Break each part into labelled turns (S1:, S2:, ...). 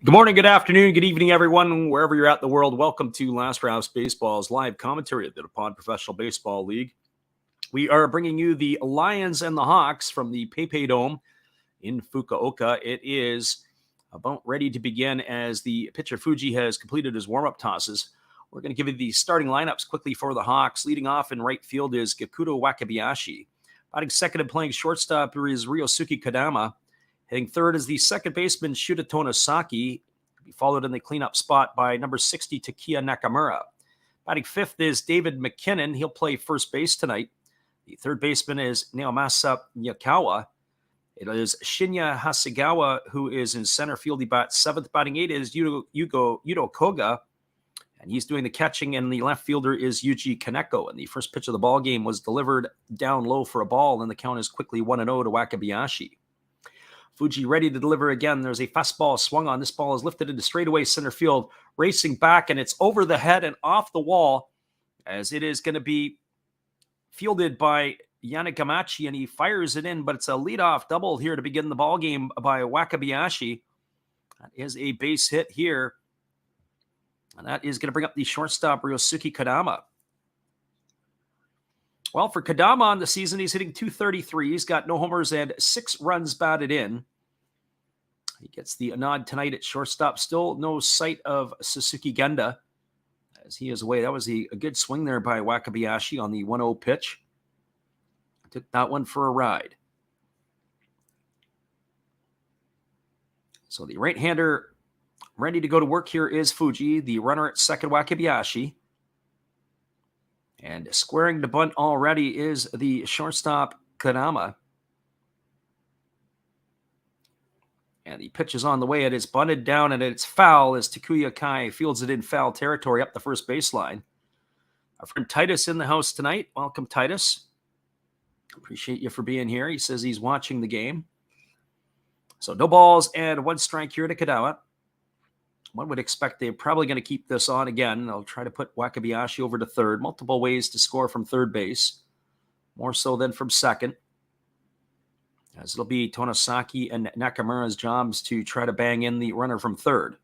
S1: Good morning, good afternoon, good evening, everyone, wherever you're at in the world. Welcome to Last Rouse Baseball's live commentary of the DuPont Professional Baseball League. We are bringing you the Lions and the Hawks from the PayPay Dome in Fukuoka. It is about ready to begin as the pitcher Fuji has completed his warm-up tosses. We're going to give you the starting lineups quickly for the Hawks. Leading off in right field is Gakuto Wakabayashi. Batting second and playing shortstop is Ryosuke Kadama. Hitting third is the second baseman Shuta Tonosaki, followed in the cleanup spot by number 60 Takiya Nakamura. Batting fifth is David McKinnon. He'll play first base tonight. The third baseman is Naomasa Nyakawa. It is Shinya Hasegawa who is in center field. He bats seventh. Batting eight is Yuto Koga, and he's doing the catching. And the left fielder is Yuji Kaneko. And the first pitch of the ball game was delivered down low for a ball, and the count is quickly 1-0 to Wakabayashi. Fuji ready to deliver again. There's a fastball swung on. This ball is lifted into straightaway center field, racing back, and it's over the head and off the wall as it is going to be fielded by Yannick Gamachi, and he fires it in, but it's a leadoff double here to begin the ball game by Wakabayashi. That is a base hit here, and that is going to bring up the shortstop, Ryosuke Kadama. Well, for Kadama on the season, he's hitting .233. He's got no homers and 6 runs batted in. He gets the nod tonight at shortstop. Still no sight of Suzuki Genda as he is away. That was a good swing there by Wakabayashi on the 1-0 pitch. Took that one for a ride. So the right-hander ready to go to work here is Fuji. The runner at second, Wakabayashi. And squaring the bunt already is the shortstop, Kadama. And the pitch is on the way. It is bunted down, and it's foul as Takuya Kai fields it in foul territory up the first baseline. Our friend Titus in the house tonight. Welcome, Titus. Appreciate you for being here. He says he's watching the game. So no balls and 1 strike here to Kadama. One would expect they're probably going to keep this on again. They'll try to put Wakabayashi over to third. Multiple ways to score from third base, more so than from second. As it'll be Tonosaki and Nakamura's jobs to try to bang in the runner from third.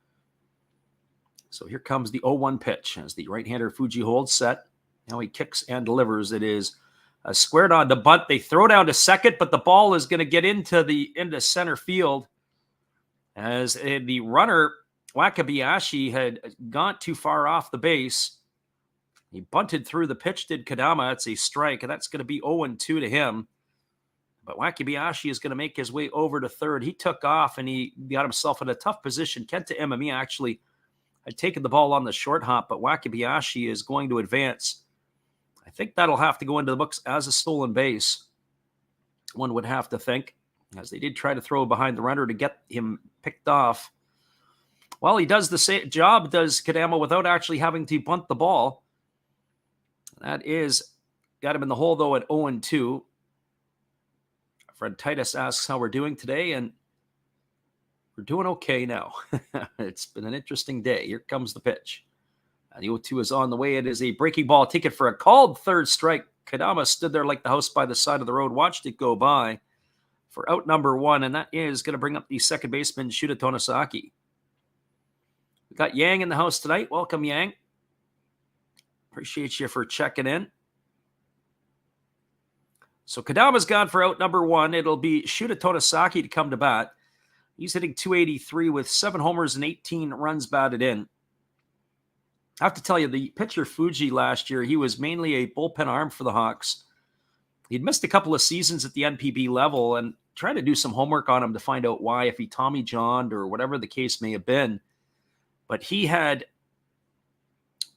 S1: So here comes the 0-1 pitch as the right-hander Fuji holds set. Now he kicks and delivers. It is squared on the bunt. They throw down to second, but the ball is going to get into center field as the runner Wakabayashi had gone too far off the base. He bunted through the pitch, did Kadama. It's a strike, and that's going to be 0-2 to him. But Wakabayashi is going to make his way over to third. He took off, and he got himself in a tough position. Kenta Imami actually had taken the ball on the short hop, but Wakabayashi is going to advance. I think that'll have to go into the books as a stolen base. One would have to think, as they did try to throw behind the runner to get him picked off. Well, he does the same job, does Kadama, without actually having to bunt the ball. That is, got him in the hole, though, at 0-2. Our friend Titus asks how we're doing today, and we're doing okay now. It's been an interesting day. Here comes the pitch. The 0-2 is on the way. It is a breaking ball. Ticket for a called third strike. Kadama stood there like the house by the side of the road, watched it go by for out number 1, and that is going to bring up the second baseman, Shuta Tonosaki. We got Yang in the house tonight. Welcome, Yang. Appreciate you for checking in. So Kadama's gone for out number 1. It'll be Shuta Tonosaki to come to bat. He's hitting .283 with 7 homers and 18 runs batted in. I have to tell you, the pitcher Fuji last year, he was mainly a bullpen arm for the Hawks. He'd missed a couple of seasons at the NPB level, and tried to do some homework on him to find out why, if he Tommy John'd or whatever the case may have been. But he had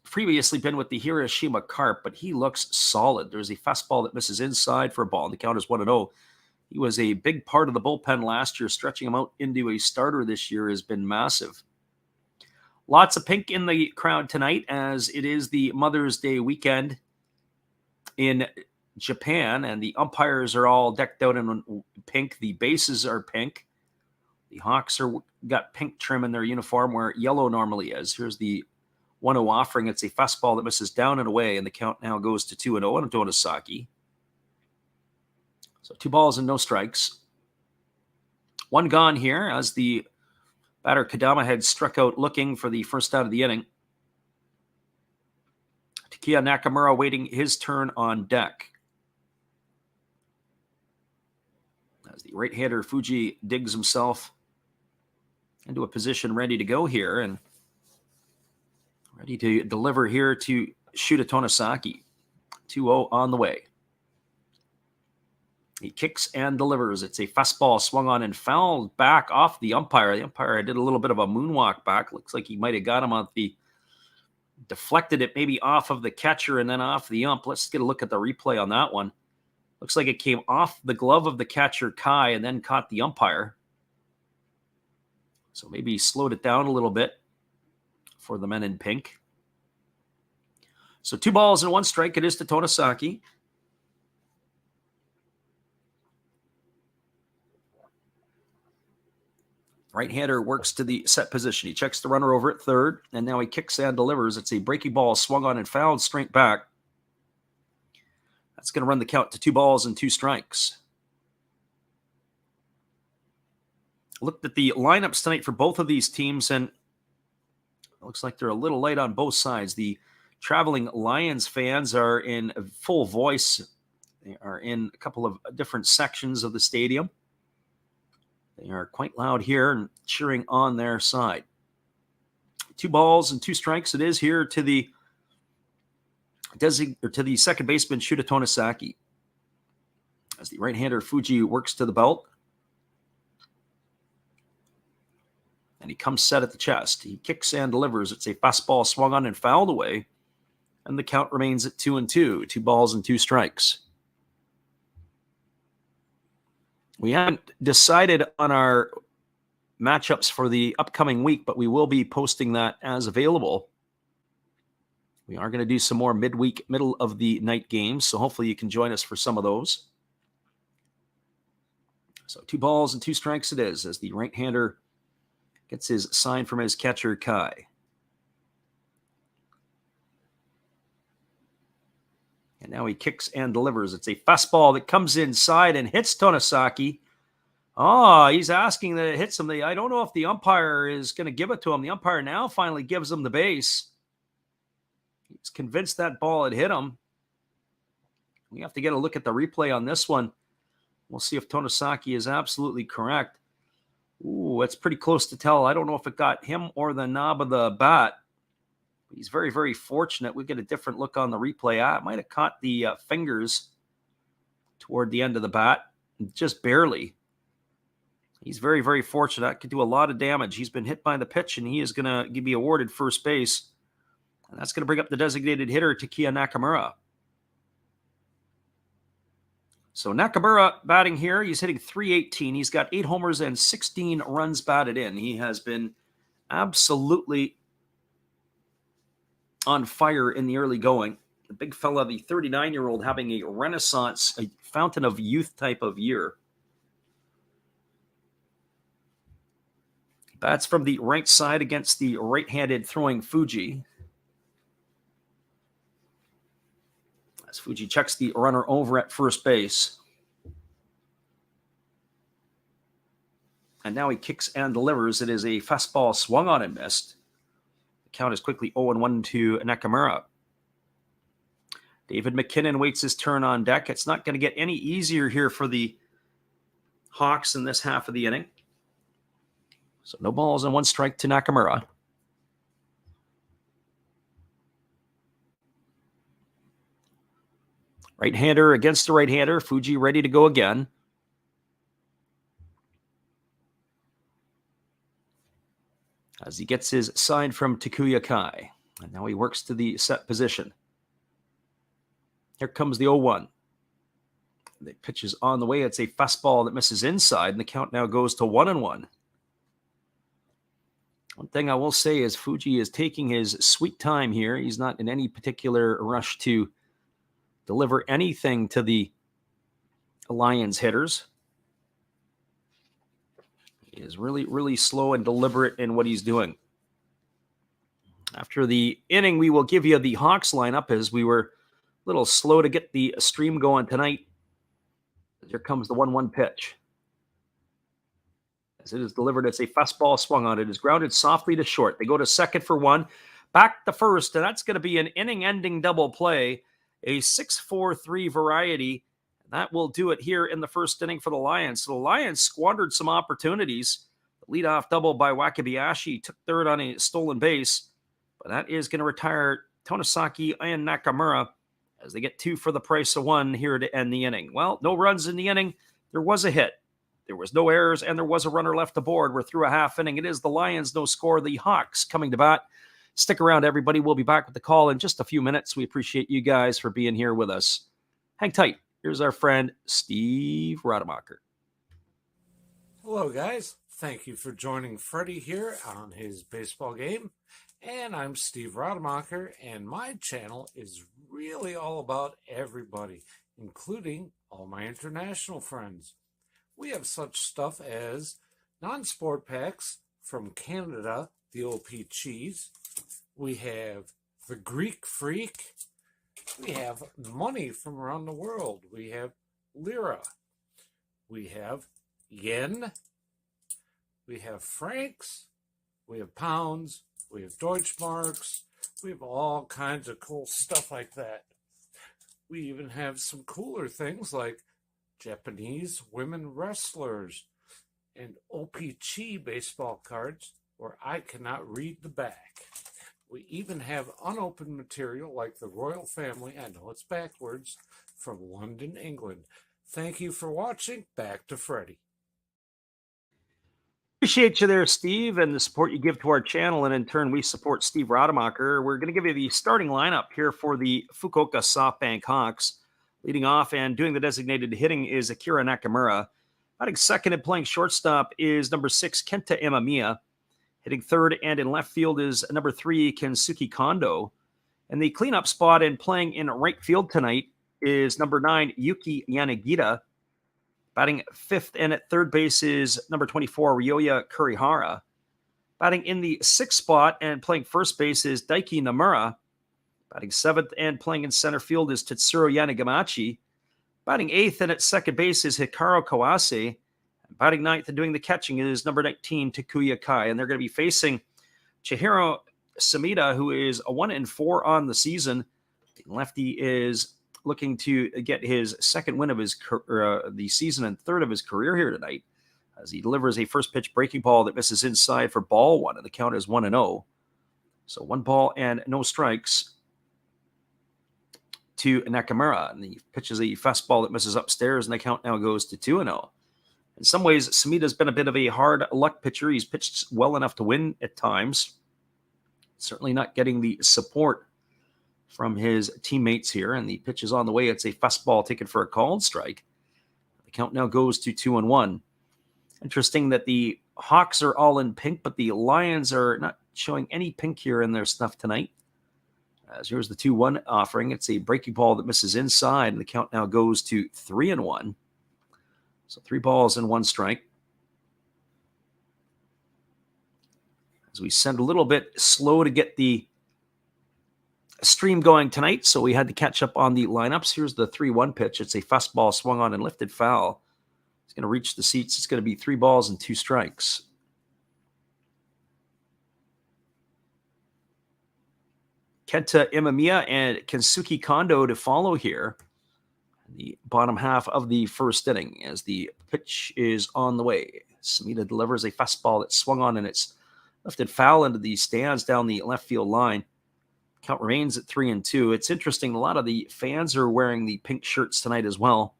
S1: previously been with the Hiroshima Carp, but he looks solid. There's a fastball that misses inside for a ball, and the count is 1-0. He was a big part of the bullpen last year. Stretching him out into a starter this year has been massive. Lots of pink in the crowd tonight, as it is the Mother's Day weekend in Japan, and the umpires are all decked out in pink. The bases are pink. The Hawks got pink trim in their uniform where yellow normally is. Here's the 1-0 offering. It's a fastball that misses down and away, and the count now goes to 2-0 on Tonosaki. So 2 balls and no strikes. 1 gone here as the Batter Kadama had struck out looking for the first out of the inning. Takuya Nakamura waiting his turn on deck. As the right-hander Fuji digs himself into a position ready to go here and ready to deliver here to Shuta Tonosaki. 2-0 on the way. He kicks and delivers. It's a fastball swung on and fouled back off the umpire. The umpire did a little bit of a moonwalk back. Looks like he might have got him on the, deflected it maybe off of the catcher and then off the ump. Let's get a look at the replay on that one. Looks like it came off the glove of the catcher, Kai, and then caught the umpire. So maybe he slowed it down a little bit for the men in pink. So 2 balls and 1 strike. It is to Tonosaki. Right-hander works to the set position. He checks the runner over at third, and now he kicks and delivers. It's a breaking ball swung on and fouled straight back. That's going to run the count to 2 balls and 2 strikes. Looked at the lineups tonight for both of these teams, and it looks like they're a little light on both sides. The traveling Lions fans are in full voice. They are in a couple of different sections of the stadium. They are quite loud here and cheering on their side. 2 balls and 2 strikes. It is here to the second baseman Shuta Tonosaki. As the right-hander Fuji works to the belt. And he comes set at the chest. He kicks and delivers. It's a fastball swung on and fouled away. And the count remains at 2-2. 2 balls and 2 strikes. We haven't decided on our matchups for the upcoming week, but we will be posting that as available. We are going to do some more midweek, middle of the night games, so hopefully you can join us for some of those. So 2 balls and 2 strikes it is as the right-hander gets his sign from his catcher, Kai. And now he kicks and delivers. It's a fastball that comes inside and hits Tonosaki. Oh, he's asking that it hits him. I don't know if the umpire is going to give it to him. The umpire now finally gives him the base. He's convinced that ball had hit him. We have to get a look at the replay on this one. We'll see if Tonosaki is absolutely correct. Ooh, it's pretty close to tell. I don't know if it got him or the knob of the bat. He's very, very fortunate. We get a different look on the replay. It might have caught the fingers toward the end of the bat, just barely. He's very, very fortunate. That could do a lot of damage. He's been hit by the pitch, and he is going to be awarded first base. And that's going to bring up the designated hitter, Takuya Nakamura. So Nakamura batting here. He's hitting .318. He's got 8 homers and 16 runs batted in. He has been absolutely on fire in the early going. The big fella, the 39-year-old, having a renaissance, a fountain of youth type of year. Bats from the right side against the right-handed throwing Fuji. As Fuji checks the runner over at first base. And now he kicks and delivers. It is a fastball swung on and missed. Count is quickly 0-1 to Nakamura. David McKinnon waits his turn on deck. It's not going to get any easier here for the Hawks in this half of the inning. So no balls and 1 strike to Nakamura. Right-hander against the right-hander. Fuji ready to go again. As he gets his sign from Takuya Kai. And now he works to the set position. Here comes the 0-1. The pitch is on the way. It's a fastball that misses inside, and the count now goes to 1-1. One thing I will say is Fuji is taking his sweet time here. He's not in any particular rush to deliver anything to the Lions hitters. He is really, really slow and deliberate in what he's doing. After the inning, we will give you the Hawks lineup as we were a little slow to get the stream going tonight. Here comes the 1-1 pitch. As it is delivered, it's a fastball swung on. It is grounded softly to short. They go to second for one, back to first, and that's going to be an inning-ending double play, a 6-4-3 variety. That will do it here in the first inning for the Lions. So the Lions squandered some opportunities. The leadoff double by Wakabayashi took third on a stolen base, but that is going to retire Tonosaki and Nakamura as they get 2 for the price of 1 here to end the inning. Well, no runs in the inning. There was a hit. There was no errors, and there was a runner left aboard. We're through a half inning. It is the Lions, no score. The Hawks coming to bat. Stick around, everybody. We'll be back with the call in just a few minutes. We appreciate you guys for being here with us. Hang tight. Here's our friend, Steve Rademacher.
S2: Hello, guys. Thank you for joining Freddie here on his baseball game. And I'm Steve Rademacher, and my channel is really all about everybody, including all my international friends. We have such stuff as non-sport packs from Canada, the OP cheese. We have the Greek Freak. We have money from around the world. We have lira. We have yen. We have francs. We have pounds. We have Deutschmarks. We have all kinds of cool stuff like that. We even have some cooler things like Japanese women wrestlers and OPG baseball cards where I cannot read the back. We even have unopened material like the royal family, I know it's backwards, from London, England. Thank you for watching. Back to Freddie.
S1: Appreciate you there, Steve, and the support you give to our channel, and in turn, we support Steve Rademacher. We're going to give you the starting lineup here for the Fukuoka SoftBank Hawks. Leading off and doing the designated hitting is Akira Nakamura. Batting second and playing shortstop is number 6, Kenta Imamiya. Hitting third and in left field is number 3, Kensuke Kondo. And the cleanup spot and playing in right field tonight is number 9, Yuki Yanagita. Batting fifth and at third base is number 24, Ryoya Kurihara. Batting in the sixth spot and playing first base is Daiki Nomura. Batting seventh and playing in center field is Tetsuro Yanagamachi. Batting eighth and at second base is Hikaru Kawase. Batting ninth and doing the catching is number 19, Takuya Kai. And they're going to be facing Chihiro Samita, who is a 1-4 on the season. The lefty is looking to get his second win of the season and third of his career here tonight, as he delivers a first pitch breaking ball that misses inside for ball 1, and the count is 1-0. So 1 ball and no strikes to Nakamura, and he pitches a fastball that misses upstairs, and the count now goes to 2-0. In some ways, Samita's been a bit of a hard luck pitcher. He's pitched well enough to win at times. Certainly not getting the support from his teammates here, and the pitch is on the way. It's a fastball taken for a called strike. The count now goes to 2-1. Interesting that the Hawks are all in pink, but the Lions are not showing any pink here in their stuff tonight. As here's the 2-1 offering. It's a breaking ball that misses inside, and the count now goes to 3-1. So 3 balls and 1 strike. As we send a little bit slow to get the stream going tonight, so we had to catch up on the lineups. Here's the 3-1 pitch. It's a fastball swung on and lifted foul. It's going to reach the seats. It's going to be 3 balls and 2 strikes. Kenta Imamiya and Kensuke Kondo to follow here in the bottom half of the first inning as the pitch is on the way. Samita delivers a fastball that swung on and it's lifted foul into the stands down the left field line. Count remains at 3-2. It's interesting. A lot of the fans are wearing the pink shirts tonight as well.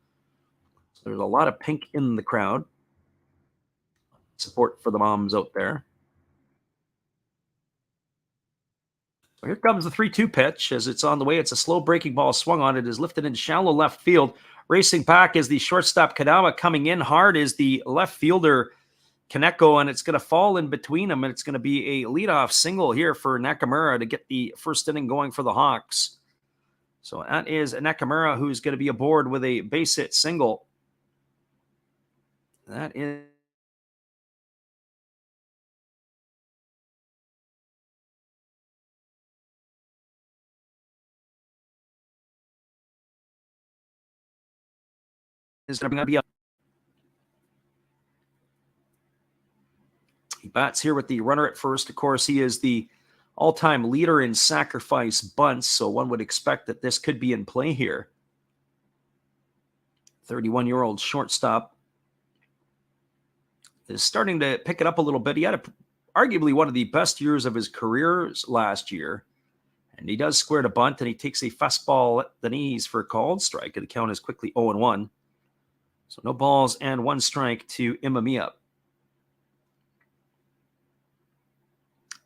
S1: So there's a lot of pink in the crowd. Support for the moms out there. So here comes the 3-2 pitch as it's on the way. It's a slow breaking ball swung on. It is lifted in shallow left field. Racing back is the shortstop Kadama. Coming in hard is the left fielder Kaneko, and it's going to fall in between them, and it's going to be a leadoff single here for Nakamura to get the first inning going for the Hawks. So that is Nakamura, who's going to be aboard with a base hit single. That is going to be up. bats here with the runner at first. Of course, he is the all-time leader in sacrifice bunts, so one would expect that this could be in play here. 31-year-old shortstop is starting to pick it up a little bit. He had arguably one of the best years of his career last year, and he does square to bunt, and he takes a fastball at the knees for a called strike. The count is quickly 0-1. So no balls and 1 strike to Imamiya.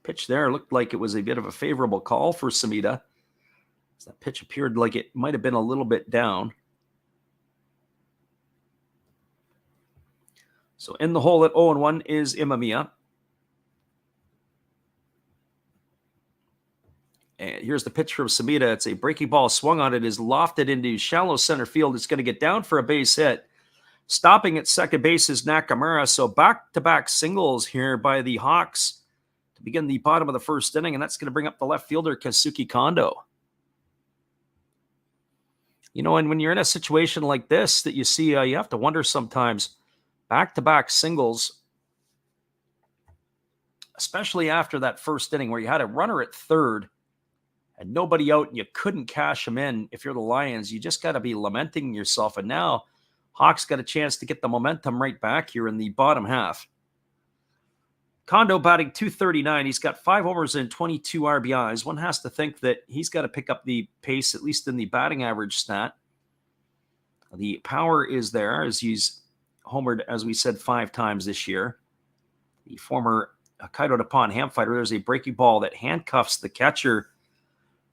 S1: Pitch there looked like it was a bit of a favorable call for Sumida. That pitch appeared like it might have been a little bit down. So in the hole at 0-1 is Imamiya. And here's the pitch from Sumida. It's a breaking ball swung on. It is lofted into shallow center field. It's going to get down for a base hit. Stopping at second base is Nakamura. So back-to-back singles here by the Hawks to begin the bottom of the first inning, and that's going to bring up the left fielder, Kazuki Kondo. You know, and when you're in a situation like this that you see, you have to wonder sometimes, back-to-back singles, especially after that first inning where you had a runner at third and nobody out and you couldn't cash him in. If you're the Lions, you just got to be lamenting yourself. And now Hawks got a chance to get the momentum right back here in the bottom half. Kondo batting .239. He's got 5 homers and 22 RBIs. One has to think that he's got to pick up the pace, at least in the batting average stat. The power is there as he's homered, as we said, 5 times this year. The former Hokkaido Nippon ham fighter, there's a breaking ball that handcuffs the catcher.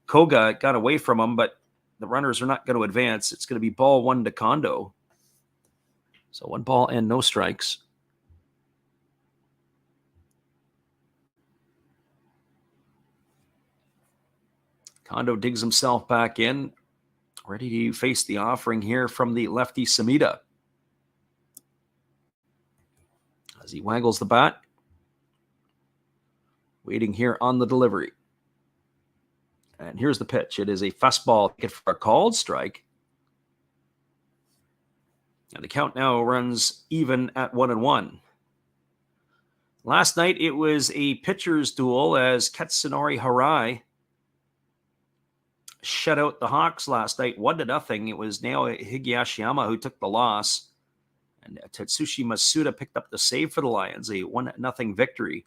S1: Koga got away from him, but the runners are not going to advance. It's going to be ball 1 to Kondo. So 1 ball and no strikes. Kondo digs himself back in, ready to face the offering here from the lefty Sumida. As he waggles the bat, waiting here on the delivery. And here's the pitch. It is a fastball for a called strike. And the count now runs even at 1-1. Last night, it was a pitcher's duel as Katsunori Harai shut out the Hawks last night 1-0. It was Naoya Higashiyama who took the loss. And Tetsushi Masuda picked up the save for the Lions, a 1-0 victory.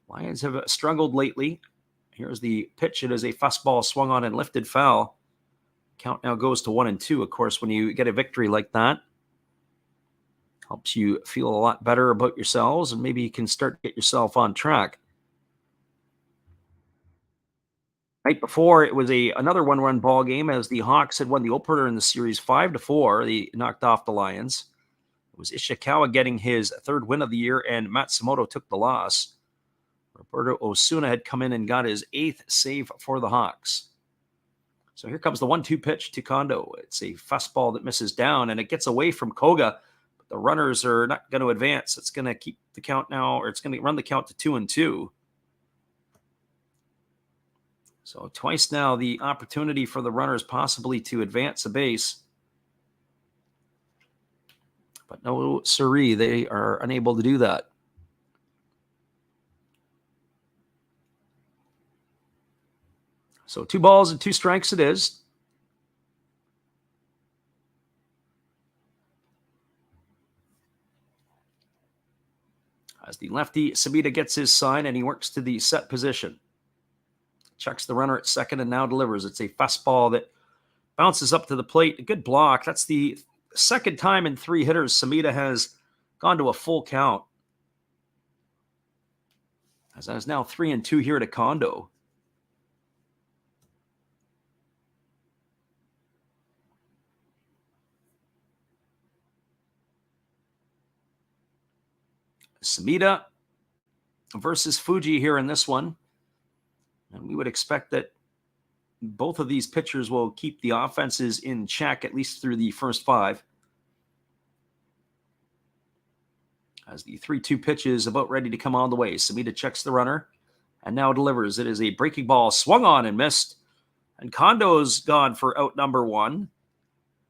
S1: Lions have struggled lately. Here's the pitch. It is a fastball swung on and lifted foul. Count now goes to 1-2. Of course, when you get a victory like that, helps you feel a lot better about yourselves, and maybe you can start to get yourself on track. Right before, it was another 1-run ball game as the Hawks had won the opener in the series 5-4. They knocked off the Lions. It was Ishikawa getting his 3rd win of the year, and Matsumoto took the loss. Roberto Osuna had come in and got his 8th save for the Hawks. So here comes the 1-2 pitch to Kondo. It's a fastball that misses down, and it gets away from Koga. But the runners are not going to advance. It's going to keep the count now, or it's going to run the count to 2-2. So twice now the opportunity for the runners possibly to advance a base. But no siree, they are unable to do that. So 2 balls and 2 strikes it is. As the lefty, Sumida gets his sign and he works to the set position. Checks the runner at second and now delivers. It's a fastball that bounces up to the plate. A good block. That's the 2nd time in 3 hitters Sumida has gone to a full count. As that is now 3-2 here to Kondo. Sumida versus Fuji here in this one. And we would expect that both of these pitchers will keep the offenses in check, at least through the first 5. As the 3-2 pitch is about ready to come on the way. Sumida checks the runner and now delivers. It is a breaking ball swung on and missed. And Kondo's gone for out number 1.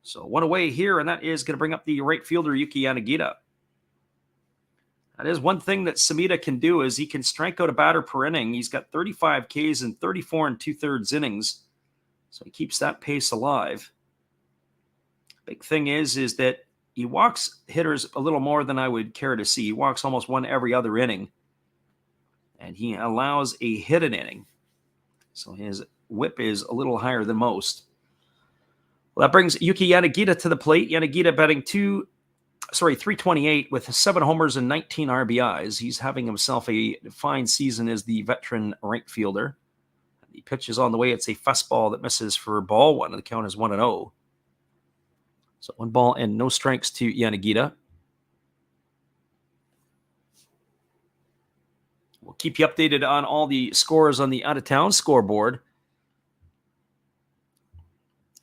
S1: So 1 away here, and that is going to bring up the right fielder, Yuki Yanagita. That is one thing that Samita can do, is he can strike out a batter per inning. He's got 35 Ks in 34 and 2/3 innings. So he keeps that pace alive. Big thing is that he walks hitters a little more than I would care to see. He walks almost one every other inning. And he allows a hit an inning. So his whip is a little higher than most. Well, that brings Yuki Yanagita to the plate. Yanagita batting 328 with 7 homers and 19 RBIs. He's having himself a fine season as the veteran right fielder. The pitch is on the way. It's a fastball that misses for ball one, and the count is 1-0. So 1 ball and no strikes to Yanagita. We'll keep you updated on all the scores on the out-of-town scoreboard,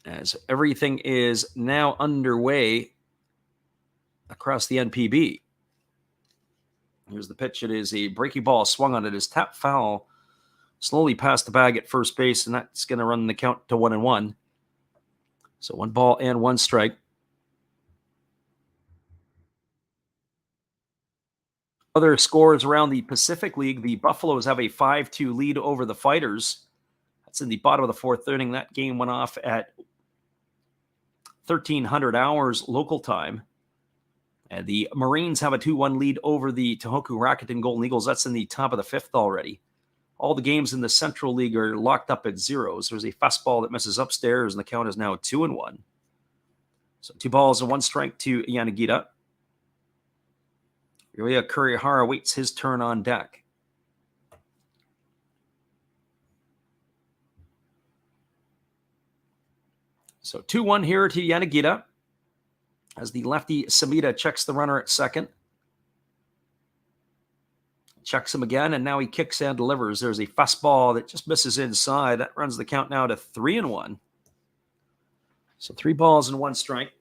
S1: as everything is now underway across the NPB. Here's the pitch. It is a breaking ball swung on it. Is tap foul slowly past the bag at first base, and that's going to run the count to 1-1. So 1 ball and 1 strike. Other scores around the Pacific League: the Buffaloes have a 5-2 lead over the Fighters. That's in the bottom of the 4th inning. That game went off at 1300 hours local time. And the Marines have a 2-1 lead over the Tohoku Rakuten Golden Eagles. That's in the top of the 5th already. All the games in the Central League are locked up at zeros. There's a fastball that misses upstairs, and the count is now 2-1. So 2 balls and 1 strike to Yanagita. Ryoya Kurihara waits his turn on deck. So 2-1 here to Yanagita, as the lefty Samita checks the runner at second. Checks him again, and now he kicks and delivers. There's a fastball that just misses inside. That runs the count now to 3-1. So 3 balls and 1 strike.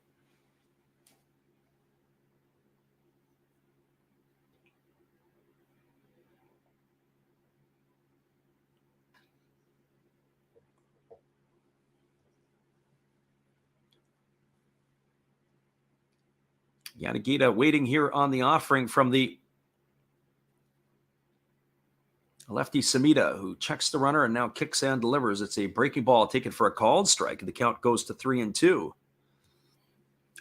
S1: Yanagita waiting here on the offering from the lefty Samita, who checks the runner and now kicks and delivers. It's a breaking ball taken for a called strike, and the count goes to 3-2.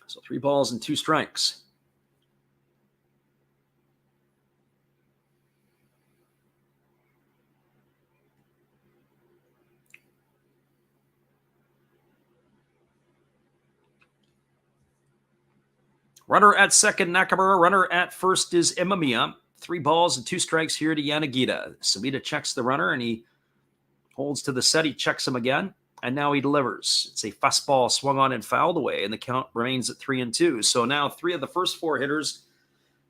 S1: So 3 balls and 2 strikes. Runner at second, Nakamura. Runner at first is Imamiya. 3 balls and 2 strikes here to Yanagita. Samita checks the runner, and he holds to the set. He checks him again, and now he delivers. It's a fastball swung on and fouled away, and the count remains at 3-2. So now 3 of the first 4 hitters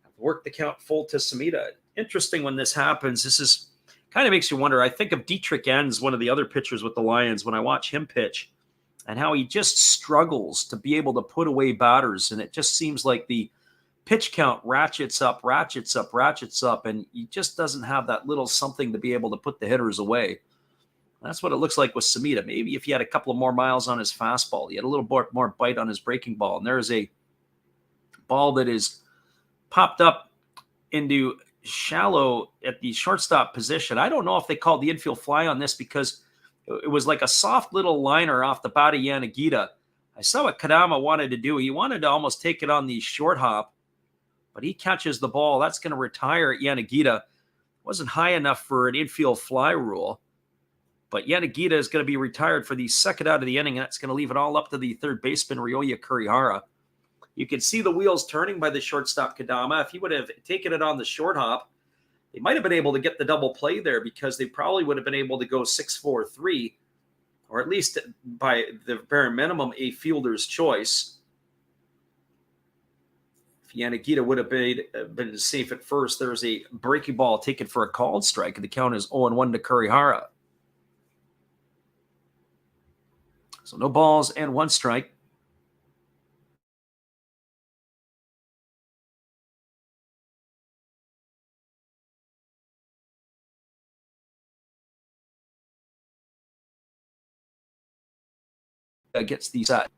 S1: have worked the count full to Samita. Interesting when this happens. This is kind of makes you wonder. I think of Dietrich Enns, one of the other pitchers with the Lions, when I watch him pitch, and how he just struggles to be able to put away batters. And it just seems like the pitch count ratchets up, and he just doesn't have that little something to be able to put the hitters away. That's what it looks like with Samita. Maybe if he had a couple of more miles on his fastball, he had a little more bite on his breaking ball, and there's a ball that is popped up into shallow at the shortstop position. I don't know if they called the infield fly on this, because it was like a soft little liner off the bat of Yanagita. I saw what Kadama wanted to do. He wanted to almost take it on the short hop, but he catches the ball. That's going to retire Yanagita. Wasn't high enough for an infield fly rule, but Yanagita is going to be retired for the second out of the inning, and that's going to leave it all up to the third baseman, Ryoya Kurihara. You can see the wheels turning by the shortstop, Kadama. If he would have taken it on the short hop, they might have been able to get the double play there, because they probably would have been able to go 6-4-3, or at least by the bare minimum, a fielder's choice. If Yanagita would have been safe at first, there's a breaking ball taken for a called strike, and the count is 0-1 to Kurihara. So no balls and 1 strike. Gets the set.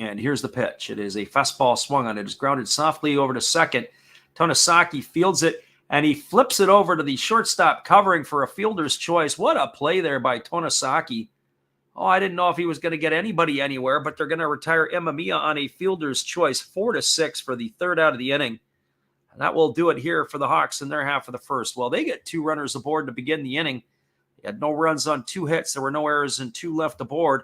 S1: And here's the pitch. It is a fastball swung on. It is grounded softly over to second. Tonosaki fields it, and he flips it over to the shortstop covering for a fielder's choice. What a play there by Tonosaki. Oh, I didn't know if he was going to get anybody anywhere, but they're going to retire Imamiya on a fielder's choice, 4-6 for the third out of the inning. And that will do it here for the Hawks in their half of the first. Well, they get 2 runners aboard to begin the inning. They had no runs on 2 hits. There were no errors and 2 left aboard.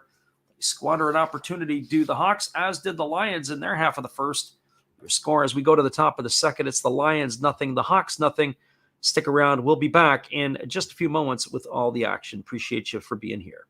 S1: They squander an opportunity to do the Hawks, as did the Lions in their half of the first. Your score as we go to the top of the second, it's the Lions nothing, the Hawks nothing. Stick around. We'll be back in just a few moments with all the action. Appreciate you for being here.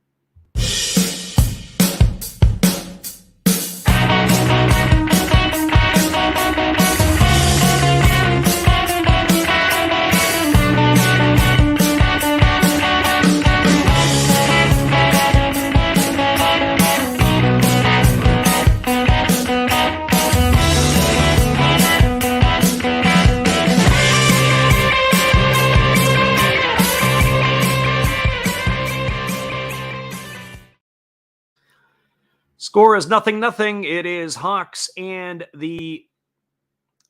S1: Score is 0-0. It is Hawks and the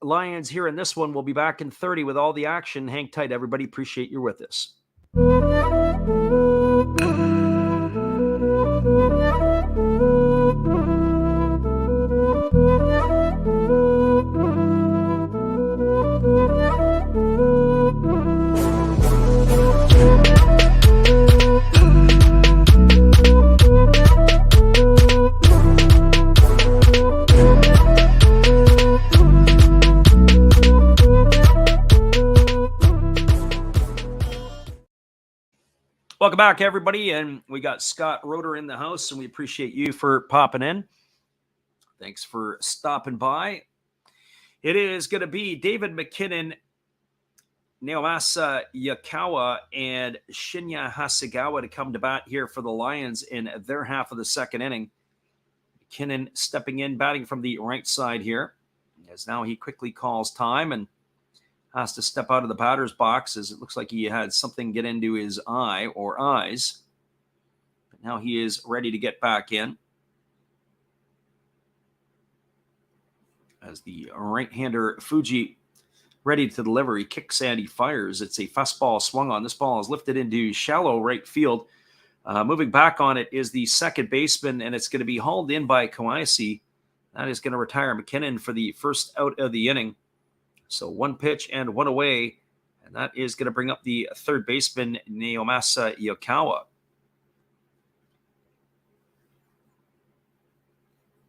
S1: Lions here in this one. We'll be back in 30 with all the action. Hang tight, everybody. Appreciate you're with us. Welcome back, everybody, and we got Scott Roeder in the house, and we appreciate you for popping in. Thanks for stopping by. It is going to be David McKinnon, Naomasa Yukawa, and Shinya Hasegawa to come to bat here for the Lions in their half of the second inning. McKinnon stepping in, batting from the right side here, as now he quickly calls time and has to step out of the batter's box, as it looks like he had something get into his eye or eyes. But now he is ready to get back in. As the right-hander Fuji ready to deliver, he kicks and he fires. It's a fastball swung on. This ball is lifted into shallow right field. Moving back on it is the second baseman, and it's going to be hauled in by Kawaisi. That is going to retire McKinnon for the first out of the inning. So 1 pitch and 1 away, and that is going to bring up the third baseman, Naomasa Yukawa.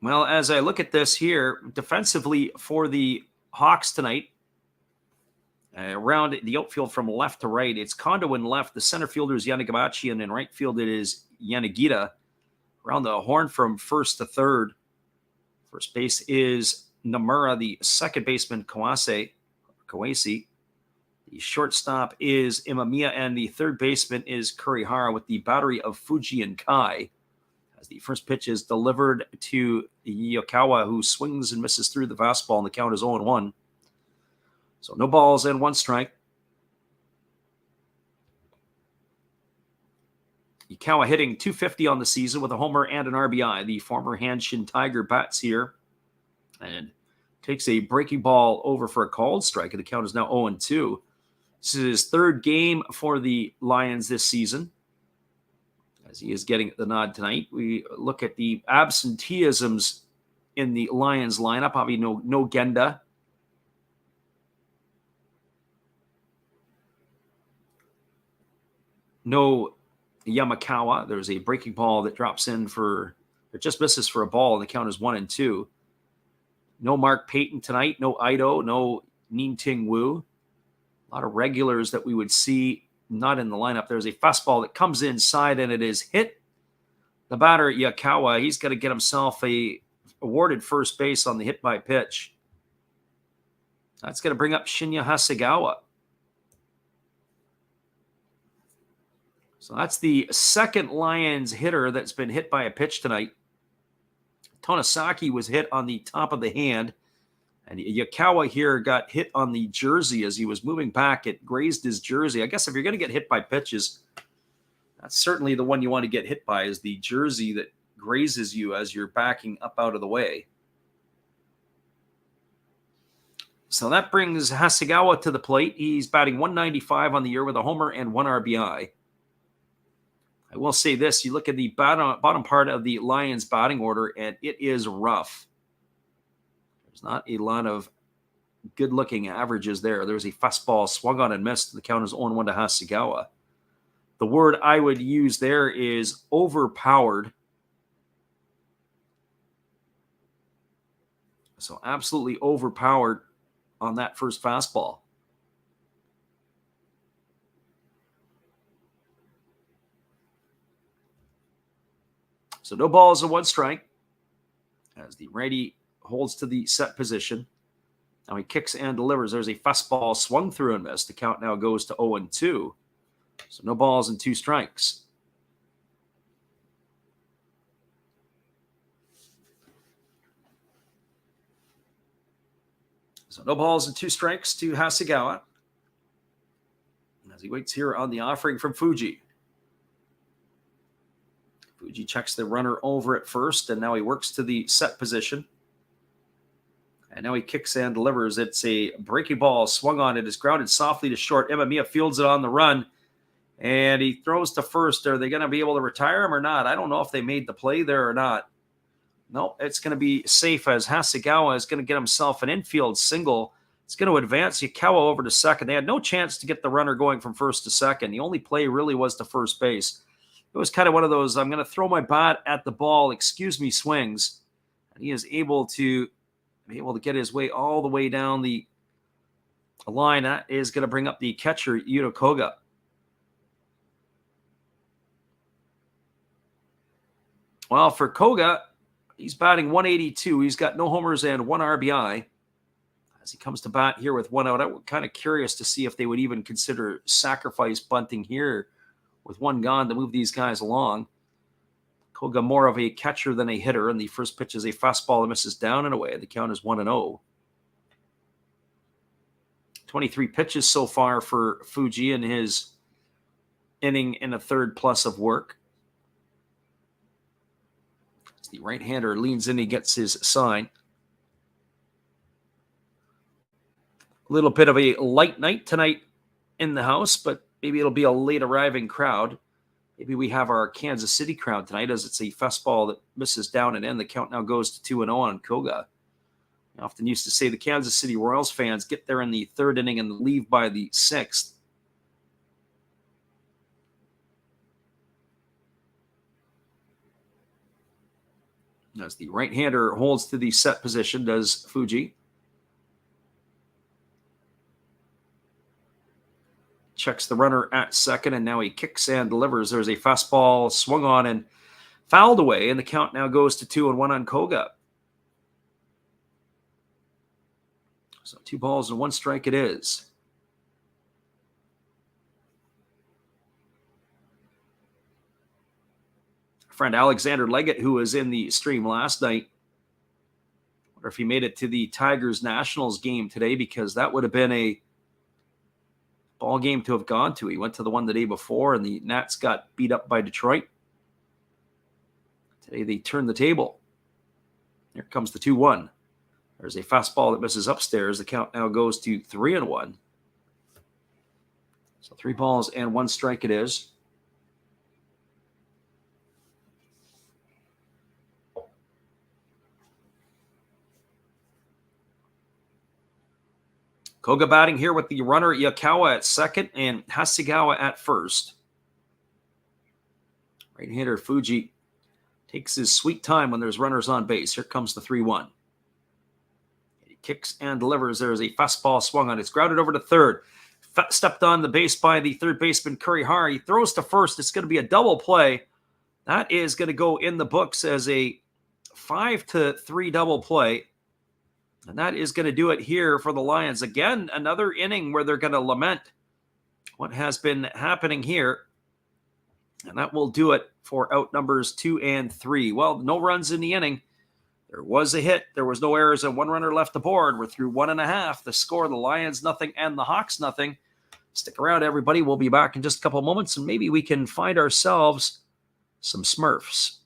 S1: Well, as I look at this here, defensively for the Hawks tonight, around the outfield from left to right, it's Kondo in left. The center fielder is Yanagamachi, and in right field it is Yanagita. Around the horn from first to third, first base is Nomura, the second baseman, Kawase. The shortstop is Imamiya, and the third baseman is Kurihara, with the battery of Fuji and Kai. As the first pitch is delivered to Yukawa, who swings and misses through the fastball, and the count is 0-1. So no balls and 1 strike. Yukawa hitting .250 on the season with a homer and an RBI. The former Hanshin Tiger bats here and takes a breaking ball over for a called strike, and the count is now 0-2. This is his third game for the Lions this season, as he is getting the nod tonight. We look at the absenteeisms in the Lions lineup. Probably no Genda. No Yamakawa. There's a breaking ball that drops in it just misses for a ball, and the count is 1-2. No Mark Payton tonight, no Ido, no Nin Ting Wu. A lot of regulars that we would see not in the lineup. There's a fastball that comes inside, and it is hit. The batter, Yukawa, he's got to get himself awarded first base on the hit by pitch. That's going to bring up Shinya Hasegawa. So that's the second Lions hitter that's been hit by a pitch tonight. Tonosaki was hit on the top of the hand, and Yukawa here got hit on the jersey as he was moving back. It grazed his jersey. I guess if you're going to get hit by pitches, that's certainly the one you want to get hit by, is the jersey that grazes you as you're backing up out of the way. So that brings Hasegawa to the plate. He's batting 195 on the year with a homer and 1 RBI. I will say this, you look at the bottom part of the Lions batting order, and it is rough. There's not a lot of good-looking averages there. There's a fastball swung on and missed. The count is 0-1 to Hasegawa. The word I would use there is overpowered. So absolutely overpowered on that first fastball. So no balls and 1 strike as the righty holds to the set position. Now he kicks and delivers. There's a fastball swung through and missed. The count now goes to 0-2. So no balls and 2 strikes. So no balls and 2 strikes to Hasegawa as he waits here on the offering from Fuji. Fuji checks the runner over at first, and now he works to the set position. And now he kicks and delivers. It's a breaking ball swung on. It is grounded softly to short. Imamiya fields it on the run, and he throws to first. Are they going to be able to retire him or not? I don't know if they made the play there or not. No, it's going to be safe as Hasegawa is going to get himself an infield single. It's going to advance Yukawa over to second. They had no chance to get the runner going from first to second. The only play really was to first base. It was kind of one of those, I'm going to throw my bat at the ball, excuse me, swings. And he is able to get his way all the way down the line. That is going to bring up the catcher, Yuto Koga. Well, for Koga, he's batting 182. He's got no homers and 1 RBI. As he comes to bat here with 1 out, I'm kind of curious to see if they would even consider sacrifice bunting here with 1 gone to move these guys along. Koga more of a catcher than a hitter, and the first pitch is a fastball that misses down and away. The count is 1-0. 23 pitches so far for Fuji in his inning and a third plus of work. As the right-hander leans in, he gets his sign. A little bit of a light night tonight in the house, but maybe it'll be a late arriving crowd. Maybe we have our Kansas City crowd tonight as it's a fastball that misses down and in. The count now goes to 2-0 on Koga. I often used to say the Kansas City Royals fans get there in the 3rd inning and leave by the 6th. As the right-hander holds to the set position, does Fuji. Checks the runner at second, and now he kicks and delivers. There's a fastball swung on and fouled away, and the count now goes to 2-1 on Koga. So 2 balls and 1 strike it is. Friend Alexander Leggett, who was in the stream last night, I wonder if he made it to the Tigers-Nationals game today, because that would have been a ball game to have gone to. He went to the one the day before, and the Nats got beat up by Detroit. Today they turned the table. Here comes the 2-1. There's a fastball that misses upstairs. The count now goes to 3-1. So 3 balls and 1 strike it is. Koga batting here with the runner Yukawa at second and Hasegawa at first. Right-hander Fuji takes his sweet time when there's runners on base. Here comes the 3-1. He kicks and delivers. There's a fastball swung on. It's grounded over to third. Stepped on the base by the third baseman, Kurihara. He throws to first. It's going to be a double play. That is going to go in the books as a 5-3 double play. And that is going to do it here for the Lions. Again, another inning where they're going to lament what has been happening here. And that will do it for out numbers 2 and 3. Well, no runs in the inning. There was a hit. There was no errors and 1 runner left aboard. We're through 1.5. The score, the Lions nothing and the Hawks nothing. Stick around, everybody. We'll be back in just a couple moments, and maybe we can find ourselves some Smurfs.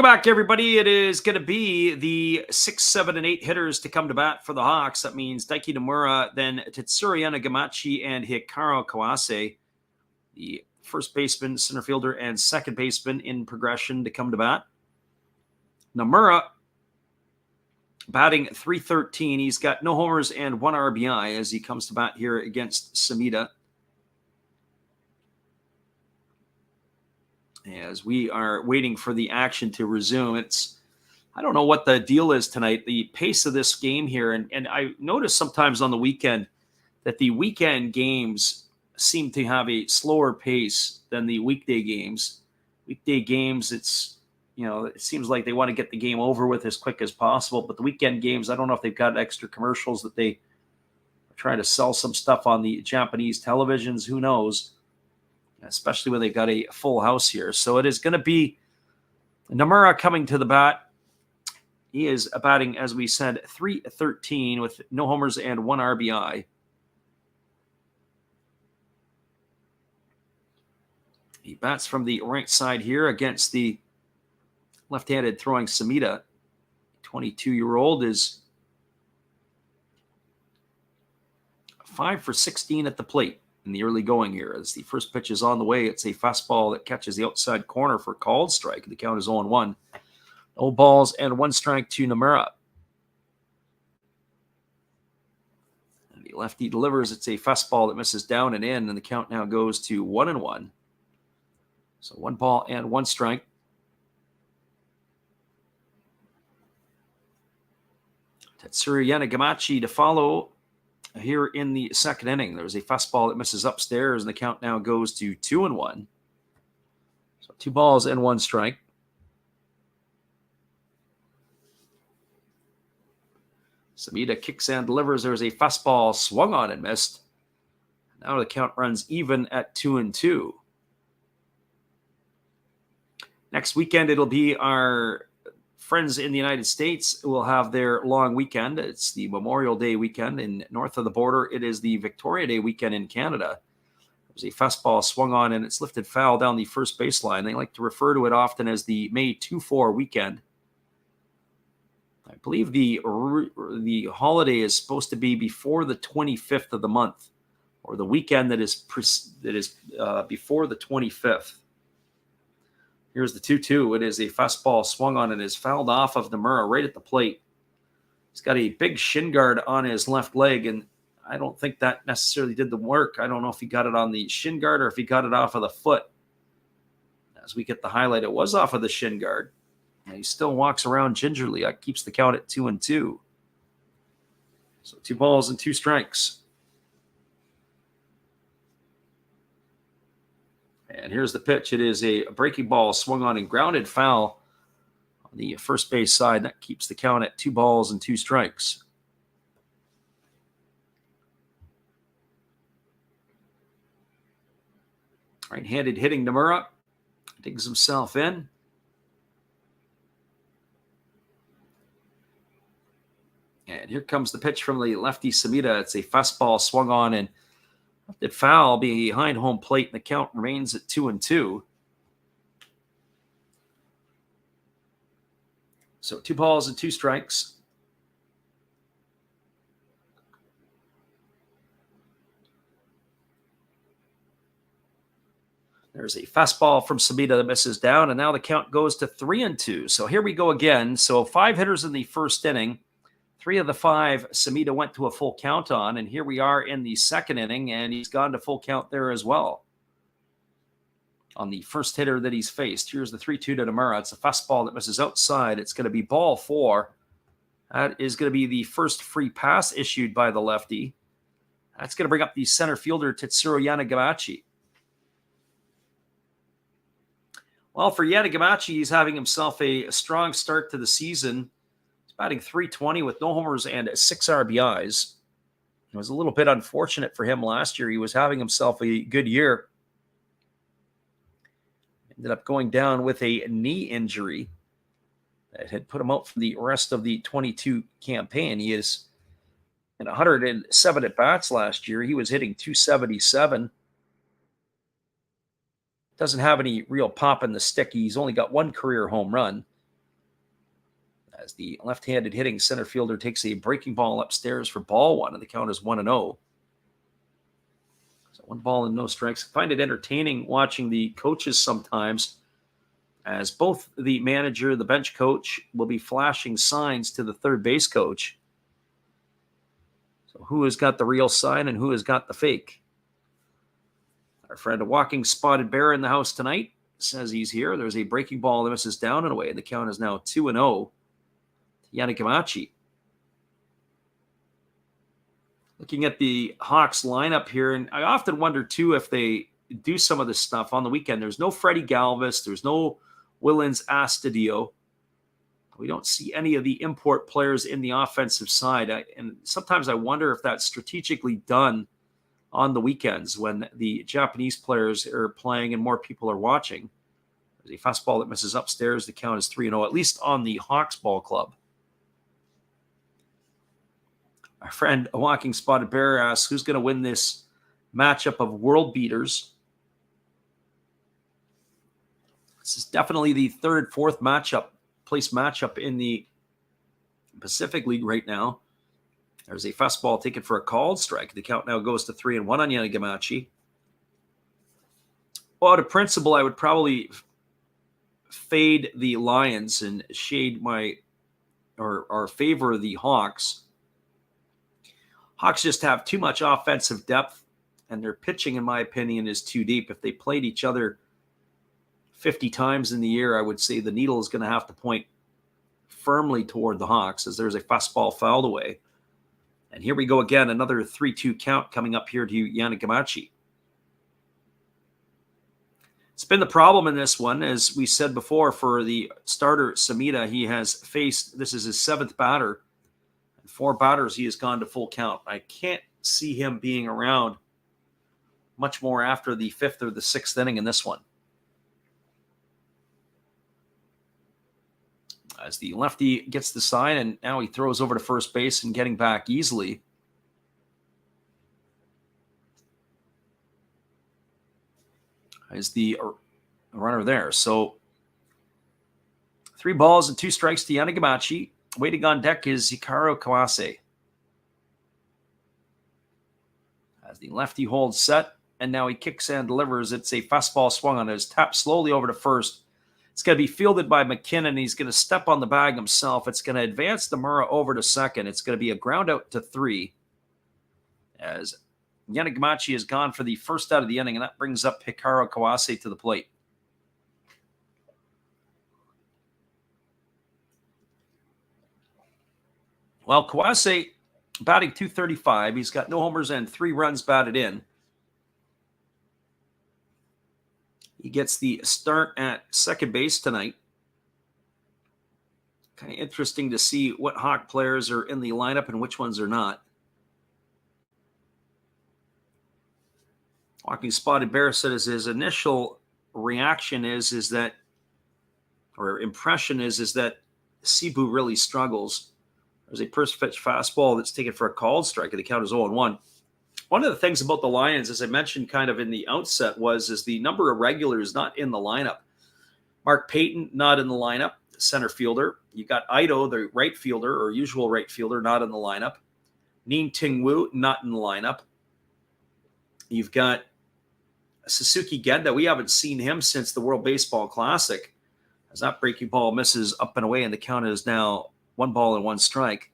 S1: Welcome back, everybody. It is going to be the 6, 7, and 8 hitters to come to bat for the Hawks. That means Daiki Nomura, then Tetsuro Yanagamachi, and Hikaru Kawase. The first baseman, center fielder, and second baseman in progression to come to bat. Nomura batting .313. He's got no homers and 1 RBI as he comes to bat here against Sumida. As we are waiting for the action to resume, I don't know what the deal is tonight, the pace of this game here. And I notice sometimes on the weekend that the weekend games seem to have a slower pace than the weekday games. Weekday games, it seems like they want to get the game over with as quick as possible. But the weekend games, I don't know if they've got extra commercials that they are trying to sell some stuff on the Japanese televisions. Who knows? Especially when they've got a full house here. So it is going to be Nomura coming to the bat. He is batting, as we said, .313 with no homers and 1 RBI. He bats from the right side here against the left-handed throwing Sumida. 22-year-old is 5 for 16 at the plate in the early going here. As the first pitch is on the way, it's a fastball that catches the outside corner for a called strike. The count is 0-1. No balls and 1 strike to Nomura. And the lefty delivers. It's a fastball that misses down and in, and the count now goes to 1-1. So 1 ball and 1 strike. Tetsuro Yanagamachi to follow here in the second inning. There's a fastball that misses upstairs, and the count now goes to 2-1. So 2 balls and 1 strike. Sumida kicks and delivers. There's a fastball swung on and missed. Now the count runs even at 2-2. Next weekend, it'll be our friends in the United States who will have their long weekend. It's the Memorial Day weekend. In north of the border, it is the Victoria Day weekend in Canada. There's a fastball swung on, and it's lifted foul down the first baseline. They like to refer to it often as the May 2-4 weekend. I believe the holiday is supposed to be before the 25th of the month, or the weekend that is before the 25th. Here's the 2-2. It is a fastball swung on and is fouled off of Nomura right at the plate. He's got a big shin guard on his left leg, and I don't think that necessarily did the work. I don't know if he got it on the shin guard or if he got it off of the foot. As we get the highlight, it was off of the shin guard. And he still walks around gingerly. That keeps the count at 2-2. So 2 balls and 2 strikes. And here's the pitch. It is a breaking ball swung on and grounded foul on the first base side. That keeps the count at 2 balls and 2 strikes. Right-handed hitting Nomura. Digs himself in. And here comes the pitch from the lefty Sumida. It's a fastball swung on and lifted foul behind home plate, and the count remains at 2-2. So 2 balls and 2 strikes. There's a fastball from Sumida that misses down, and now the count goes to 3-2. So here we go again. So 5 hitters in the first inning. 3 of the 5 Sumida went to a full count on, and here we are in the second inning, and he's gone to full count there as well on the first hitter that he's faced. Here's the 3-2 to Nomura. It's a fastball that misses outside. It's going to be ball 4. That is going to be the first free pass issued by the lefty. That's going to bring up the center fielder, Tetsuro Yanagamachi. Well, for Yanagamachi, he's having himself a strong start to the season. Batting .320 with no homers and 6 RBIs. It was a little bit unfortunate for him last year. He was having himself a good year. Ended up going down with a knee injury that had put him out for the rest of the 22 campaign. He is in 107 at-bats last year. He was hitting .277. Doesn't have any real pop in the stick. He's only got 1 career home run. As the left-handed hitting center fielder takes a breaking ball upstairs for ball one, and the count is 1-0. So 1 ball and no strikes. I find it entertaining watching the coaches sometimes, as both the manager, the bench coach, will be flashing signs to the third base coach. So who has got the real sign and who has got the fake? Our friend, a walking spotted bear in the house tonight, says he's here. There's a breaking ball that misses down and away. The count is now 2-0 to Yanagamachi. Looking at the Hawks lineup here, and I often wonder too if they do some of this stuff on the weekend. There's no Freddie Galvis. There's no Willens Astudillo. We don't see any of the import players in the offensive side. And sometimes I wonder if that's strategically done on the weekends when the Japanese players are playing and more people are watching. There's a fastball that misses upstairs. The count is 3-0, at least on the Hawks ball club. Our friend, a walking spotted bear, asks, who's going to win this matchup of world beaters? This is definitely the third, fourth place matchup in the Pacific League right now. There's a fastball taken for a called strike. The count now goes to 3-1 on Yanagamachi. Well, out of principle, I would probably fade the Lions and shade or favor the Hawks. Hawks just have too much offensive depth, and their pitching, in my opinion, is too deep. If they played each other 50 times in the year, I would say the needle is going to have to point firmly toward the Hawks, as there's a fastball fouled away. And here we go again, another 3-2 count coming up here to Yanagamachi. It's been the problem in this one, as we said before, for the starter, Samita. He has faced, this is his 7th batter. 4 batters, he has gone to full count. I can't see him being around much more after the 5th or the 6th inning in this one. As the lefty gets the sign, and now he throws over to first base and getting back easily. Is the runner there. So 3 balls and 2 strikes to Yanagamachi. Waiting on deck is Hikaru Kawase. As the lefty holds set, and now he kicks and delivers. It's a fastball swung on. It's tapped slowly over to first. It's going to be fielded by McKinnon. He's going to step on the bag himself. It's going to advance Demura over to second. It's going to be a ground out to 3. As Yanagamachi is gone for the first out of the inning, and that brings up Hikaru Kawase to the plate. Well, Kawase batting .235. He's got no homers and 3 runs batted in. He gets the start at second base tonight. Kind of interesting to see what Hawk players are in the lineup and which ones are not. Walking Spotted Bear said his initial reaction is that, or impression is that Seibu really struggles. There's a first pitch fastball that's taken for a called strike, and the count is 0-1. One of the things about the Lions, as I mentioned kind of in the outset, is the number of regulars not in the lineup. Mark Payton, not in the lineup, center fielder. You got Ito, the right fielder, or usual right fielder, not in the lineup. Nin Ting Wu, not in the lineup. You've got Suzuki Genda. We haven't seen him since the World Baseball Classic, as that breaking ball misses up and away, and the count is now 1 ball and 1 strike.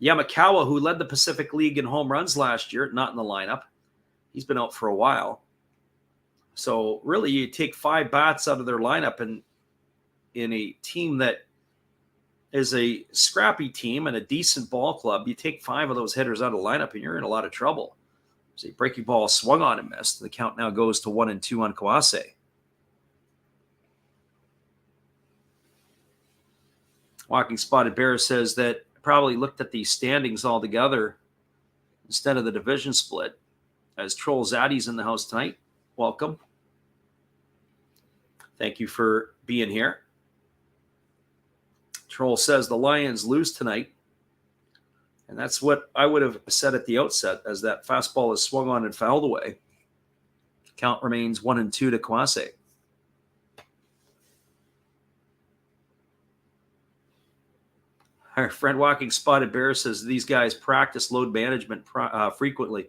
S1: Yamakawa, who led the Pacific League in home runs last year, not in the lineup. He's been out for a while. So really, you take 5 bats out of their lineup, and in a team that is a scrappy team and a decent ball club, you take 5 of those hitters out of the lineup, and you're in a lot of trouble. There's a breaking ball swung on and missed. The count now goes to 1-2 on Kawase. Walking Spotted Bear says that probably looked at the standings altogether instead of the division split. As Troll Zaddy's in the house tonight, welcome. Thank you for being here. Troll says the Lions lose tonight, and that's what I would have said at the outset, as that fastball is swung on and fouled away. Count remains 1-2 to Kawase. Our friend Walking Spotted Bear says these guys practice load management frequently.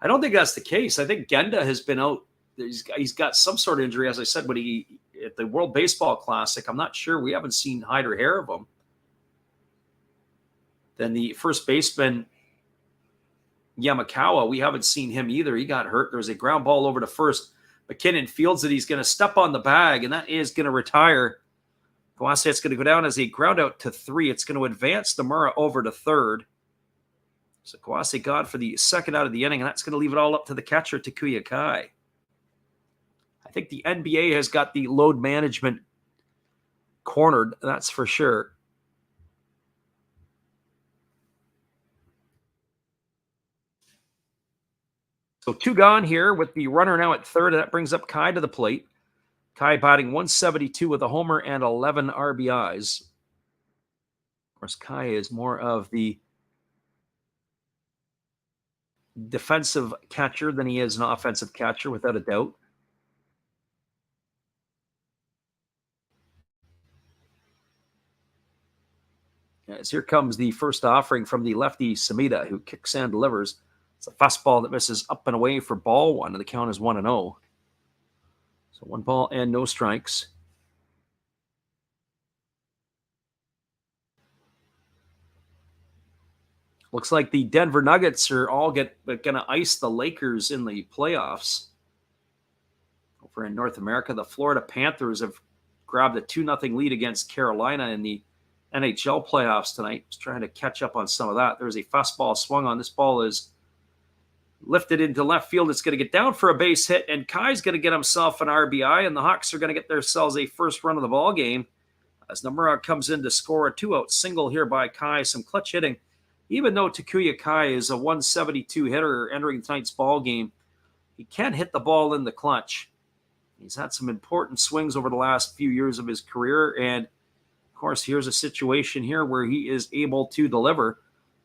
S1: I don't think that's the case. I think Genda has been out. He's got some sort of injury, as I said, when he at the World Baseball Classic. I'm not sure. We haven't seen hide or hair of him. Then the first baseman, Yamakawa, we haven't seen him either. He got hurt. There's a ground ball over to first. McKinnon fields it. He's going to step on the bag, and that is going to retire. Kawase, it's going to go down as a ground out to 3. It's going to advance Nomura over to third. So Kawase gone for the second out of the inning, and that's going to leave it all up to the catcher, Takuya Kai. I think the NBA has got the load management cornered, that's for sure. So 2 gone here with the runner now at third, and that brings up Kai to the plate. Kai batting 172 with a homer and 11 RBIs. Of course, Kai is more of the defensive catcher than he is an offensive catcher, without a doubt. As here comes the first offering from the lefty Samita, who kicks and delivers. It's a fastball that misses up and away for ball 1, and the count is 1-0. So 1 ball and no strikes. Looks like the Denver Nuggets are all going to ice the Lakers in the playoffs. Over in North America, the Florida Panthers have grabbed a 2-0 lead against Carolina in the NHL playoffs tonight. Just trying to catch up on some of that. There's a fastball swung on. This ball is lifted into left field. It's going to get down for a base hit, and Kai's going to get himself an RBI, and the Hawks are going to get themselves a first run of the ball game as Nomura comes in to score a 2-out single here by Kai. Some clutch hitting. Even though Takuya Kai is a 172 hitter entering tonight's ball game, he can hit the ball in the clutch. He's had some important swings over the last few years of his career, and of course, here's a situation here where he is able to deliver.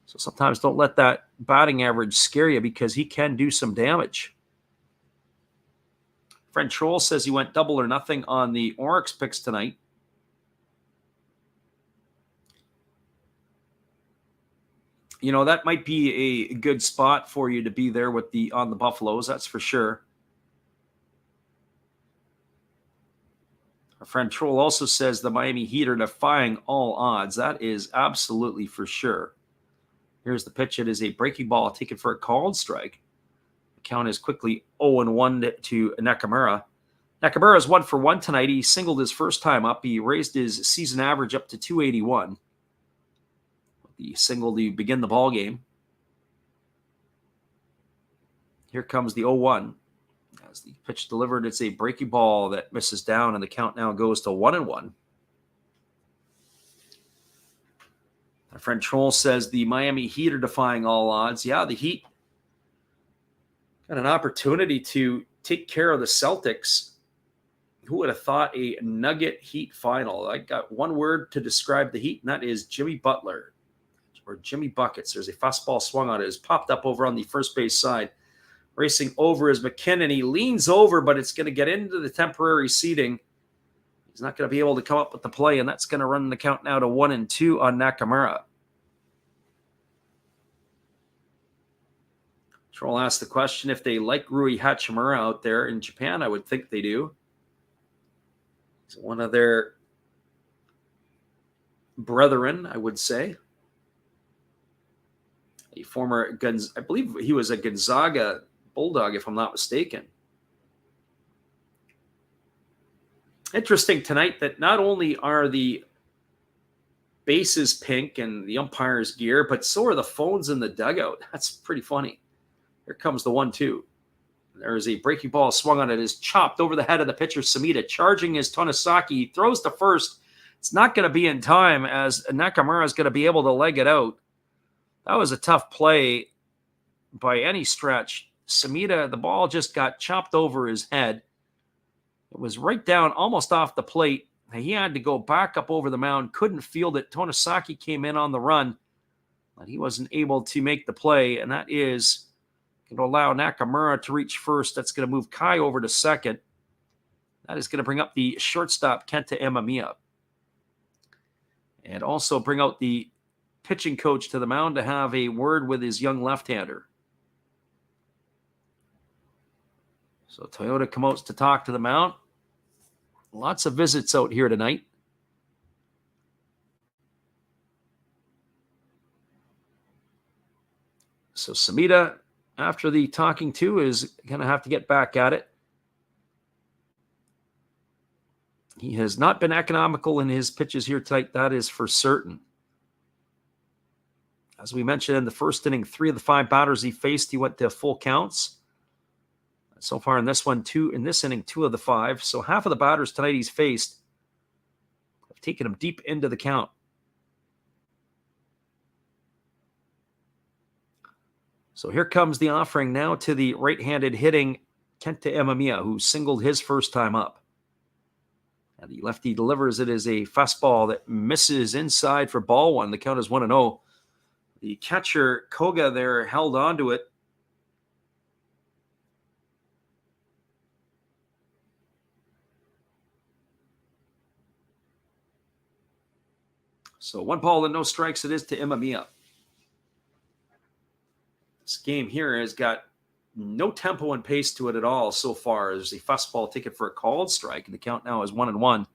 S1: So sometimes don't let that batting average scare you, because he can do some damage. Friend Troll says he went double or nothing on the Oryx picks tonight. You know, that might be a good spot for you to be there with on the Buffaloes, that's for sure. Our friend Troll also says the Miami Heat are defying all odds. That is absolutely for sure. Here's the pitch. It is a breaking ball taken for a called strike. The count is quickly 0-1 to Nakamura. Nakamura is 1 for 1 tonight. He singled his first time up. He raised his season average up to 281. The single to begin the ball game. Here comes the 0-1. As the pitch delivered, it's a breaking ball that misses down, and the count now goes to 1-1. My friend Troll says the Miami Heat are defying all odds. Yeah, the Heat got an opportunity to take care of the Celtics. Who would have thought a Nugget Heat final? I got one word to describe the Heat, and that is Jimmy Butler, or Jimmy Buckets. There's a fastball swung on it. It's popped up over on the first base side. Racing over is McKinnon. He leans over, but it's going to get into the temporary seating. He's not going to be able to come up with the play, and that's going to run the count now to 1-2 on Nakamura. Troll asked the question if they like Rui Hachimura out there in Japan. I would think they do. He's one of their brethren, I would say. A former I believe he was a Gonzaga Bulldog, if I'm not mistaken. Interesting tonight that not only are the bases pink and the umpire's gear, but so are the phones in the dugout. That's pretty funny. Here comes the 1-2. There's a breaking ball swung on it. Is chopped over the head of the pitcher, Samita, charging his Tonosaki. He throws to first. It's not going to be in time, as Nakamura is going to be able to leg it out. That was a tough play by any stretch. Samita, the ball just got chopped over his head. It was right down, almost off the plate. He had to go back up over the mound, couldn't field it. Tonosaki came in on the run, but he wasn't able to make the play, and that is going to allow Nakamura to reach first. That's going to move Kai over to second. That is going to bring up the shortstop, Kenta Imamiya, and also bring out the pitching coach to the mound to have a word with his young left-hander. So Toyota comes out to talk to the mound. Lots of visits out here tonight. So Samita, after the talking to, is going to have to get back at it. He has not been economical in his pitches here tonight. That is for certain. As we mentioned in the first inning, 3 of the 5 batters he faced, he went to full counts. So far in this one, 2 in this inning, 2 of the 5. So half of the batters tonight he's faced have taken him deep into the count. So here comes the offering now to the right-handed hitting Kenta Emamiya, who singled his first time up. And the lefty delivers it as a fastball that misses inside for ball 1. The count is 1-0. The catcher, Koga, there held on to it. So 1 ball and no strikes it is to Emamiya. This game here has got no tempo and pace to it at all so far. There's a fastball ticket for a called strike, and the count now is 1-1.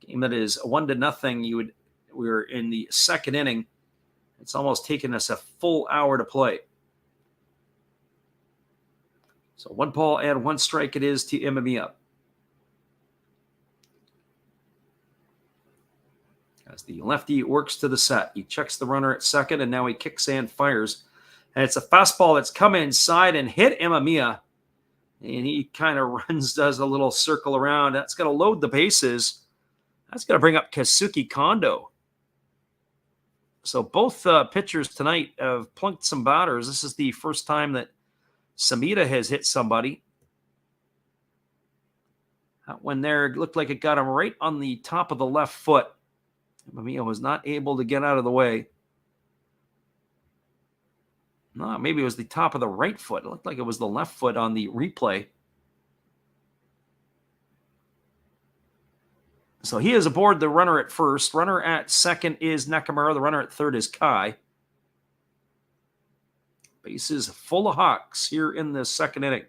S1: Game that is 1-0. We're in the second inning. It's almost taken us a full hour to play. So 1 ball and 1 strike it is to Emamiya. As the lefty works to the set, he checks the runner at second, and now he kicks and fires. And it's a fastball that's come inside and hit Emamiya. And he kind of does a little circle around. That's going to load the bases. That's going to bring up Kazuki Kondo. So both pitchers tonight have plunked some batters. This is the first time that Samita has hit somebody. That one there looked like it got him right on the top of the left foot. Emamiya was not able to get out of the way. No, maybe it was the top of the right foot. It looked like it was the left foot on the replay. So he is aboard the runner at first. Runner at second is Nakamura. The runner at third is Kai. Bases full of Hawks here in the second inning.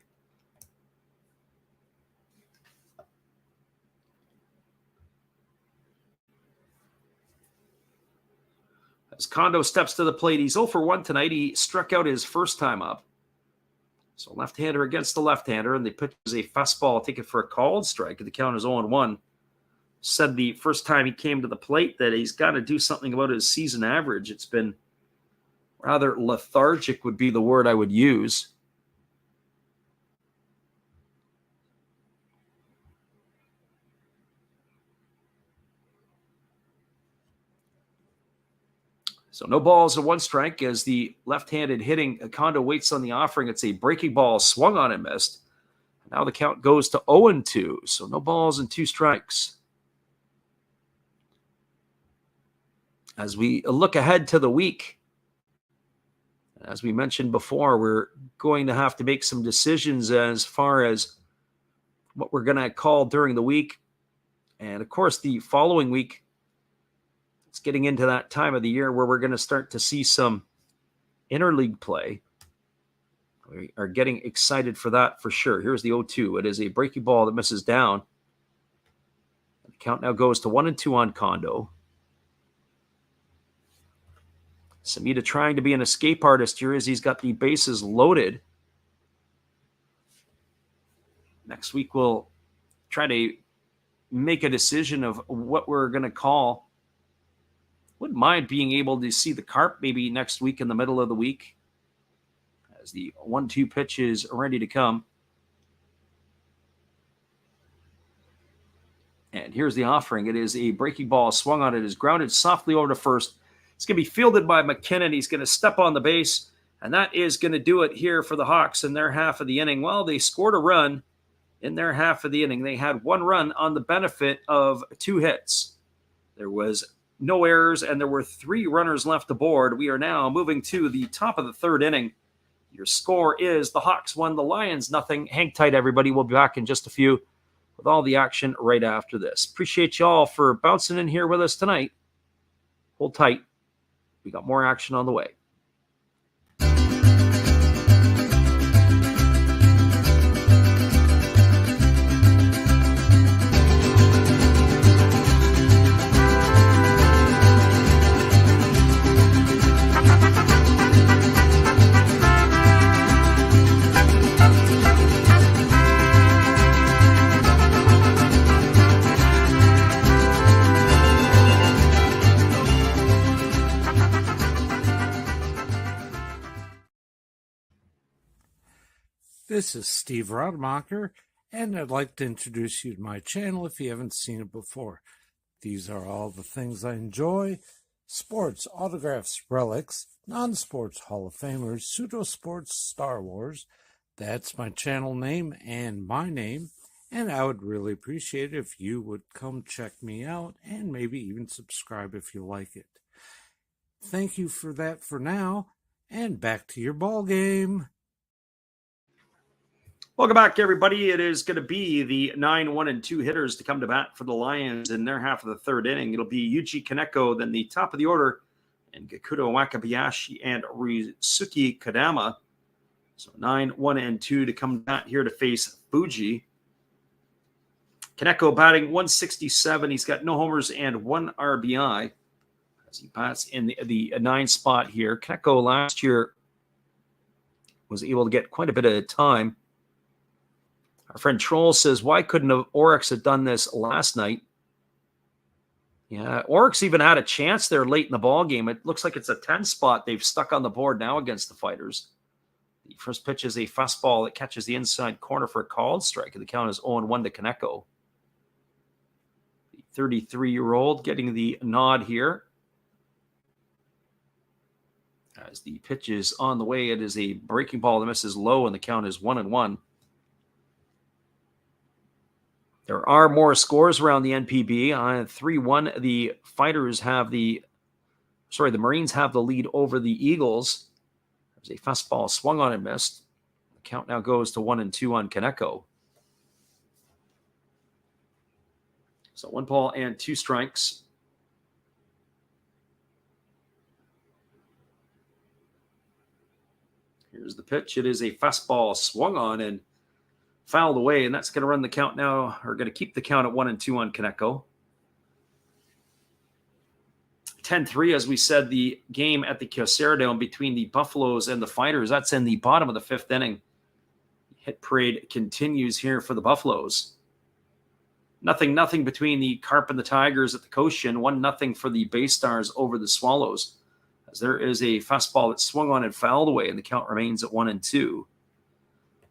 S1: As Kondo steps to the plate, he's 0 for 1 tonight. He struck out his first time up. So left-hander against the left-hander, and the pitch is a fastball taken for a called strike. The count is 0-1. Said the first time he came to the plate that he's got to do something about his season average. It's been rather lethargic would be the word I would use. So no balls and 1 strike as the left-handed hitting Kondo waits on the offering. It's a breaking ball swung on and missed. Now the count goes to 0-2. So no balls and 2 strikes. As we look ahead to the week, as we mentioned before, we're going to have to make some decisions as far as what we're going to call during the week. And of course, the following week, it's getting into that time of the year where we're going to start to see some interleague play. We are getting excited for that for sure. Here's the 0-2. It is a breaking ball that misses down. The count now goes to 1-2 on Kondo. Samita trying to be an escape artist here as he's got the bases loaded. Next week we'll try to make a decision of what we're going to call. Wouldn't mind being able to see the Carp maybe next week in the middle of the week as the 1-2 pitch is ready to come. And here's the offering. It is a breaking ball swung on. It is grounded softly over to first. It's going to be fielded by McKinnon. He's going to step on the base, and that is going to do it here for the Hawks in their half of the inning. Well, they scored a run in their half of the inning. They had 1 run on the benefit of 2 hits. There was no errors, and there were 3 runners left aboard. We are now moving to the top of the 3rd inning. Your score is the Hawks 1, the Lions nothing. Hang tight, everybody. We'll be back in just a few with all the action right after this. Appreciate you all for bouncing in here with us tonight. Hold tight. We got more action on the way.
S2: This is Steve Rademacher, and I'd like to introduce you to my channel if you haven't seen it before. These are all the things I enjoy: sports, autographs, relics, non-sports Hall of Famers, pseudo-sports, Star Wars. That's my channel name and my name, and I would really appreciate it if you would come check me out and maybe even subscribe if you like it. Thank you for that for now, and back to your ball game.
S1: Welcome back, everybody. It is going to be the 9-1-2 hitters to come to bat for the Lions in their half of the third inning. It'll be Yuji Kaneko, then the top of the order, and Gakuto Wakabayashi and Ryusuke Kadama. So 9-1-2 to come to bat here to face Fuji. Kaneko batting 167. He's got no homers and 1 RBI as he bats in the 9 spot here. Kaneko last year was able to get quite a bit of time. Our friend Troll says, why couldn't Oryx have done this last night? Yeah, Oryx even had a chance there late in the ball game. It looks like it's a 10 spot they've stuck on the board now against the Fighters. The first pitch is a fastball that catches the inside corner for a called strike. The count is 0-1 to Kaneko. The 33-year-old getting the nod here. As the pitch is on the way, it is a breaking ball that misses low, and the count is 1-1. There are more scores around the NPB. 3-1, the Marines have the lead over the Eagles. There's a fastball swung on and missed. The count now goes to 1-2 on Kaneko. So 1 ball and 2 strikes. Here's the pitch. It is a fastball swung on and fouled away, and that's going to run the count now, or going to keep the count at 1-2 on Kaneko. 10-3, as we said, the game at the Kyocera Dome between the Buffaloes and the Fighters. That's in the bottom of the 5th inning. Hit parade continues here for the Buffaloes. 0-0 between the Carp and the Tigers at the Cochin. 1-0 for the Bay Stars over the Swallows, as there is a fastball that swung on and fouled away, and the count remains at 1-2.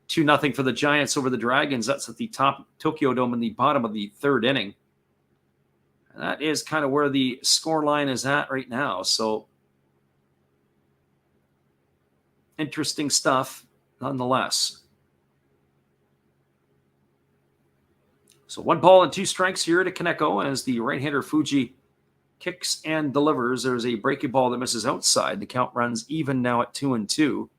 S1: 2-0 for the Giants over the Dragons. That's at the top Tokyo Dome in the bottom of the 3rd inning. And that is kind of where the score line is at right now. So interesting stuff nonetheless. So 1 ball and 2 strikes here to Kaneko as the right-hander Fuji kicks and delivers. There's a breaking ball that misses outside. The count runs even now at 2-2.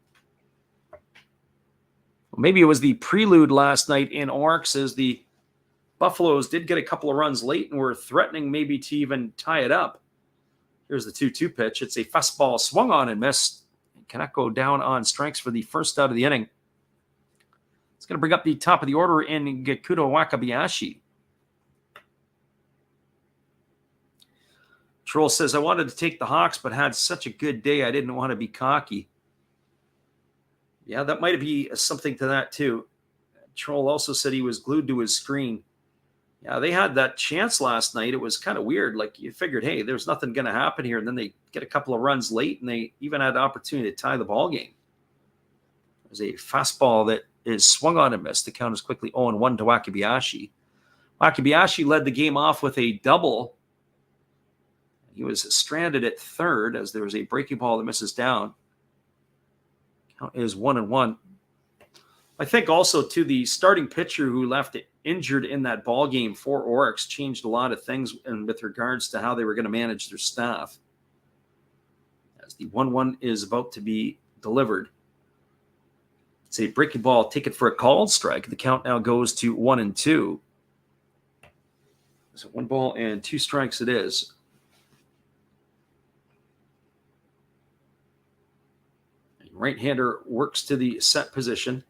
S1: Maybe it was the prelude last night in Oryx as the Buffaloes did get a couple of runs late and were threatening maybe to even tie it up. Here's the 2-2 pitch. It's a fastball swung on and missed. Kaneko down on strikes for the first out of the inning. It's going to bring up the top of the order in Gakuto Wakabayashi. Troll says, I wanted to take the Hawks, but had such a good day, I didn't want to be cocky. Yeah, that might be something to that, too. Troll also said he was glued to his screen. Yeah, they had that chance last night. It was kind of weird. Like, you figured, hey, there's nothing going to happen here. And then they get a couple of runs late, and they even had the opportunity to tie the ball game. There's a fastball that is swung on and missed. The count is quickly 0-1 to Wakabayashi. Wakabayashi led the game off with a double. He was stranded at third as there was a breaking ball that misses down. Count is 1-1. I think also, too, the starting pitcher who left injured in that ball game for Oryx changed a lot of things with regards to how they were going to manage their staff. As the 1-1 is about to be delivered. It's a breaking ball, take it for a called strike. The count now goes to 1-2. So 1 ball and 2 strikes it is. Right-hander works to the set position.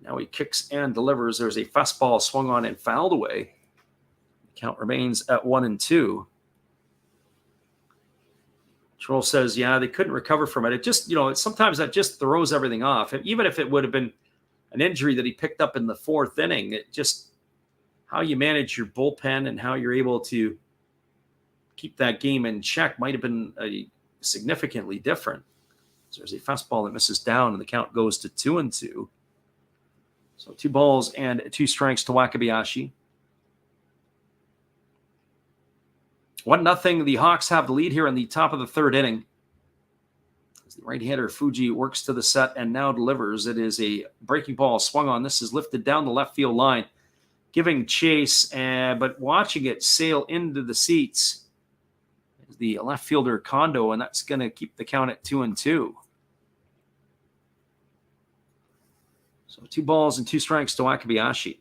S1: Now he kicks and delivers. There's a fastball swung on and fouled away. The count remains at 1-2. Troll says, yeah, they couldn't recover from it. It just, sometimes that just throws everything off. Even if it would have been an injury that he picked up in the fourth inning, it just, how you manage your bullpen and how you're able to keep that game in check might have been significantly different. So there's a fastball that misses down, and the count goes to 2-2. So 2 balls and 2 strikes to Wakabayashi. 1-0. The Hawks have the lead here in the top of the third inning. As the right-hander Fuji works to the set and now delivers. It is a breaking ball swung on. This is lifted down the left field line, giving chase, but watching it sail into the seats is the left fielder Kondo, and that's going to keep the count at 2-2. So 2 balls and 2 strikes to Wakabayashi.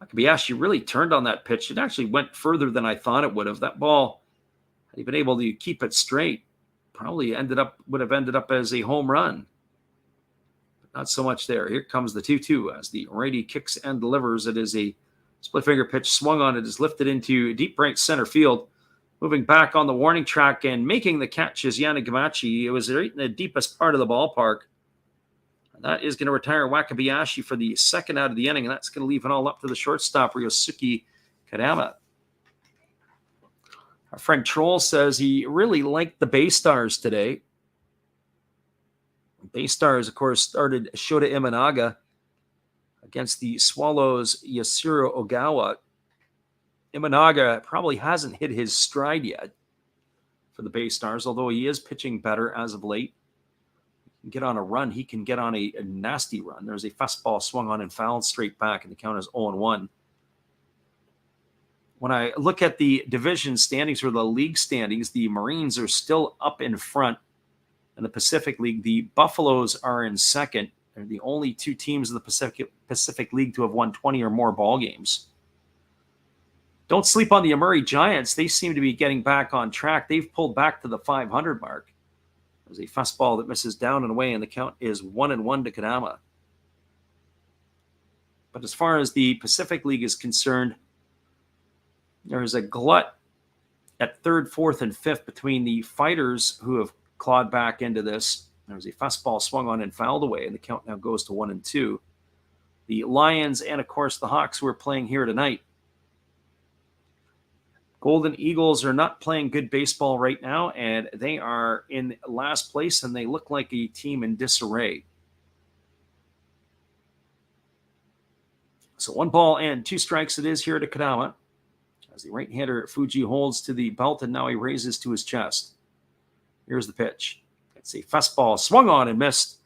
S1: Wakabayashi really turned on that pitch. It actually went further than I thought it would have. That ball, had he been able to keep it straight, probably would have ended up as a home run. But not so much there. Here comes the 2-2 as the righty kicks and delivers. It is a split finger pitch swung on. It is lifted into deep right center field. Moving back on the warning track and making the catch is Yanagamachi. It was right in the deepest part of the ballpark. And that is going to retire Wakabayashi for the second out of the inning, and that's going to leave it all up to the shortstop, Ryosuke Kadama. Our friend Troll says he really liked the Bay Stars today. Bay Stars, of course, started Shota Imanaga against the Swallows' Yasuro Ogawa. Imanaga probably hasn't hit his stride yet for the Bay Stars, although he is pitching better as of late. He can get on a run. He can get on a nasty run. There's a fastball swung on and fouled straight back, and the count is 0-1. When I look at the division standings or the league standings, the Marines are still up in front in the Pacific League. The Buffaloes are in second. They're the only 2 teams in the Pacific League to have won 20 or more ball games. Don't sleep on the Amuri Giants. They seem to be getting back on track. They've pulled back to the 500 mark. There's a fastball that misses down and away, and the count is 1-1 to Kadama. But as far as the Pacific League is concerned, there is a glut at 3rd, 4th, and 5th between the Fighters, who have clawed back into this. There's a fastball swung on and fouled away, and the count now goes to 1-2. The Lions and, of course, the Hawks, who are playing here tonight. Golden Eagles are not playing good baseball right now, and they are in last place, and they look like a team in disarray. So 1 ball and 2 strikes it is here to Kadama. As the right-hander Fuji holds to the belt, and now he raises to his chest. Here's the pitch. It's a fastball swung on and missed.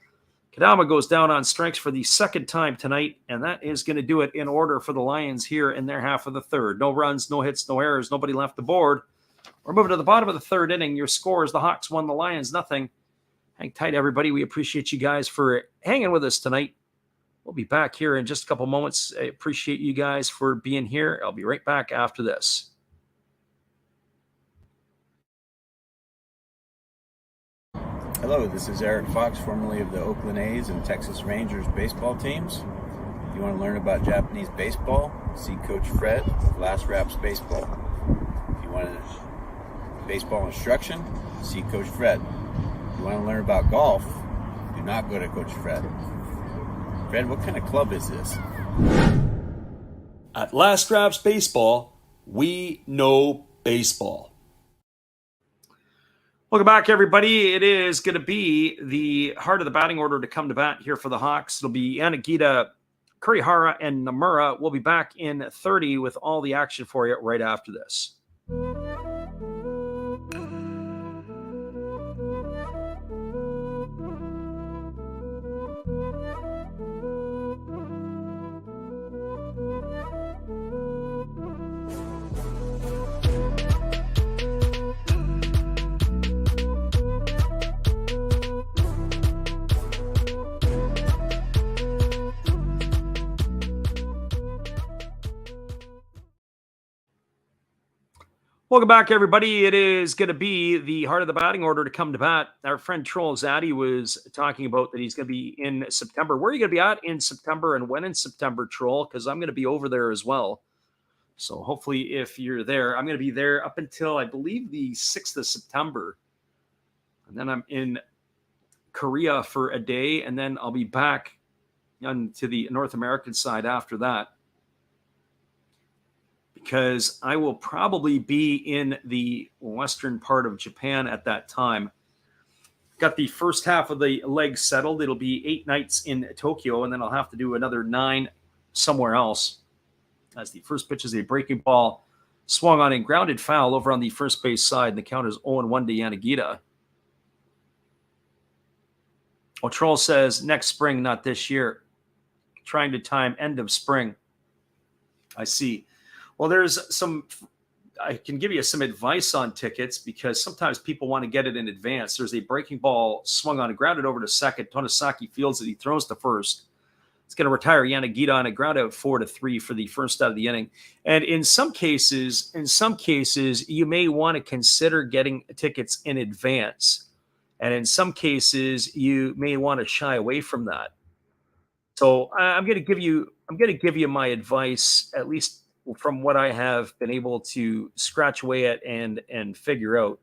S1: Kadama goes down on strikes for the second time tonight, and that is going to do it in order for the Lions here in their half of the third. No runs, no hits, no errors, nobody left the board. We're moving to the bottom of the third inning. Your score is the Hawks 1, the Lions nothing. Hang tight, everybody. We appreciate you guys for hanging with us tonight. We'll be back here in just a couple moments. I appreciate you guys for being here. I'll be right back after this.
S3: Hello, this is Eric Fox, formerly of the Oakland A's and Texas Rangers baseball teams. If you want to learn about Japanese baseball, see Coach Fred of Last Raps Baseball. If you want baseball instruction, see Coach Fred. If you want to learn about golf, do not go to Coach Fred. Fred, what kind of club is this?
S4: At Last Raps Baseball, we know baseball.
S1: Welcome back, everybody. It is going to be the heart of the batting order to come to bat here for the Hawks. It'll be Yanagita, Kurihara, and Nomura. We'll be back in 30 with all the action for you right after this. Welcome back, everybody. It is going to be the heart of the batting order to come to bat. Our friend Troll Zaddy was talking about that he's going to be in September. Where are you going to be at in September and when in September, Troll? Because I'm going to be over there as well. So hopefully if you're there, I'm going to be there up until, I believe, the 6th of September. And then I'm in Korea for a day, and then I'll be back to the North American side after that, because I will probably be in the western part of Japan at that time. Got the first half of the leg settled. It'll be 8 nights in Tokyo, and then I'll have to do another 9 somewhere else. As the first pitch is a breaking ball swung on and grounded foul over on the first base side, and the count is 0-1 to Yanagita. Troll says next spring, not this year. Trying to time end of spring. I see. Well, I can give you some advice on tickets, because sometimes people want to get it in advance. There's a breaking ball swung on and grounded over to second. Tonosaki fields it. He throws to first. It's going to retire Yanagita on a ground out 4-3 for the first out of the inning. And in some cases, you may want to consider getting tickets in advance. And in some cases, you may want to shy away from that. So I'm going to give you my advice, at least from what I have been able to scratch away at and figure out.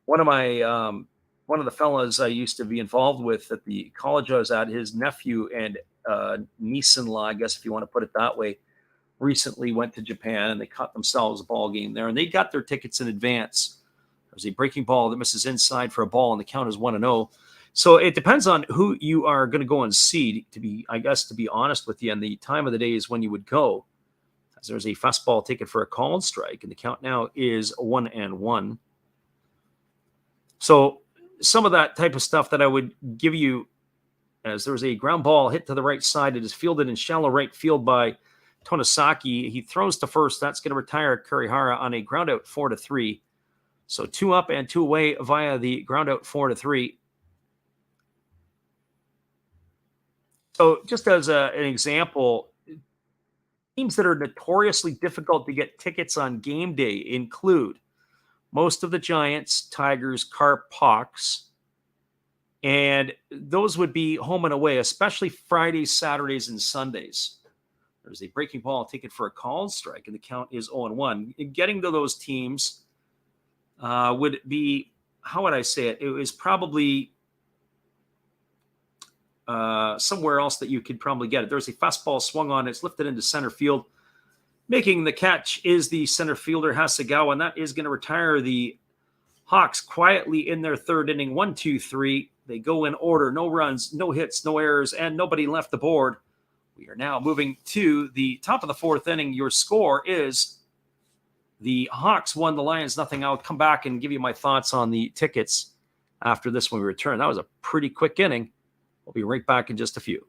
S1: One of the fellas I used to be involved with at the college I was at, his nephew and niece-in-law, I guess if you want to put it that way, recently went to Japan, and they caught themselves a ball game there, and they got their tickets in advance. There's a breaking ball that misses inside for a ball, and the count is 1-0. So it depends on who you are going to go and see. To be honest with you, and the time of the day is when you would go. As there's a fastball taken for a called strike, and the count now is 1-1. So some of that type of stuff that I would give you, as there's a ground ball hit to the right side. It is fielded in shallow right field by Tonosaki. He throws to first. That's going to retire Kurihara on a ground out 4-3. So 2 up and 2 away via the ground out 4-3. So just as an example, teams that are notoriously difficult to get tickets on game day include most of the Giants, Tigers, Carp, Hawks, and those would be home and away, especially Fridays, Saturdays, and Sundays. There's a breaking ball taken for a called strike, and the count is 0-1. Getting to those teams would be, how would I say it? It was probably somewhere else that you could probably get it. There's a fastball swung on. It's lifted into center field. Making the catch is the center fielder, Hasegawa, and that is going to retire the Hawks quietly in their third inning. 1-2-3. They go in order. No runs, no hits, no errors, and nobody left the board. We are now moving to the top of the fourth inning. Your score is the Hawks 1, the Lions 0. I'll come back and give you my thoughts on the tickets after this when we return. That was a pretty quick inning. We'll be right back in just a few.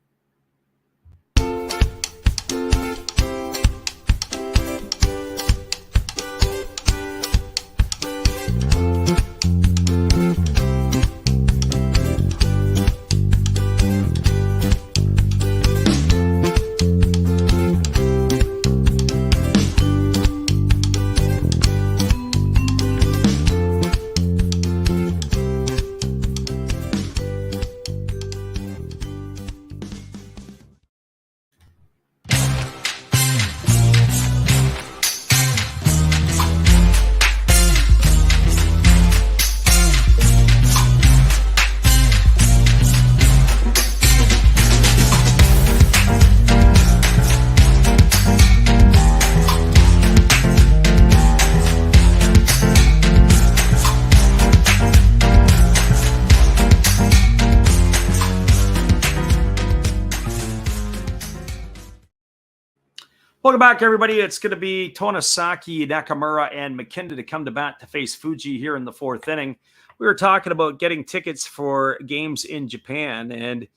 S1: Welcome back, everybody. It's going to be Tonosaki, Nakamura, and McKinda to come to bat to face Fuji here in the fourth inning. We were talking about getting tickets for games in Japan, and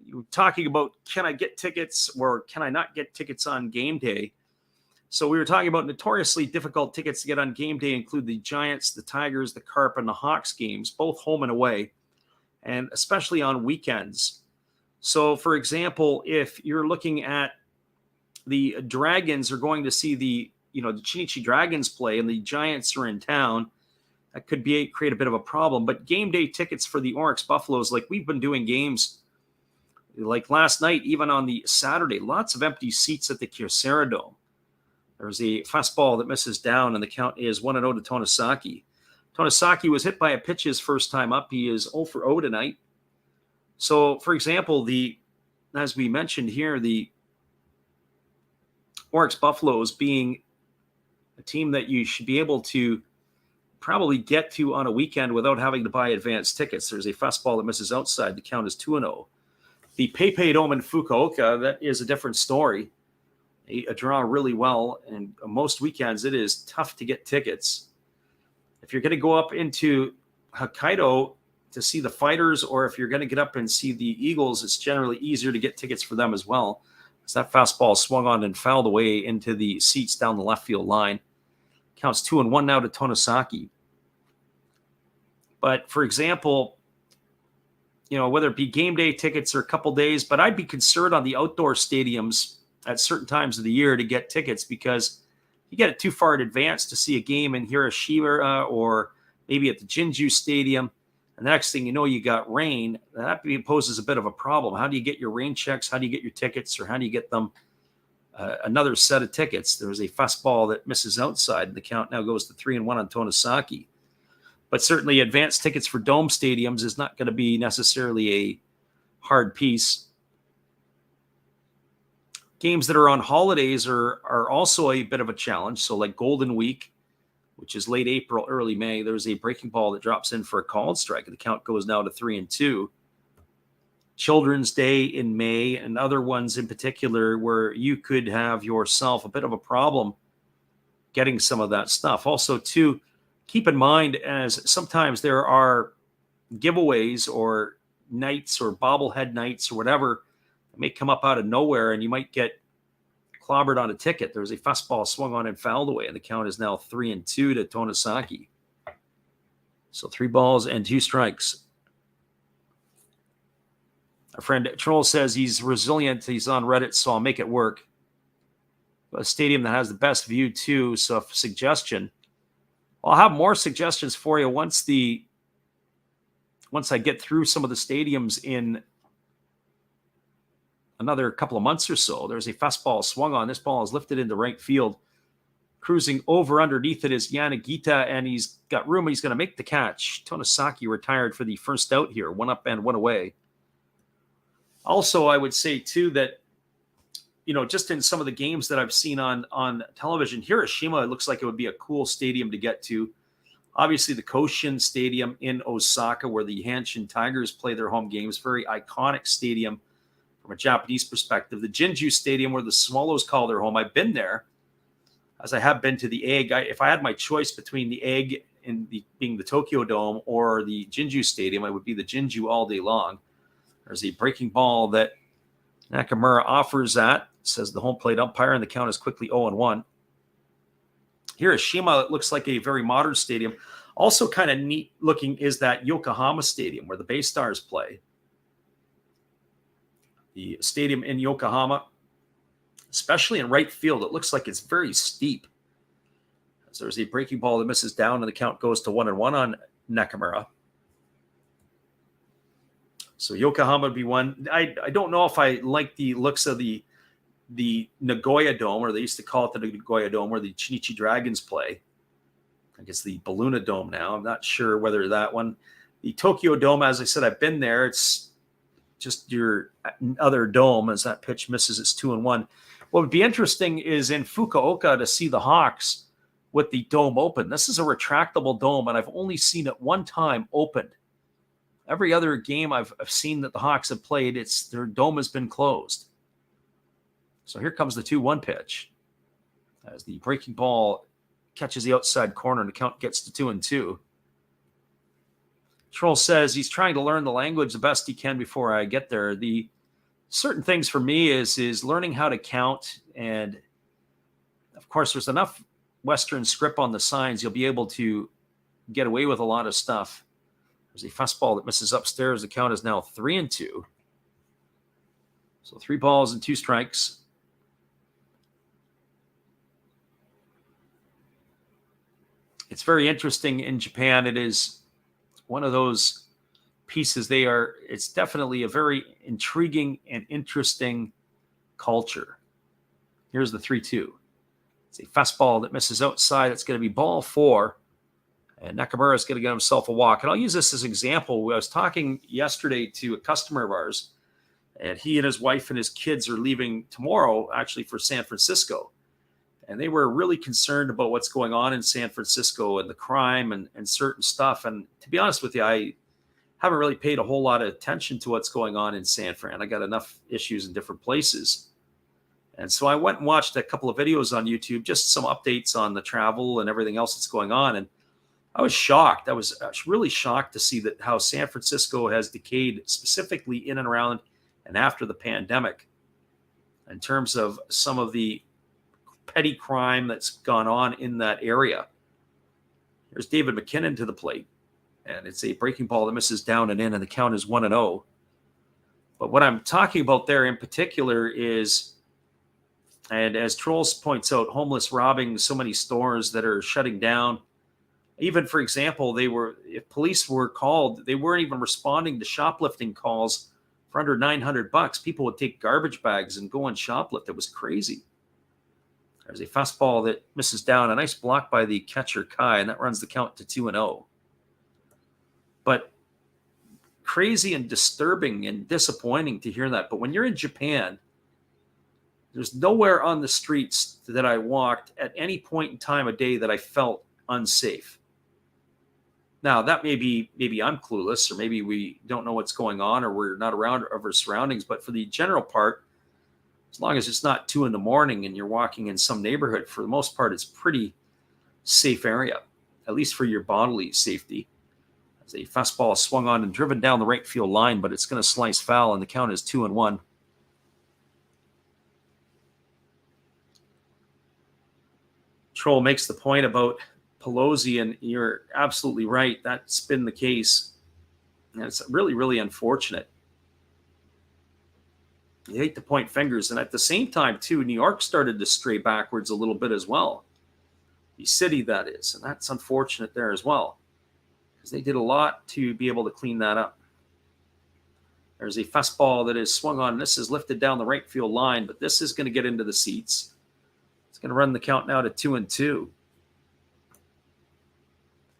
S1: you were talking about, can I get tickets or can I not get tickets on game day? So we were talking about notoriously difficult tickets to get on game day include the Giants, the Tigers, the Carp, and the Hawks games, both home and away, and especially on weekends. So, for example, if you're looking at the Dragons are going to see the the Chinichi Dragons play and the Giants are in town, that could create a bit of a problem. But game day tickets for the Oryx Buffaloes, like we've been doing games like last night, even on the Saturday, lots of empty seats at the Kyocera Dome. There's a fastball that misses down, and the count is 1-0 to Tonosaki. Tonosaki was hit by a pitch his first time up. He is 0 for 0 tonight. So, for example, as we mentioned here, the Oryx Buffaloes being a team that you should be able to probably get to on a weekend without having to buy advanced tickets. There's a fastball that misses outside. The count is 2-0. The PayPay Dome in Fukuoka, that is a different story. A draw really well, and most weekends it is tough to get tickets. If you're going to go up into Hokkaido to see the Fighters, or if you're going to get up and see the Eagles, it's generally easier to get tickets for them as well. As that fastball swung on and fouled away into the seats down the left field line. Counts 2-1 now to Tonosaki. But for example, whether it be game day tickets or a couple days, but I'd be concerned on the outdoor stadiums at certain times of the year to get tickets, because you get it too far in advance to see a game in Hiroshima or maybe at the Jinju Stadium. And the next thing you know, you got rain. That poses a bit of a problem. How do you get your rain checks? How do you get your tickets? Or how do you get them another set of tickets? There was a fastball that misses outside, and the count now goes to 3-1 on Tonosaki. But certainly advanced tickets for dome stadiums is not going to be necessarily a hard piece. Games that are on holidays are also a bit of a challenge. So like Golden Week, which is late April, early May, there's a breaking ball that drops in for a called strike. The count goes now to 3-2. Children's Day in May and other ones in particular where you could have yourself a bit of a problem getting some of that stuff. Also, too, keep in mind, as sometimes there are giveaways or nights or bobblehead nights or whatever that may come up out of nowhere, and you might get clobbered on a ticket. There was a fastball swung on and fouled away, and the count is now 3-2 to Tonosaki. So 3 balls and 2 strikes. Our friend Troll says he's resilient. He's on Reddit, so I'll make it work. A stadium that has the best view, too. So a suggestion. I'll have more suggestions for you once I get through some of the stadiums in another couple of months or so. There's a fastball swung on. This ball is lifted into right field. Cruising over underneath it is Yanagita, and he's got room. He's going to make the catch. Tonosaki retired for the first out here. 1 up and 1 away. Also, I would say, too, that, just in some of the games that I've seen on television, Hiroshima, it looks like it would be a cool stadium to get to. Obviously, the Koshin Stadium in Osaka, where the Hanshin Tigers play their home games, very iconic stadium from a Japanese perspective. The Jinju Stadium, where the Swallows call their home, I've been there, as I have been to the Egg. If I had my choice between the Egg and being the Tokyo Dome or the Jinju Stadium, it would be the Jinju all day long. There's a breaking ball that Nakamura offers at, says the home plate umpire, and the count is quickly 0-1. Hiroshima looks like a very modern stadium. Also kind of neat looking is that Yokohama Stadium where the Bay Stars play. The stadium in Yokohama, especially in right field, it looks like it's very steep. As there's a breaking ball that misses down, and the count goes to 1-1 on Nakamura. So Yokohama would be one. I don't know if I like the looks of the Nagoya Dome, or they used to call it the Nagoya Dome, where the Chinichi Dragons play. I guess the Balluna Dome now. I'm not sure whether that one. The Tokyo Dome, as I said, I've been there. It's just your other dome. As that pitch misses, it's 2-1. What would be interesting is in Fukuoka to see the Hawks with the dome open. This is a retractable dome, and I've only seen it one time opened. Every other game I've seen that the Hawks have played, their dome has been closed. So here comes the 2-1 pitch. As the breaking ball catches the outside corner, and the count gets to 2-2. Troll says he's trying to learn the language the best he can before I get there. The certain things for me is learning how to count. And, of course, there's enough Western script on the signs. You'll be able to get away with a lot of stuff. There's a fastball that misses upstairs. The count is now 3-2. So 3 balls and 2 strikes. It's very interesting in Japan. It is one of those pieces. It's definitely a very intriguing and interesting culture. Here's the 3-2. It's a fastball that misses outside. It's going to be ball 4. And Nakamura is going to get himself a walk. And I'll use this as an example. I was talking yesterday to a customer of ours, and he and his wife and his kids are leaving tomorrow, actually, for San Francisco. And they were really concerned about what's going on in San Francisco and the crime and certain stuff. And to be honest with you, I haven't really paid a whole lot of attention to what's going on in San Fran. I got enough issues in different places. And so I went and watched a couple of videos on YouTube, just some updates on the travel and everything else that's going on. And I was shocked. I was really shocked to see that how San Francisco has decayed, specifically in and around and after the pandemic, in terms of some of the petty crime that's gone on in that area. Here's David McKinnon to the plate, and it's a breaking ball that misses down and in, and the count is 1-0. But what I'm talking about there in particular is, and as Trolls points out, homeless robbing so many stores that are shutting down. Even, for example, if police were called, they weren't even responding to shoplifting calls for under $900. People would take garbage bags and go and shoplift. It was crazy. There's a fastball that misses down. A nice block by the catcher, Kai, and that runs the count to 2-0. But crazy and disturbing and disappointing to hear that. But when you're in Japan, there's nowhere on the streets that I walked at any point in time of day that I felt unsafe. Now, that maybe I'm clueless, or maybe we don't know what's going on, or we're not around of our surroundings. But for the general part, as long as it's not 2 a.m. and you're walking in some neighborhood, for the most part, it's pretty safe area, at least for your bodily safety. As a fastball is swung on and driven down the right field line, but it's going to slice foul, and the count is 2-1. Troll makes the point about Pelosi, and you're absolutely right. That's been the case. And it's really, really unfortunate. You hate to point fingers. And at the same time, too, New York started to stray backwards a little bit as well. The city, that is. And that's unfortunate there as well, because they did a lot to be able to clean that up. There's a fastball that is swung on. This is lifted down the right field line, but this is going to get into the seats. It's going to run the count now to 2-2.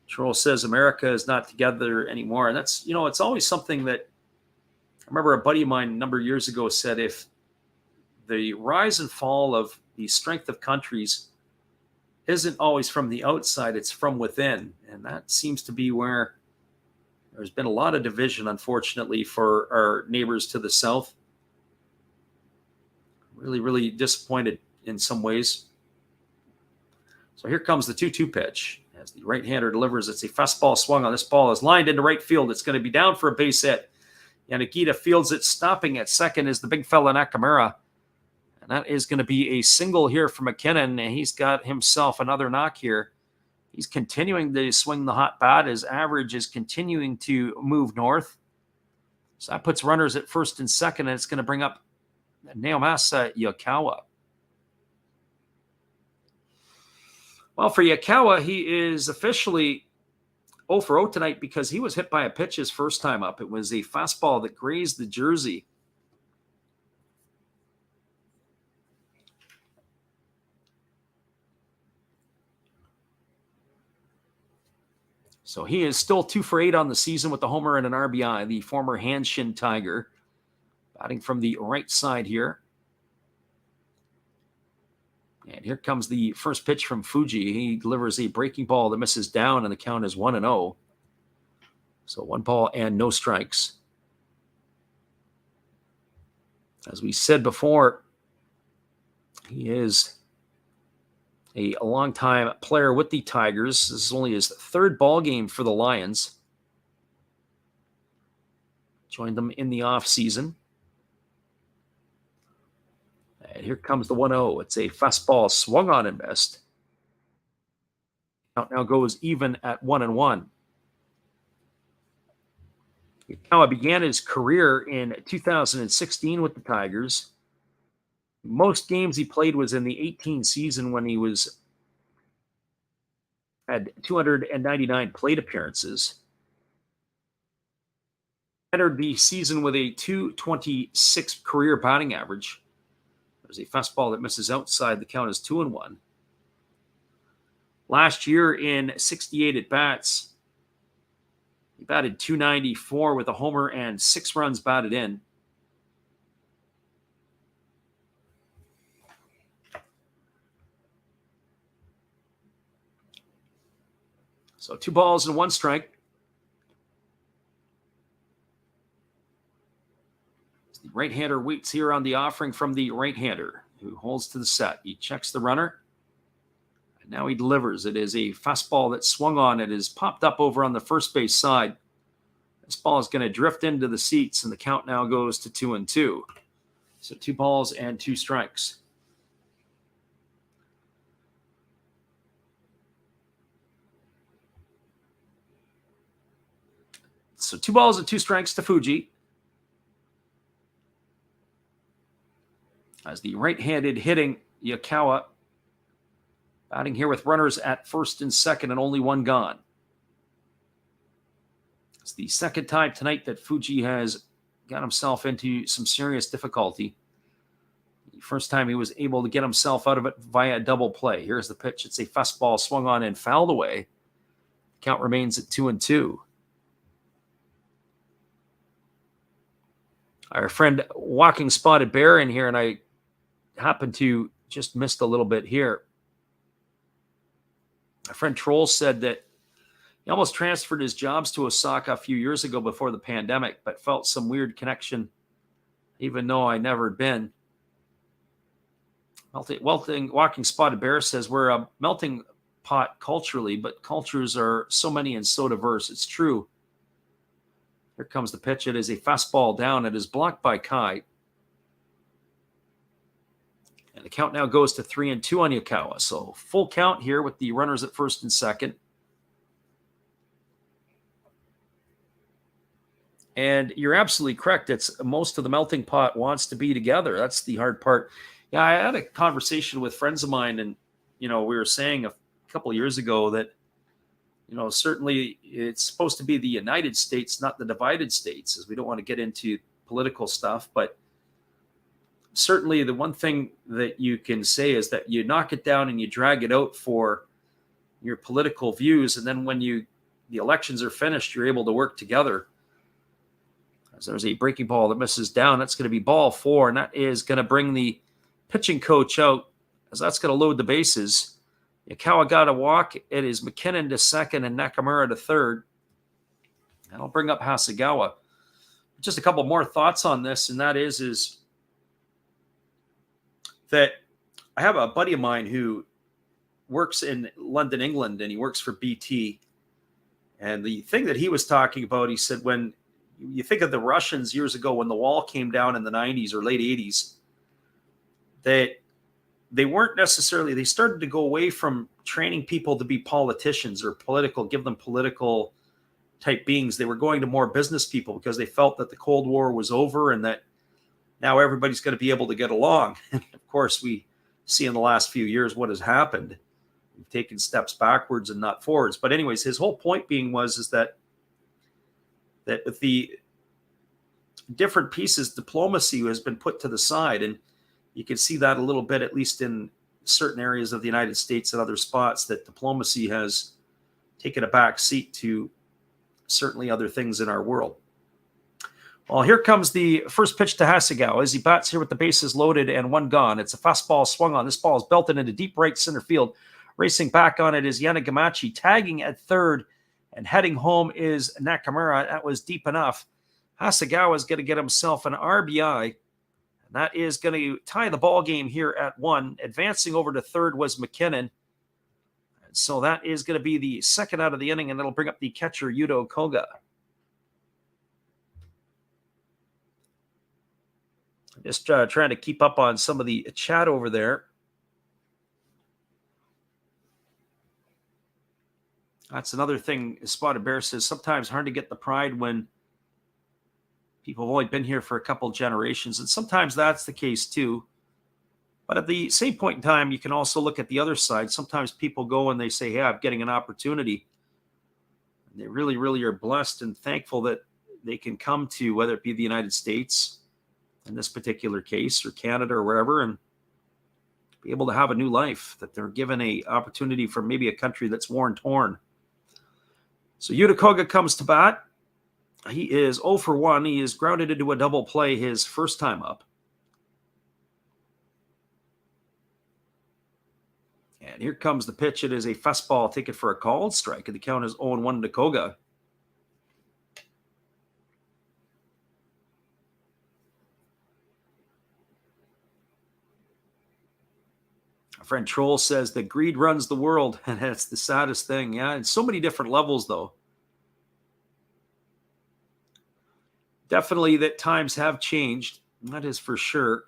S1: Troll says America is not together anymore. And that's, it's always something that I remember a buddy of mine a number of years ago said, if the rise and fall of the strength of countries isn't always from the outside, it's from within. And that seems to be where there's been a lot of division, unfortunately, for our neighbors to the south. Really, really disappointed in some ways. So here comes the 2-2 pitch. As the right-hander delivers, it's a fastball swung on. This ball is lined into right field. It's going to be down for a base hit. Yanagita fields it. Stopping at second is the big fella Nakamura. And that is going to be a single here for McKinnon. And he's got himself another knock here. He's continuing to swing the hot bat. His average is continuing to move north. So that puts runners at first and second, and it's going to bring up Naomasa Yokawa. Well, for Yokawa, he is officially 0 for 0 tonight because he was hit by a pitch his first time up. It was a fastball that grazed the jersey. So he is still 2 for 8 on the season with a homer and an RBI, the former Hanshin Tiger. Batting from the right side here. And here comes the first pitch from Fuji. He delivers a breaking ball that misses down, and the count is 1-0. So 1 ball and no strikes. As we said before, he is a longtime player with the Tigers. This is only his 3rd ball game for the Lions. Joined them in the offseason. And here comes the 1-0. It's a fastball swung on and missed. Count now goes even at 1-1. Yokawa began his career in 2016 with the Tigers. Most games he played was in the 18 season when he was had 299 plate appearances. Entered the season with a .226 career batting average. There's a fastball that misses outside. The count is 2-1. Last year in 68 at-bats, he batted .294 with a homer and 6 runs batted in. So 2 balls and 1 strike. The right-hander waits here on the offering from the right-hander, who holds to the set. He checks the runner, and now he delivers. It is a fastball that swung on. It is popped up over on the first base side. This ball is going to drift into the seats, and the count now goes to 2-2. So 2 balls and 2 strikes. So 2 balls and 2 strikes to Fuji. As the right-handed hitting Yukawa, batting here with runners at first and second and only 1 gone. It's the second time tonight that Fuji has got himself into some serious difficulty. The first time he was able to get himself out of it via a double play. Here's the pitch. It's a fastball swung on and fouled away. Count remains at 2-2. Our friend Walking Spotted Bear in here, and I happened to just missed a little bit here. My friend Troll said that he almost transferred his jobs to Osaka a few years ago before the pandemic, but felt some weird connection, even though I never had been. Walking Spotted Bear says we're a melting pot culturally, but cultures are so many and so diverse. It's true. Here comes the pitch. It is a fastball down. It is blocked by Kai. And the count now goes to 3-2 on Yukawa. So full count here with the runners at first and second. And you're absolutely correct. It's most of the melting pot wants to be together. That's the hard part. Yeah, I had a conversation with friends of mine, and we were saying a couple of years ago that certainly it's supposed to be the United States, not the divided states, as we don't want to get into political stuff. But certainly the one thing that you can say is that you knock it down and you drag it out for your political views. And then when the elections are finished, you're able to work together. As there's a breaking ball that misses down. That's going to be ball 4. And that is going to bring the pitching coach out, as that's going to load the bases. Yukawa got a walk. It is McKinnon to second and Nakamura to third. And I'll bring up Hasegawa. Just a couple more thoughts on this, and that is that I have a buddy of mine who works in London, England, and he works for BT. And the thing that he was talking about, he said, when you think of the Russians years ago when the wall came down in the 90s or late 80s, that they weren't necessarily, they started to go away from training people to be politicians or give them political type beings. They were going to more business people because they felt that the Cold War was over and that now everybody's going to be able to get along. And of course, we see in the last few years what has happened. We've taken steps backwards and not forwards. But anyways, his whole point being is that with the different pieces, diplomacy has been put to the side. And you can see that a little bit, at least in certain areas of the United States and other spots, that diplomacy has taken a back seat to certainly other things in our world. Well, here comes the first pitch to Hasegawa as he bats here with the bases loaded and 1 gone. It's a fastball swung on. This ball is belted into deep right center field. Racing back on it is Yanagamachi, tagging at third, and heading home is Nakamura. That was deep enough. Hasegawa is going to get himself an RBI. That is going to tie the ball game here at 1. Advancing over to third was McKinnon. And so that is going to be the second out of the inning, and it'll bring up the catcher, Yuto Koga. Just trying to keep up on some of the chat over there. That's another thing Spotted Bear says, sometimes hard to get the pride when people have only been here for a couple generations. And sometimes that's the case too. But at the same point in time, you can also look at the other side. Sometimes people go and they say, hey, I'm getting an opportunity. And they really, really are blessed and thankful that they can come to, whether it be the United States in this particular case, or Canada, or wherever, and be able to have a new life, that they're given a opportunity from maybe a country that's war and torn. So Fukuoka comes to bat. He is 0 for 1. He is grounded into a double play his first time up. And here comes the pitch. It is a fastball taken for a called strike, and the count is 0-1 to Koga. Our friend Troll says that greed runs the world, and that's the saddest thing. Yeah, in so many different levels, though. Definitely that times have changed. That is for sure.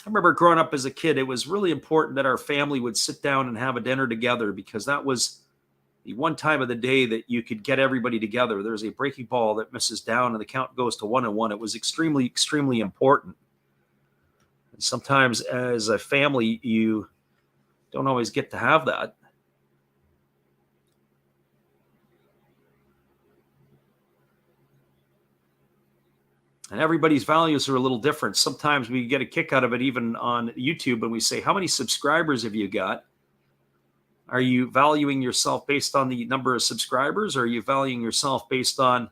S1: I remember growing up as a kid, it was really important that our family would sit down and have a dinner together, because that was the one time of the day that you could get everybody together. There's a breaking ball that misses down and the count goes to 1-1. It was extremely, extremely important. And sometimes as a family, you don't always get to have that. And everybody's values are a little different. Sometimes we get a kick out of it even on YouTube, and we say, how many subscribers have you got? Are you valuing yourself based on the number of subscribers, or are you valuing yourself based on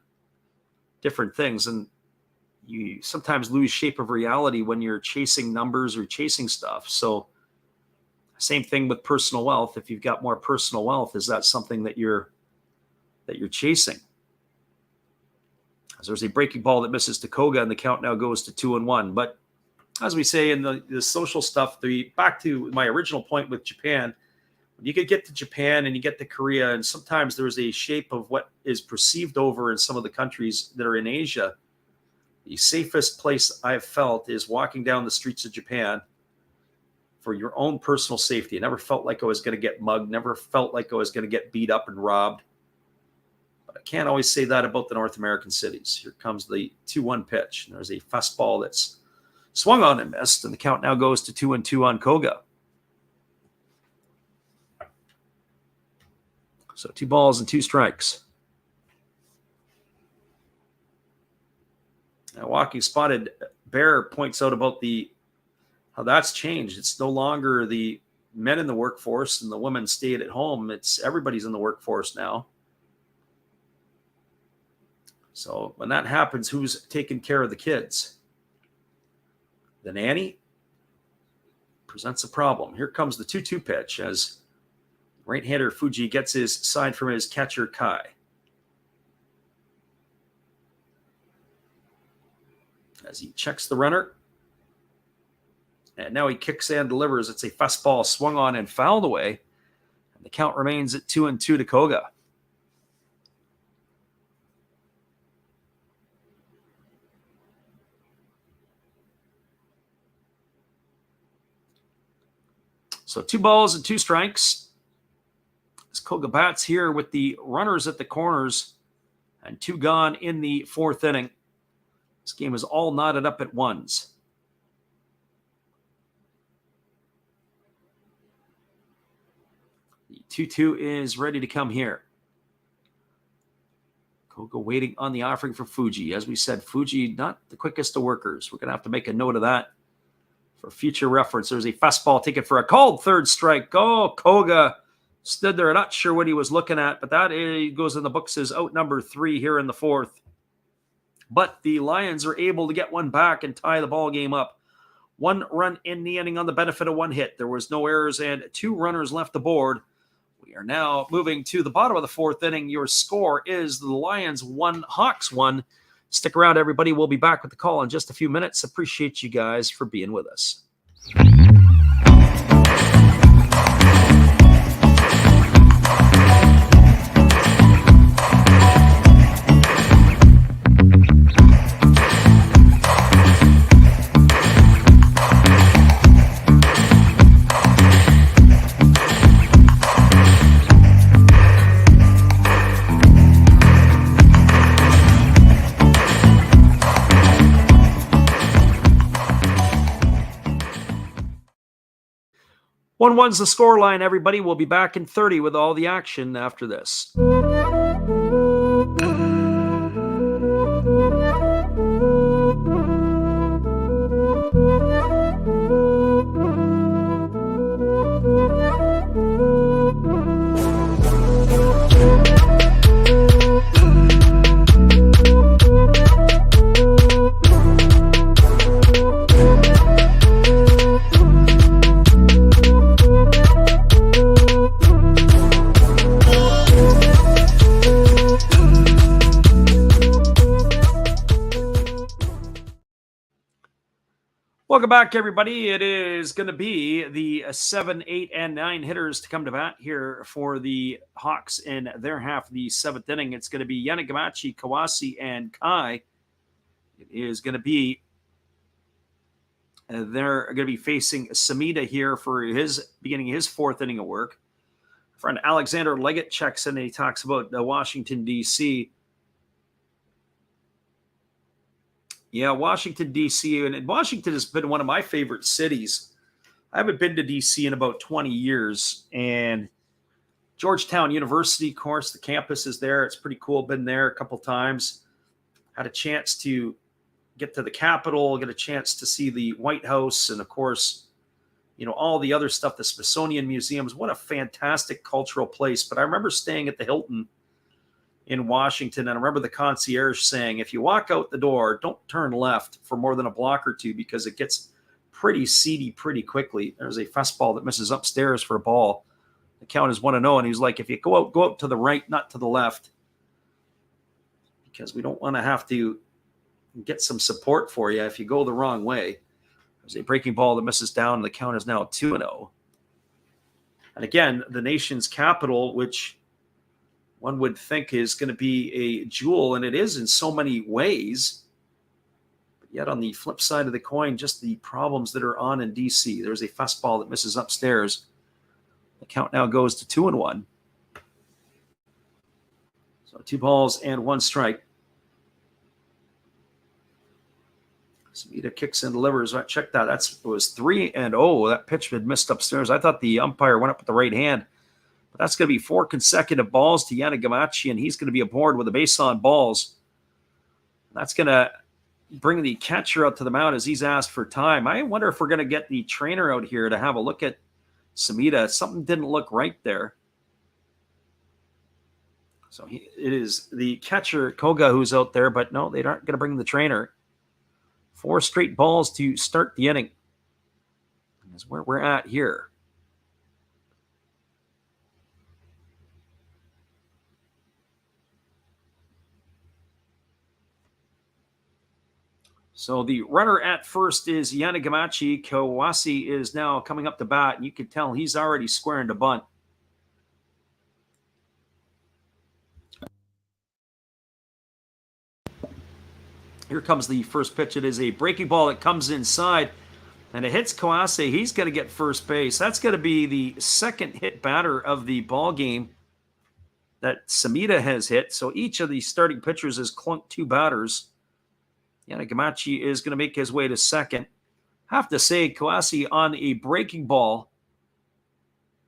S1: different things? And you sometimes lose shape of reality when you're chasing numbers or chasing stuff. So same thing with personal wealth. If you've got more personal wealth, is that something that you're chasing? As there's a breaking ball that misses to Koga, and the count now goes to 2-1. But as we say in the social stuff, back to my original point with Japan, when you could get to Japan and you get to Korea, and sometimes there's a shape of what is perceived over in some of the countries that are in Asia. The safest place I've felt is walking down the streets of Japan for your own personal safety. I never felt like I was going to get mugged, never felt like I was going to get beat up and robbed. I can't always say that about the North American cities. Here comes the 2-1 pitch. And there's a fastball that's swung on and missed, and the count now goes to 2-2 on Koga. So 2 balls and 2 strikes. Now, Walking Spotted Bear points out about how that's changed. It's no longer the men in the workforce and the women stayed at home. It's everybody's in the workforce now. So when that happens, who's taking care of the kids? The nanny presents a problem. Here comes the 2-2 pitch as right-hander Fuji gets his sign from his catcher Kai. As he checks the runner. And now he kicks and delivers. It's a fastball swung on and fouled away. And the count remains at 2-2 to Koga. So 2 balls and 2 strikes. As Koga bats here with the runners at the corners and 2 gone in the 4th inning. This game is all knotted up at ones. The 2-2 is ready to come here. Koga waiting on the offering for Fuji. As we said, Fuji not the quickest of workers. We're going to have to make a note of that for future reference. There's a fastball taken for a called 3rd strike. Oh, Koga stood there, not sure what he was looking at, but that goes in the books as out number 3 here in the 4th. But the Lions are able to get one back and tie the ball game up. 1 run in the inning on the benefit of 1 hit. There was no errors and 2 runners left aboard. We are now moving to the bottom of the 4th inning. Your score is the Lions 1, Hawks 1. Stick around, everybody. We'll be back with the call in just a few minutes. Appreciate you guys for being with us. 1-1's the scoreline, everybody. We'll be back in 30 with all the action after this. Welcome back, everybody. It is going to be the 7, 8, and 9 hitters to come to bat here for the Hawks in their half of the 7th inning. It's going to be Yanagamachi, Kawase, and Kai. It is going to be they're going to be facing Samita here for his beginning his 4th inning of work. Friend Alexander Leggett checks in and he talks about Washington, D.C. Yeah, Washington, D.C. And Washington has been one of my favorite cities. I haven't been to D.C. in about 20 years. And Georgetown University, of course, the campus is there. It's pretty cool. Been there a couple times. Had a chance to get to the Capitol, get a chance to see the White House, and, of course, you know, all the other stuff, the Smithsonian Museums. What a fantastic cultural place. But I remember staying at the Hilton in Washington, and I remember the concierge saying, if you walk out the door, don't turn left for more than a block or two because it gets pretty seedy pretty quickly. There's a fastball that misses upstairs for a ball. The count is 1-0, and he's like, if you go out to the right, not to the left, because we don't want to have to get some support for you if you go the wrong way. There's a breaking ball that misses down, and the count is now 2-0. And again, the nation's capital, which one would think is going to be a jewel, and it is in so many ways. But yet on the flip side of the coin, just the problems that are on in D.C. There's a fastball that misses upstairs. The count now goes to 2-1. So 2 balls and 1 strike. Samita kicks and delivers. I checked that. It was 3-0. That pitch had missed upstairs. I thought the umpire went up with the right hand. But that's going to be 4 consecutive balls to Yanagamachi, and he's going to be aboard with a base on balls. That's going to bring the catcher out to the mound as he's asked for time. I wonder if we're going to get the trainer out here to have a look at Samita. Something didn't look right there. So it is the catcher, Koga, who's out there, but no, they aren't going to bring the trainer. 4 straight balls to start the inning. That's where we're at here. So the runner at first is Yanagamachi. Kawase is now coming up to bat, and you can tell he's already squaring to bunt. Here comes the first pitch. It is a breaking ball that comes inside, and it hits Kawase. He's going to get first base. That's going to be the second hit batter of the ball game that Samita has hit. So each of the starting pitchers has clunked 2 batters. Yanagamachi is going to make his way to second. Have to say, Kawase on a breaking ball,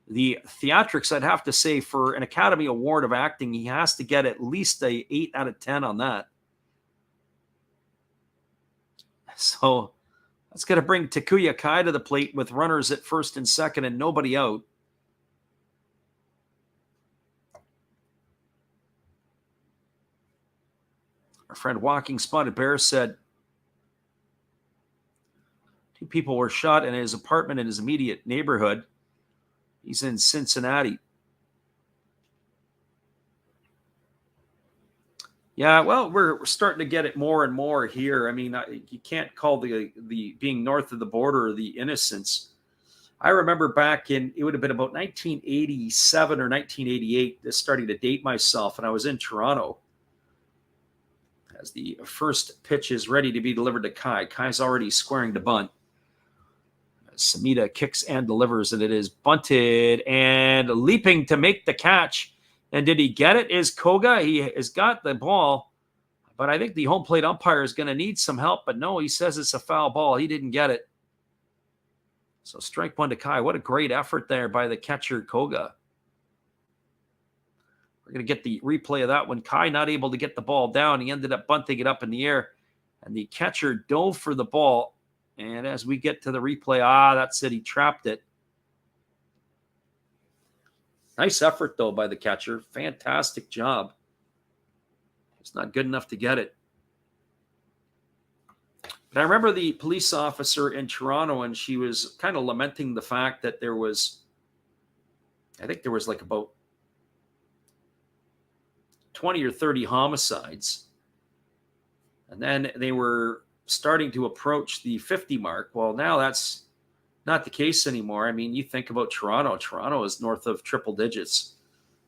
S1: the theatrics, I'd have to say, for an Academy Award of acting, he has to get at least a 8 out of 10 on that. So that's going to bring Takuya Kai to the plate with runners at first and second and nobody out. Our friend Walking Spotted Bear said 2 people were shot in his apartment in his immediate neighborhood. He's in Cincinnati. Yeah, well, we're starting to get it more and more here. I mean, you can't call the being north of the border the innocence. I remember back in, it would have been about 1987 or 1988, this starting to date myself, and I was in Toronto. As the first pitch is ready to be delivered to Kai. Kai's already squaring to bunt. Samita kicks and delivers, and it is bunted and leaping to make the catch. And did he get it? Is Koga? He has got the ball, but I think the home plate umpire is going to need some help. But no, he says it's a foul ball. He didn't get it. So strike one to Kai. What a great effort there by the catcher, Koga. We're going to get the replay of that one. Kai not able to get the ball down. He ended up bunting it up in the air. And the catcher dove for the ball. And as we get to the replay, that's it. He trapped it. Nice effort, though, by the catcher. Fantastic job. It's not good enough to get it. But I remember the police officer in Toronto, and she was kind of lamenting the fact that there was like about 20 or 30 homicides. And then they were starting to approach the 50 mark. Well, now that's not the case anymore. I mean, you think about Toronto. Toronto is north of triple digits.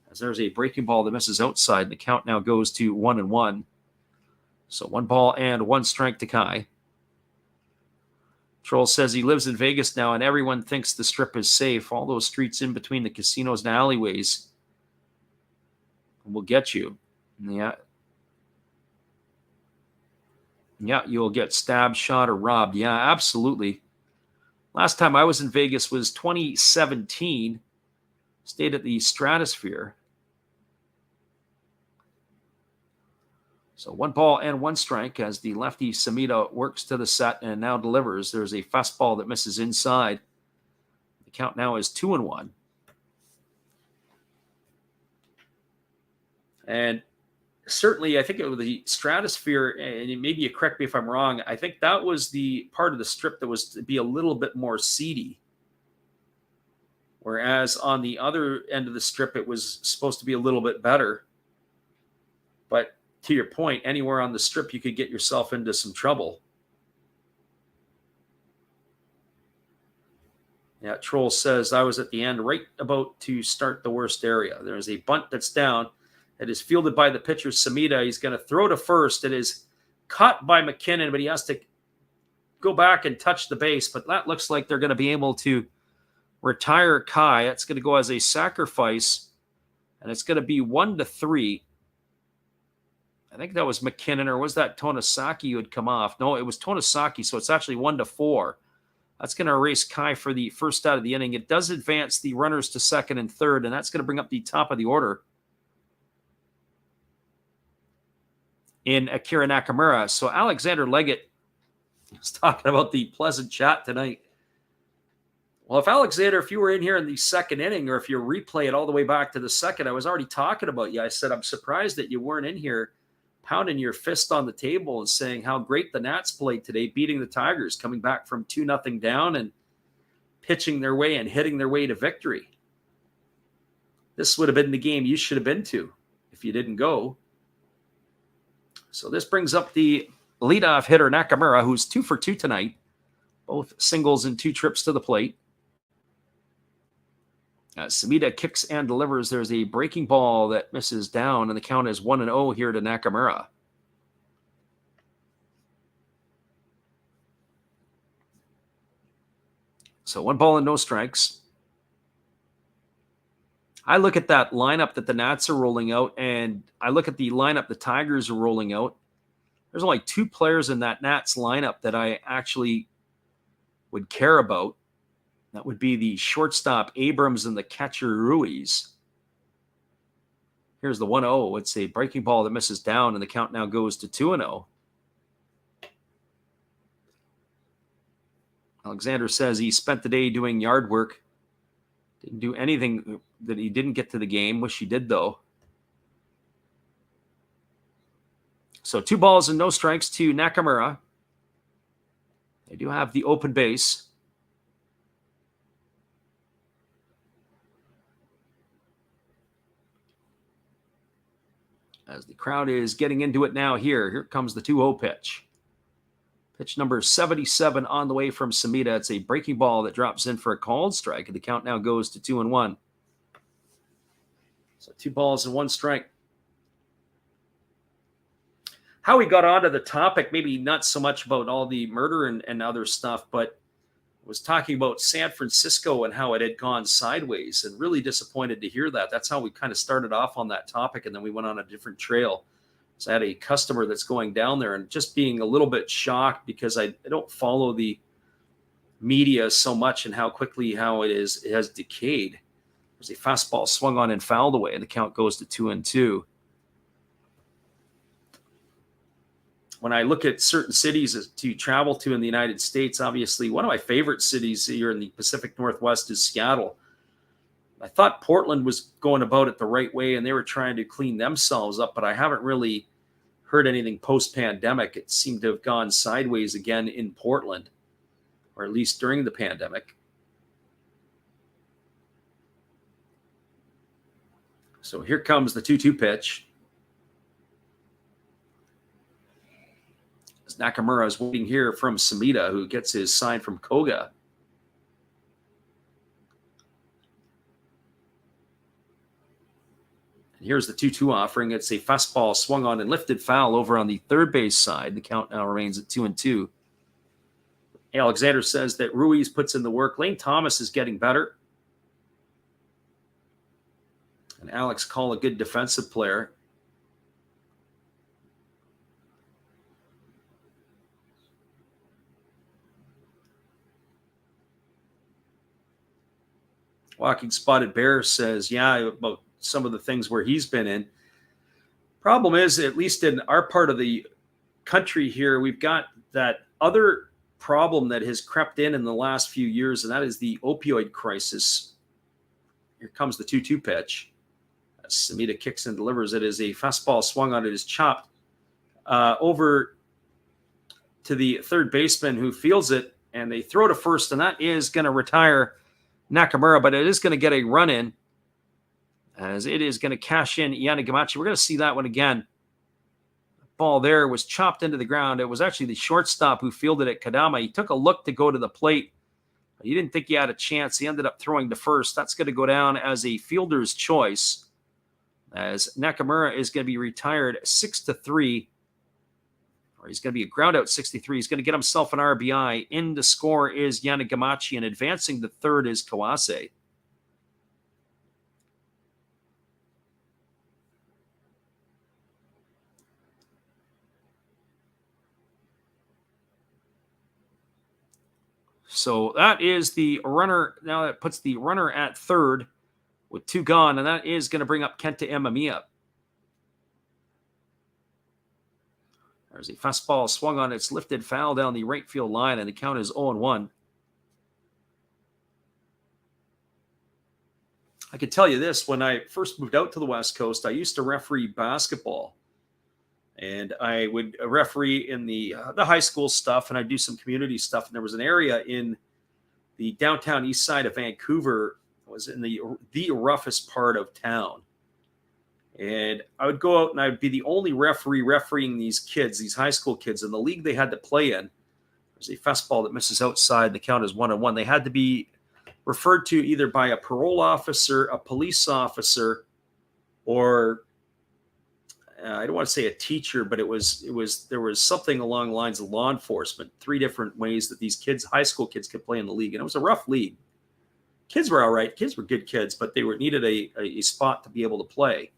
S1: As there's a breaking ball that misses outside, and the count now goes to 1-1. So 1 ball and 1 strike to Kai. Troll says he lives in Vegas now, and everyone thinks the Strip is safe. All those streets in between the casinos and alleyways will get you. Yeah, you'll get stabbed, shot, or robbed. Yeah, absolutely. Last time I was in Vegas was 2017. Stayed at the Stratosphere. So 1 ball and 1 strike as the lefty Samita works to the set and now delivers. There's a fastball that misses inside. The count now is 2-1. And certainly, I think it was the Stratosphere, and maybe you correct me if I'm wrong, I think that was the part of the Strip that was to be a little bit more seedy. Whereas on the other end of the Strip, it was supposed to be a little bit better. But to your point, anywhere on the Strip, you could get yourself into some trouble. Yeah, Troll says, I was at the end right about to start the worst area. There's a bunt that's down. It is fielded by the pitcher, Samita. He's going to throw to first. It is caught by McKinnon, but he has to go back and touch the base. But that looks like they're going to be able to retire Kai. It's going to go as a sacrifice, and it's going to be 1-3. I think that was McKinnon, or was that Tonosaki who had come off? No, it was Tonosaki, so it's actually 1-4. That's going to erase Kai for the first out of the inning. It does advance the runners to second and third, and that's going to bring up the top of the order in Akira Nakamura. So Alexander Leggett was talking about the pleasant chat tonight. Well, if you were in here in the second inning, or if you replay it all the way back to the second, I was already talking about you. I said, I'm surprised that you weren't in here pounding your fist on the table and saying how great the Nats played today, beating the Tigers, coming back from 2-0 down and pitching their way and hitting their way to victory. This would have been the game you should have been to if you didn't go. So this brings up the leadoff hitter, Nakamura, who's 2 for 2 tonight. Both singles and 2 trips to the plate. Samita kicks and delivers. There's a breaking ball that misses down, and the count is 1-0 here to Nakamura. So 1 ball and no strikes. I look at that lineup that the Nats are rolling out, and I look at the lineup the Tigers are rolling out. There's only 2 players in that Nats lineup that I actually would care about. That would be the shortstop Abrams and the catcher Ruiz. Here's the 1-0. It's a breaking ball that misses down, and the count now goes to 2-0. Alexander says he spent the day doing yard work. Didn't do anything that he didn't get to the game. Wish he did, though. So 2 balls and no strikes to Nakamura. They do have the open base. As the crowd is getting into it now here comes the 2-0 pitch. Pitch number 77 on the way from Samita. It's a breaking ball that drops in for a called strike, and the count now goes to 2-1. So 2 balls and 1 strike. How we got onto the topic, maybe not so much about all the murder and other stuff, but was talking about San Francisco and how it had gone sideways, and really disappointed to hear that. That's how we kind of started off on that topic, and then we went on a different trail. So I had a customer that's going down there and just being a little bit shocked because I don't follow the media so much and how quickly it has decayed. There's a fastball swung on and fouled away, and the count goes to 2-2. When I look at certain cities to travel to in the United States, obviously one of my favorite cities here in the Pacific Northwest is Seattle. I thought Portland was going about it the right way and they were trying to clean themselves up, but I haven't really heard anything post-pandemic. It seemed to have gone sideways again in Portland, or at least during the pandemic. So here comes the 2-2 pitch. As Nakamura is waiting here from Samita, who gets his sign from Koga. Here's the 2-2 offering. It's a fastball swung on and lifted foul over on the third base side. The count now remains at 2-2. Alexander says that Ruiz puts in the work. Lane Thomas is getting better. And Alex Call, a good defensive player. Walking Spotted Bear says, yeah, about some of the things where he's been in. Problem is, at least in our part of the country here, we've got that other problem that has crept in the last few years, and that is the opioid crisis. Here comes the 2-2 pitch. As Samita kicks and delivers. It is a fastball swung on. It is chopped over to the third baseman who fields it, and they throw to first, and that is going to retire Nakamura, but it is going to get a run in, as it is going to cash in Yanagamachi. We're going to see that one again. The ball there was chopped into the ground. It was actually the shortstop who fielded it, Kadama. He took a look to go to the plate. He didn't think he had a chance. He ended up throwing to first. That's going to go down as a fielder's choice, as Nakamura is going to be retired 6-3. Or he's going to be a ground out 63. He's going to get himself an RBI. In to score is Yanagamachi, and advancing to third is Kawase. So that is the runner. Now that puts the runner at third with 2 gone, and that is going to bring up Kenta Imamiya. There's a fastball swung on. It's lifted foul down the right field line, and the count is 0-1. I can tell you this. When I first moved out to the West Coast, I used to referee basketball. And I would referee in the high school stuff, and I'd do some community stuff. And there was an area in the downtown east side of Vancouver, was in the roughest part of town. And I would go out and I would be the only referee refereeing these kids, these high school kids. In the league they had to play in, there's a fastball that misses outside. The count is 1-1. They had to be referred to either by a parole officer, a police officer, or I don't want to say a teacher, but there was something along the lines of law enforcement. 3 different ways that these kids, high school kids, could play in the league, and it was a rough league. Kids were all right. Kids were good kids, but they needed a spot to be able to play.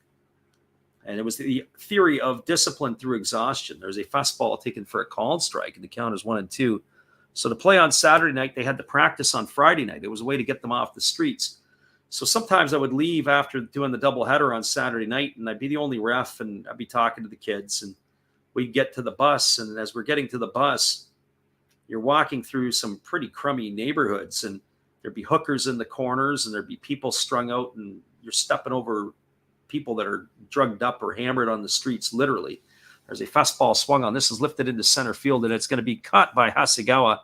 S1: And it was the theory of discipline through exhaustion. There's a fastball taken for a called strike, and the count is 1-2. So to play on Saturday night, they had to practice on Friday night. It was a way to get them off the streets. So sometimes I would leave after doing the doubleheader on Saturday night, and I'd be the only ref, and I'd be talking to the kids, and we'd get to the bus. And as we're getting to the bus, you're walking through some pretty crummy neighborhoods, and there'd be hookers in the corners, and there'd be people strung out, and you're stepping over people that are drugged up or hammered on the streets, literally. There's a fastball swung on. This is lifted into center field, and it's going to be caught by Hasegawa.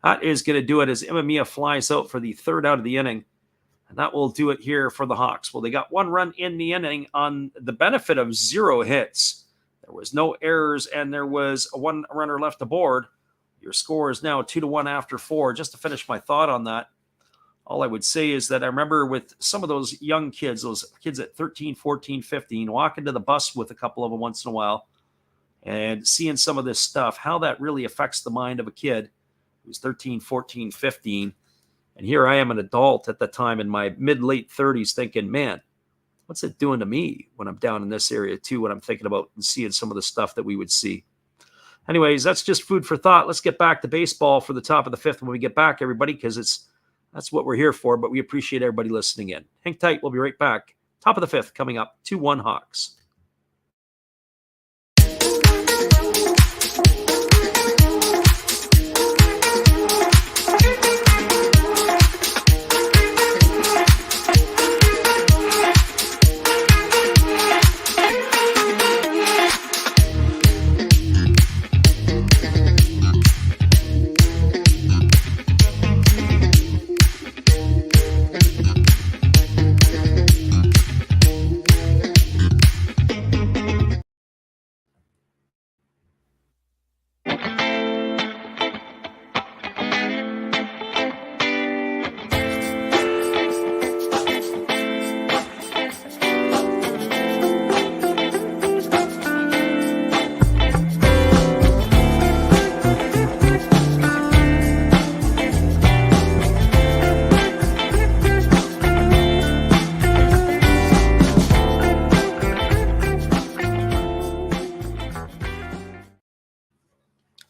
S1: That is going to do it as Imamiya flies out for the third out of the inning. And that will do it here for the Hawks. Well, they got 1 run in the inning on the benefit of 0 hits. There was no errors, and there was 1 runner left aboard. Your score is now 2-1 after 4. Just to finish my thought on that, all I would say is that I remember with some of those young kids, those kids at 13, 14, 15, walking to the bus with a couple of them once in a while and seeing some of this stuff, how that really affects the mind of a kid who's 13, 14, 15. And here I am, an adult at the time in my mid-late 30s thinking, man, what's it doing to me when I'm down in this area too, when I'm thinking about and seeing some of the stuff that we would see. Anyways, that's just food for thought. Let's get back to baseball for the top of the fifth when we get back, everybody, because that's what we're here for. But we appreciate everybody listening in. Hang tight. We'll be right back. Top of the fifth coming up. 2-1 Hawks.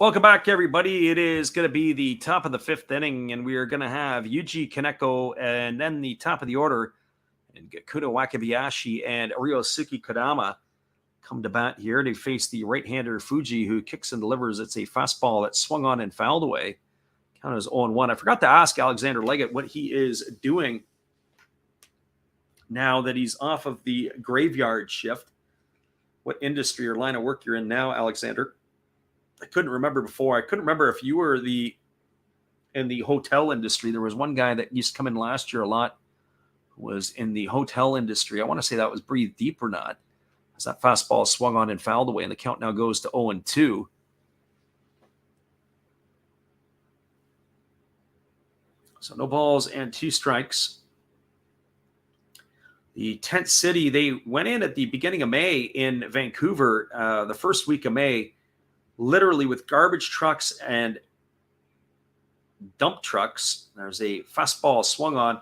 S1: Welcome back, everybody. It is going to be the top of the fifth inning, and we are going to have Yuji Kaneko and then the top of the order, and Gakuto Wakabayashi and Ryosuke Kodama come to bat here to face the right-hander Fuji, who kicks and delivers. It's a fastball that swung on and fouled away. Count is 0-1. I forgot to ask Alexander Leggett what he is doing now that he's off of the graveyard shift. What industry or line of work you're in now, Alexander? I couldn't remember before. I couldn't remember if you were in the hotel industry. There was one guy that used to come in last year a lot who was in the hotel industry. I want to say that was Breathe Deep or not, as that fastball swung on and fouled away, and the count now goes to 0-2. So no balls and 2 strikes. The tent city, they went in at the beginning of May in Vancouver, the first week of May, literally with garbage trucks and dump trucks. There's a fastball swung on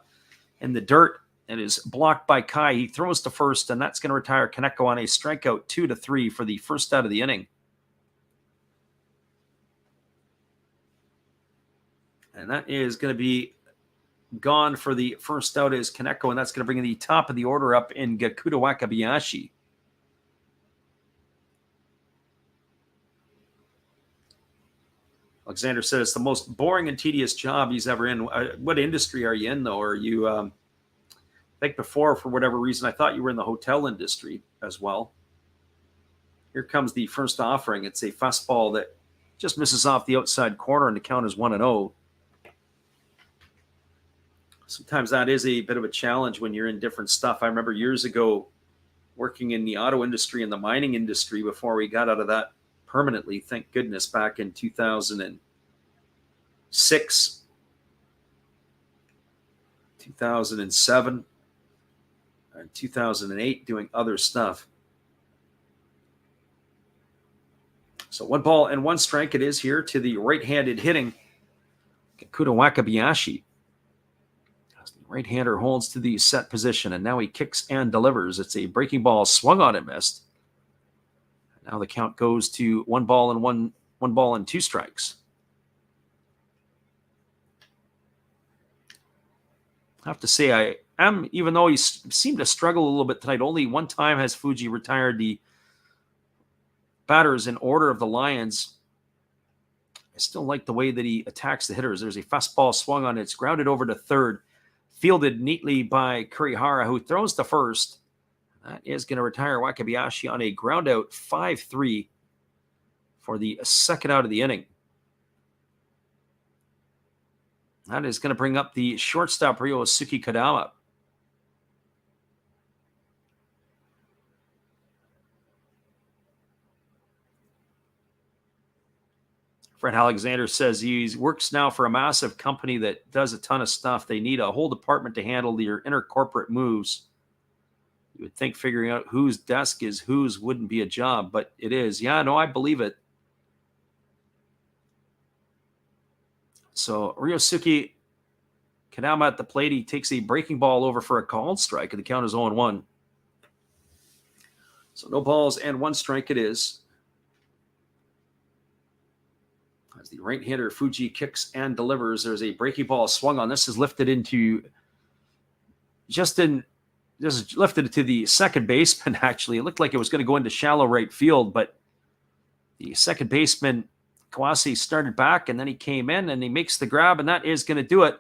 S1: in the dirt and is blocked by Kai. He throws to first, and that's going to retire Kaneko on a strikeout 2-3 for the first out of the inning. And that is going to be gone for the first out is Kaneko, and that's going to bring the top of the order up in Gakuto Wakabayashi. Alexander said it's the most boring and tedious job he's ever in. What industry are you in, though? Are you, I think before, for whatever reason, I thought you were in the hotel industry as well. Here comes the first offering. It's a fastball that just misses off the outside corner, and the count is 1-0. Sometimes that is a bit of a challenge when you're in different stuff. I remember years ago working in the auto industry and the mining industry before we got out of that permanently, thank goodness, back in 2006, 2007, and 2008, doing other stuff. So 1 ball and 1 strike it is here to the right-handed hitting Gakuto Wakabayashi. As the right-hander holds to the set position, and now he kicks and delivers. It's a breaking ball swung on and missed. Now the count goes to 1 ball and 2 strikes. I have to say, I am, even though he seemed to struggle a little bit tonight, only one time has Fuji retired the batters in order of the Lions. I still like the way that he attacks the hitters. There's a fastball swung on. It's grounded over to third, fielded neatly by Kurihara, who throws to first. That is going to retire Wakabayashi on a ground out 5-3 for the second out of the inning. That is going to bring up the shortstop Ryosuke Kodama. Fred Alexander says he works now for a massive company that does a ton of stuff. They need a whole department to handle their intercorporate moves. You would think figuring out whose desk is whose wouldn't be a job, but it is. Yeah, no, I believe it. So Ryosuke Kodama at the plate. He takes a breaking ball over for a called strike, and the count is 0-1. So no balls and 1 strike it is. As the right hitter Fuji kicks and delivers, there's a breaking ball swung on. This is lifted into lifted to the second baseman. Actually, it looked like it was going to go into shallow right field, but the second baseman Kawase started back, and then he came in and he makes the grab, and that is going to do it.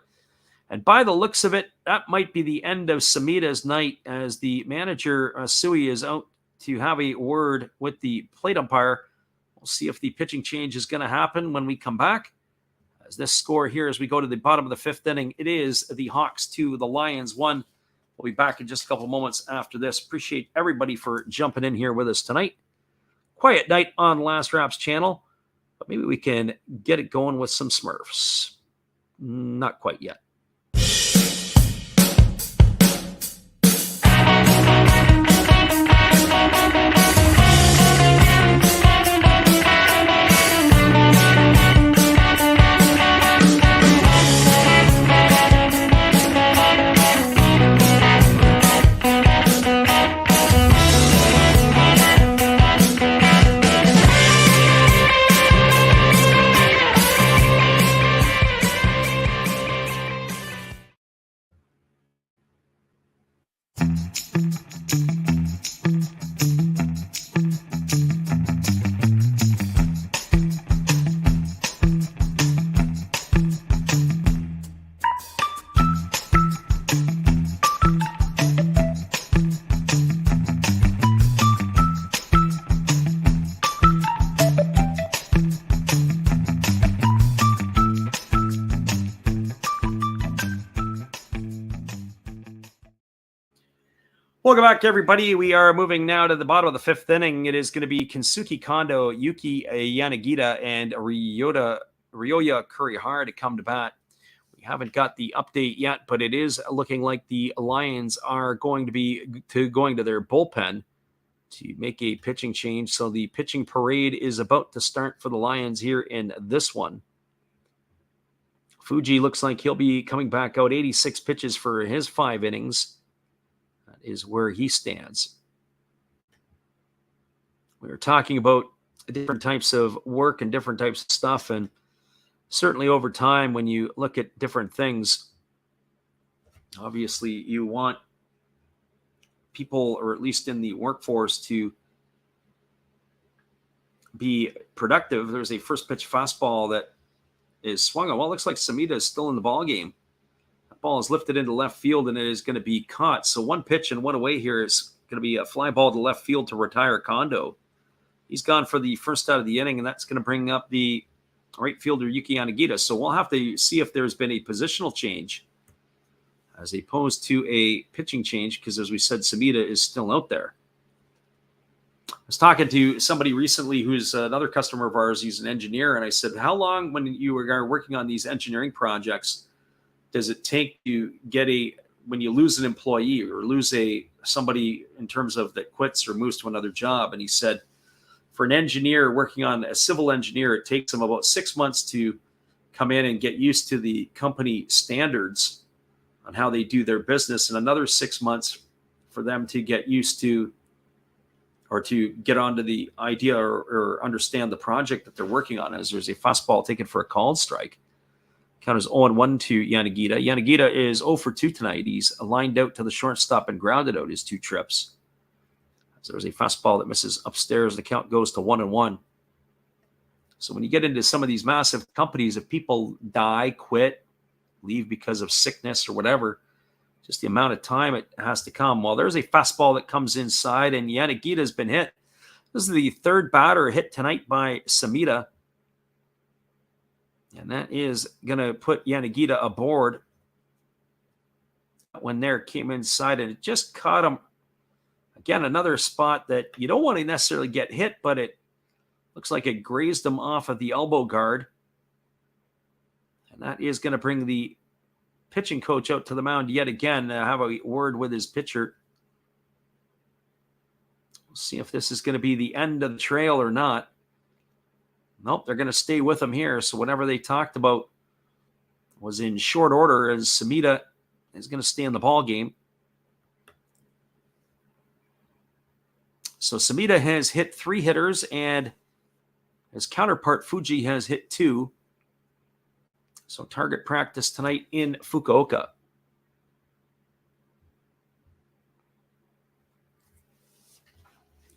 S1: And by the looks of it, that might be the end of Samida's night, as the manager Sui is out to have a word with the plate umpire. We'll see if the pitching change is going to happen when we come back. As this score here, as we go to the bottom of the fifth inning, it is the Hawks 2, the Lions 1. We'll be back in just a couple moments after this. Appreciate everybody for jumping in here with us tonight. Quiet night on Last Rap's channel, but maybe we can get it going with some Smurfs. Not quite yet. Welcome back, everybody. We are moving now to the bottom of the fifth inning. It is going to be Kensuke Kondo, Yuki Yanagita, and Ryoya Kurihara to come to bat. We haven't got the update yet, but it is looking like the Lions are going to their bullpen to make a pitching change. So the pitching parade is about to start for the Lions here in this one. Fuji looks like he'll be coming back out 86 pitches for his 5 innings. Is where he stands. We were talking about different types of work and different types of stuff, and certainly over time, when you look at different things, obviously you want people, or at least in the workforce, to be productive. There's a first pitch fastball that is swung on. Well, it looks like Samita is still in the ball game. Ball is lifted into left field, and it is going to be caught. So 1 pitch and 1 away here is going to be a fly ball to left field to retire Kondo. He's gone for the first out of the inning, and that's going to bring up the right fielder Yuki Yanagita. So we'll have to see if there's been a positional change as opposed to a pitching change, because as we said, Samita is still out there. I was talking to somebody recently who's another customer of ours. He's an engineer, and I said, how long, when you are working on these engineering projects, does it take to get when you lose an employee or lose somebody in terms of that quits or moves to another job? And he said, for an engineer working on a civil engineer, it takes them about 6 months to come in and get used to the company standards on how they do their business, and another 6 months for them to get used to, or to get onto the idea or understand the project that they're working on. As there's a fastball taken for a called strike. Count is 0-1 to Yanagita. Yanagita is 0 for 2 tonight. He's lined out to the shortstop and grounded out his 2 trips. So there's a fastball that misses upstairs. The count goes to 1-1. So when you get into some of these massive companies, if people die, quit, leave because of sickness or whatever, just the amount of time it has to come. Well, there's a fastball that comes inside, and Yanagita has been hit. This is the 3rd batter hit tonight by Samita. And that is going to put Yanagita aboard. When there came inside, and it just caught him. Again, another spot that you don't want to necessarily get hit, but it looks like it grazed him off of the elbow guard. And that is going to bring the pitching coach out to the mound yet again. Have a word with his pitcher. We'll see if this is going to be the end of the trail or not. Nope, they're going to stay with him here. So whatever they talked about was in short order, as Samita is going to stay in the ball game. So Samita has hit 3 hitters, and his counterpart Fuji has hit 2. So target practice tonight in Fukuoka.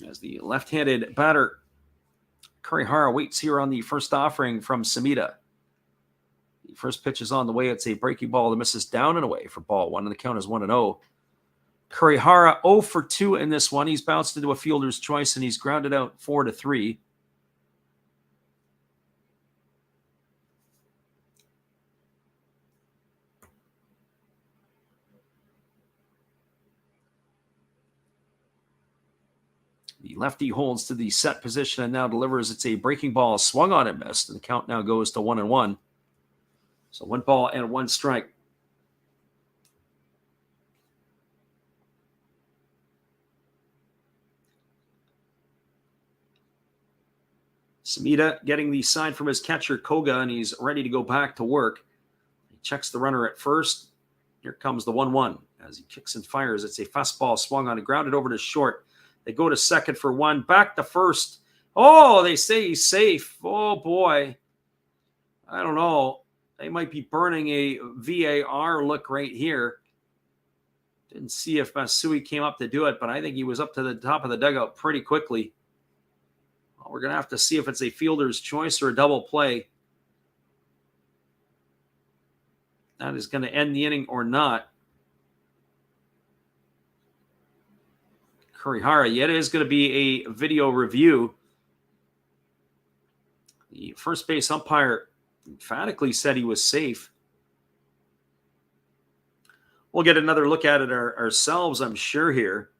S1: As the left-handed batter, Kurihara, waits here on the first offering from Samita. The first pitch is on the way. It's a breaking ball that misses down and away for ball one, and the count is 1-0. Kurihara 0 for 2 in this one. He's bounced into a fielder's choice, and he's grounded out 4-3. The lefty holds to the set position and now delivers. It's a breaking ball, swung on and missed, and the count now goes to 1-1. So 1 ball and 1 strike. Samita getting the sign from his catcher, Koga, and he's ready to go back to work. He checks the runner at first. Here comes the 1-1 as he kicks and fires. It's a fastball swung on and grounded over to short. They go to second for 1, back to first. Oh, they say he's safe. Oh, boy. I don't know. They might be burning a VAR look right here. Didn't see if Masui came up to do it, but I think he was up to the top of the dugout pretty quickly. Well, we're going to have to see if it's a fielder's choice or a double play. That is going to end the inning or not. Kurihara, yet it is going to be a video review. The first base umpire emphatically said he was safe. We'll get another look at it ourselves, I'm sure, here.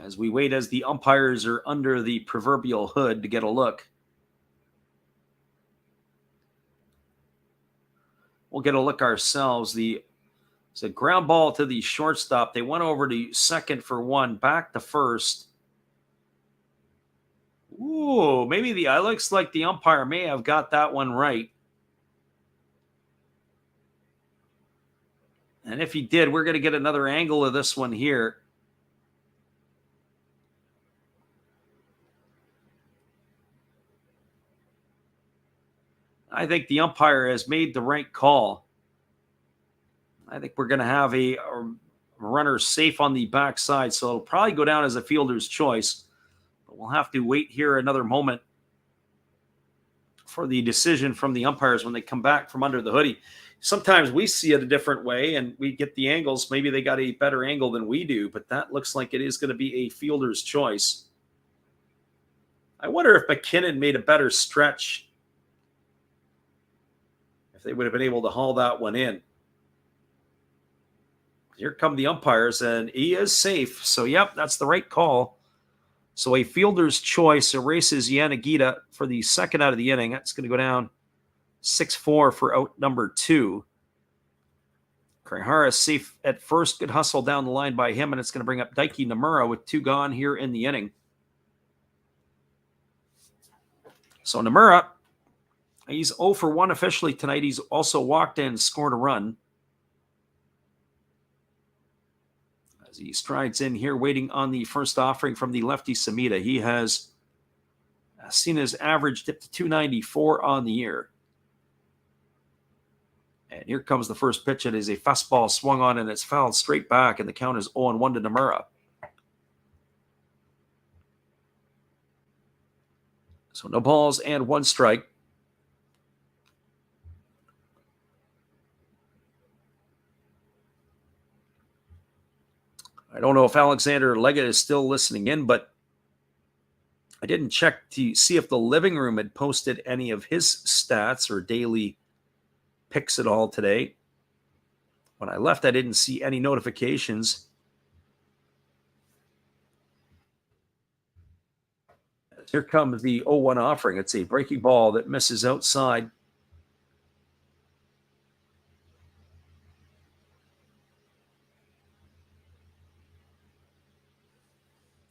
S1: As we wait as the umpires are under the proverbial hood to get a look. We'll get a look ourselves. It's a ground ball to the shortstop. They went over to second for 1, back to first. Ooh, maybe it looks like the umpire may have got that one right. And if he did, we're going to get another angle of this one here. I think the umpire has made the right call. I think we're going to have a runner safe on the backside, so it'll probably go down as a fielder's choice. But we'll have to wait here another moment for the decision from the umpires when they come back from under the hoodie. Sometimes we see it a different way, and we get the angles. Maybe they got a better angle than we do, but that looks like it is going to be a fielder's choice. I wonder if McKinnon made a better stretch, if they would have been able to haul that one in. Here come the umpires, and he is safe. So, yep, that's the right call. So a fielder's choice erases Yanagita for the second out of the inning. That's going to go down 6-4 for out number 2. Kurihara safe at first. Good hustle down the line by him, and it's going to bring up Daiki Nomura with 2 gone here in the inning. So Nomura, he's 0 for 1 officially tonight. He's also walked in, scored a run. As he strides in here, waiting on the first offering from the lefty Samita. He has seen his average dip to 294 on the year. And here comes the first pitch. It is a fastball swung on, and it's fouled straight back, and the count is 0-1 to Nomura. So no balls and 1 strike. I don't know if Alexander Leggett is still listening in, but I didn't check to see if the living room had posted any of his stats or daily picks at all today. When I left, I didn't see any notifications. Here comes the 0-1 offering. It's a breaking ball that misses outside.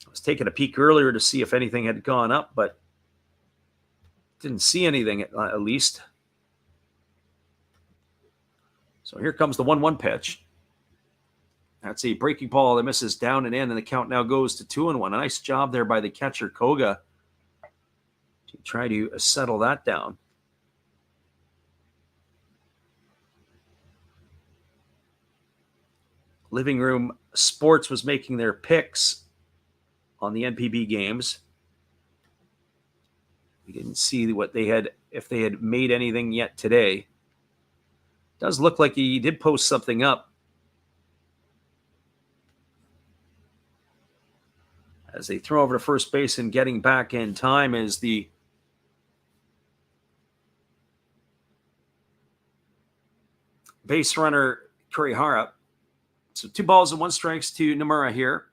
S1: I was taking a peek earlier to see if anything had gone up, but didn't see anything at least. So here comes the 1-1 pitch. That's a breaking ball that misses down and in, and the count now goes to 2-1. A nice job there by the catcher, Koga. to try to settle that down. Living Room Sports was making their picks on the NPB games. We didn't see what they had, if they had made anything yet today. Does look like he did post something up. As they throw over to first base and getting back in time is the base runner Kurihara. So 2 balls and 1 strikes to Nomura here.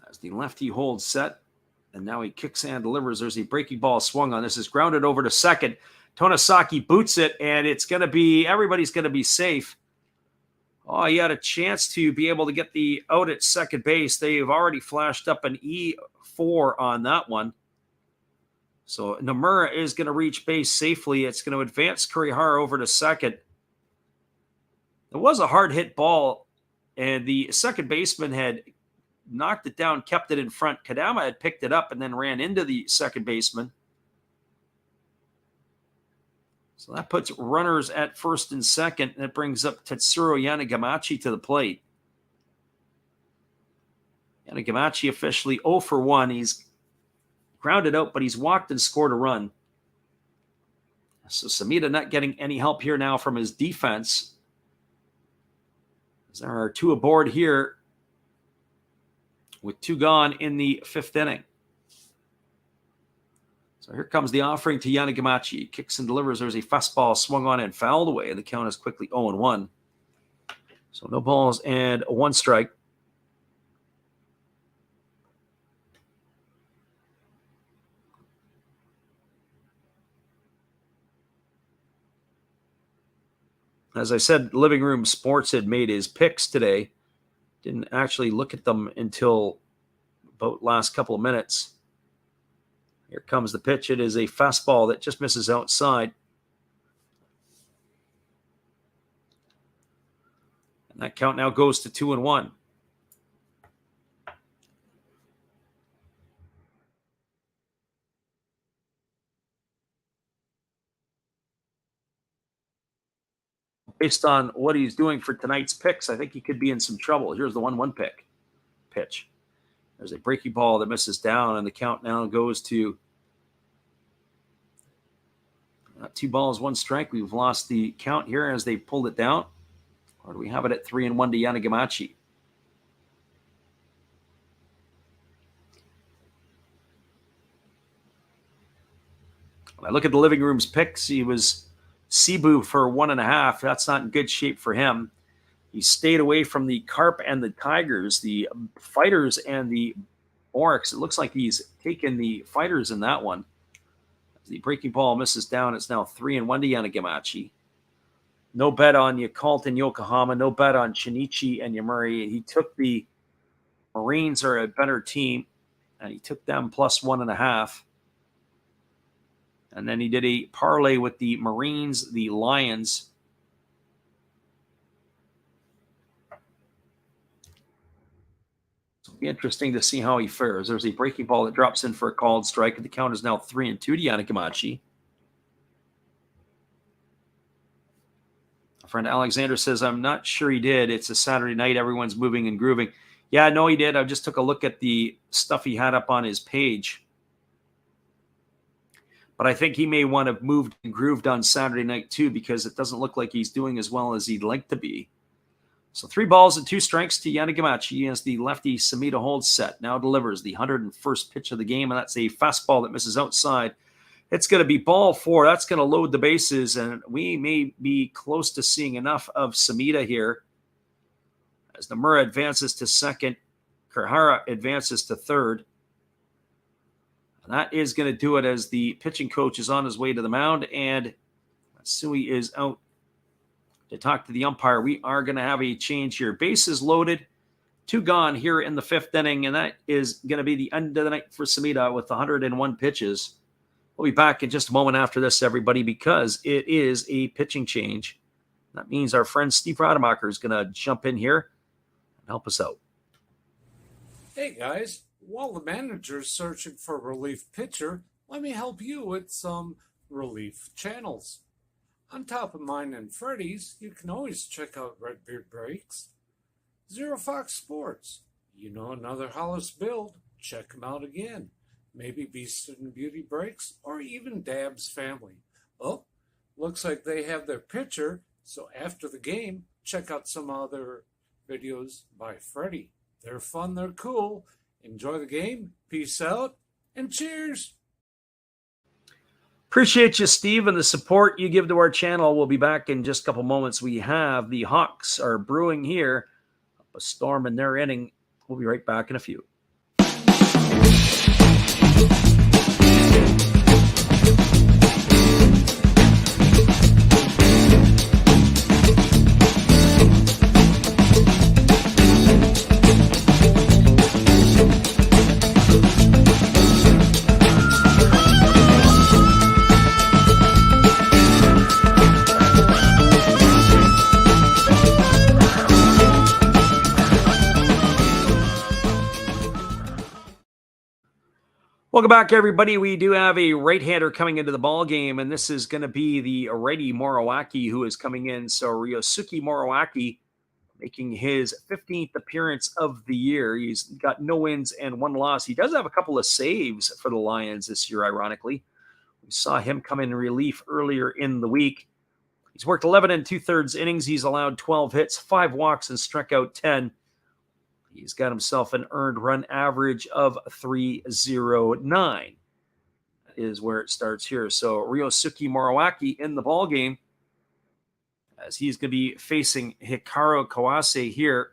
S1: As the lefty holds set, and now he kicks and delivers. There's a breaking ball swung on. This is grounded over to second. Tonosaki boots it, and it's going to be, everybody's going to be safe. Oh, he had a chance to be able to get the out at second base. They've already flashed up an E4 on that one. So Nomura is going to reach base safely. It's going to advance Kurihara over to second. It was a hard hit ball, and the second baseman had knocked it down, kept it in front. Kadama had picked it up and then ran into the second baseman. So that puts runners at first and second. That brings up Tetsuro Yanagamachi to the plate. Yanagamachi officially 0 for 1. He's grounded out, but he's walked and scored a run. So Samita not getting any help here now from his defense. There are 2 aboard here with 2 gone in the 5th inning. So here comes the offering to Yanagamachi. Kicks and delivers. There's a fastball swung on and fouled away, and the count is quickly 0-1. So no balls and 1 strike. As I said, Living Room Sports had made his picks today. Didn't actually look at them until about last couple of minutes. Here comes the pitch. It is a fastball that just misses outside. And that count now goes to 2-1. Based on what he's doing for tonight's picks, I think he could be in some trouble. Here's the 1-1 pitch. There's a breaking ball that misses down, and the count now goes to 2 balls, 1 strike. We've lost the count here as they pulled it down. Or do we have it at 3-1 to Yanagamachi? When I look at the Living Room's picks, he was Seibu for 1.5. That's not in good shape for him. He stayed away from the Carp and the Tigers, the Fighters and the Oryx. It looks like he's taken the Fighters in that one. The breaking ball misses down. It's now 3-1 to Yanagamachi. No bet on Yakult and Yokohama. No bet on Shinichi and Yamuri. He took the Marines are a better team, and he took them plus 1.5. And then he did a parlay with the Marines, the Lions. It'll be interesting to see how he fares. There's a breaking ball that drops in for a called strike, and the count is now 3-2 to Yanagamachi. Our friend Alexander says, I'm not sure he did. It's a Saturday night. Everyone's moving and grooving. Yeah, no, he did. I just took a look at the stuff he had up on his page. But I think he may want to have moved and grooved on Saturday night too, because it doesn't look like he's doing as well as he'd like to be. So 3 balls and 2 strikes to Yanagamachi as the lefty Samita holds set. Now delivers the 101st pitch of the game, and that's a fastball that misses outside. It's going to be ball 4. That's going to load the bases, and we may be close to seeing enough of Samita here. As Nomura advances to second, Kurihara advances to third. And that is going to do it as the pitching coach is on his way to the mound, and Sui is out to talk to the umpire. We are going to have a change here. Bases loaded, 2 gone here in the 5th inning, and that is going to be the end of the night for Samita with 101 pitches. We'll be back in just a moment after this, everybody, because it is a pitching change. That means our friend Steve Rademacher is going to jump in here and help us out.
S2: Hey guys, while the manager's searching for a relief pitcher, let me help you with some relief channels. On top of mine and Freddy's, you can always check out Redbeard Breaks, Zero Fox Sports. You know another Hollis build, check them out again. Maybe Beast and Beauty Breaks, or even Dab's Family. Oh, looks like they have their pitcher, so after the game, check out some other videos by Freddy. They're fun, they're cool. Enjoy the game, peace out, and cheers!
S1: Appreciate you, Steve, and the support you give to our channel. We'll be back in just a couple moments. We have the Hawks are brewing here. A storm in their inning. We'll be right back in a few. Welcome back, everybody. We do have a right-hander coming into the ball game, and this is going to be the righty Moriwaki who is coming in. So Ryosuke Moriwaki making his 15th appearance of the year. He's got no wins and one loss. He does have a couple of saves for the Lions this year, ironically. We saw him come in relief earlier in the week. He's worked 11 2/3 innings. He's allowed 12 hits, 5 walks, and struck out 10. He's got himself an earned run average of 309. That is where it starts here. So Ryosuke Moriwaki in the ball game, as he's going to be facing Hikaru Kawase here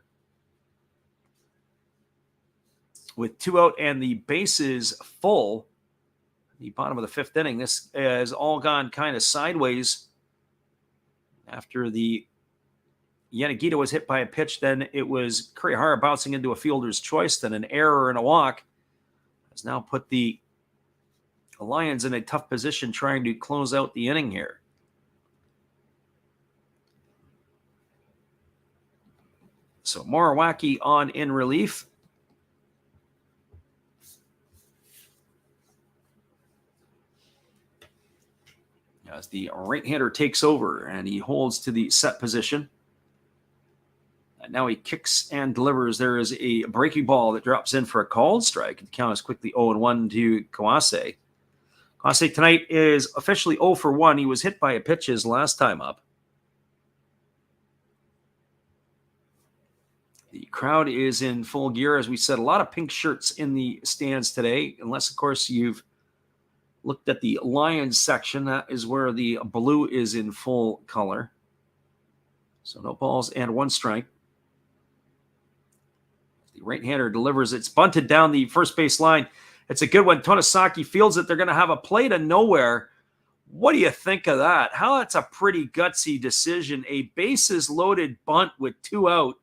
S1: with 2 out and the bases full. The bottom of the 5th inning. This has all gone kind of sideways after the Yanagita was hit by a pitch. Then it was Kurihara bouncing into a fielder's choice. Then an error and a walk has now put the Lions in a tough position trying to close out the inning here. So Moriwaki on in relief. As the right-hander takes over and he holds to the set position. And now he kicks and delivers. There is a breaking ball that drops in for a called strike. The count is quickly 0-1 to Kawase. Kawase tonight is officially 0 for 1. He was hit by a pitch his last time up. The crowd is in full gear. As we said, a lot of pink shirts in the stands today, unless, of course, you've looked at the Lions section. That is where the blue is in full color. So no balls and 1 strike. The right-hander delivers. It's bunted down the first base line. It's a good one. Tonosaki fields it. They're going to have a play to nowhere. What do you think of that? How that's a pretty gutsy decision. A bases-loaded bunt with 2 out.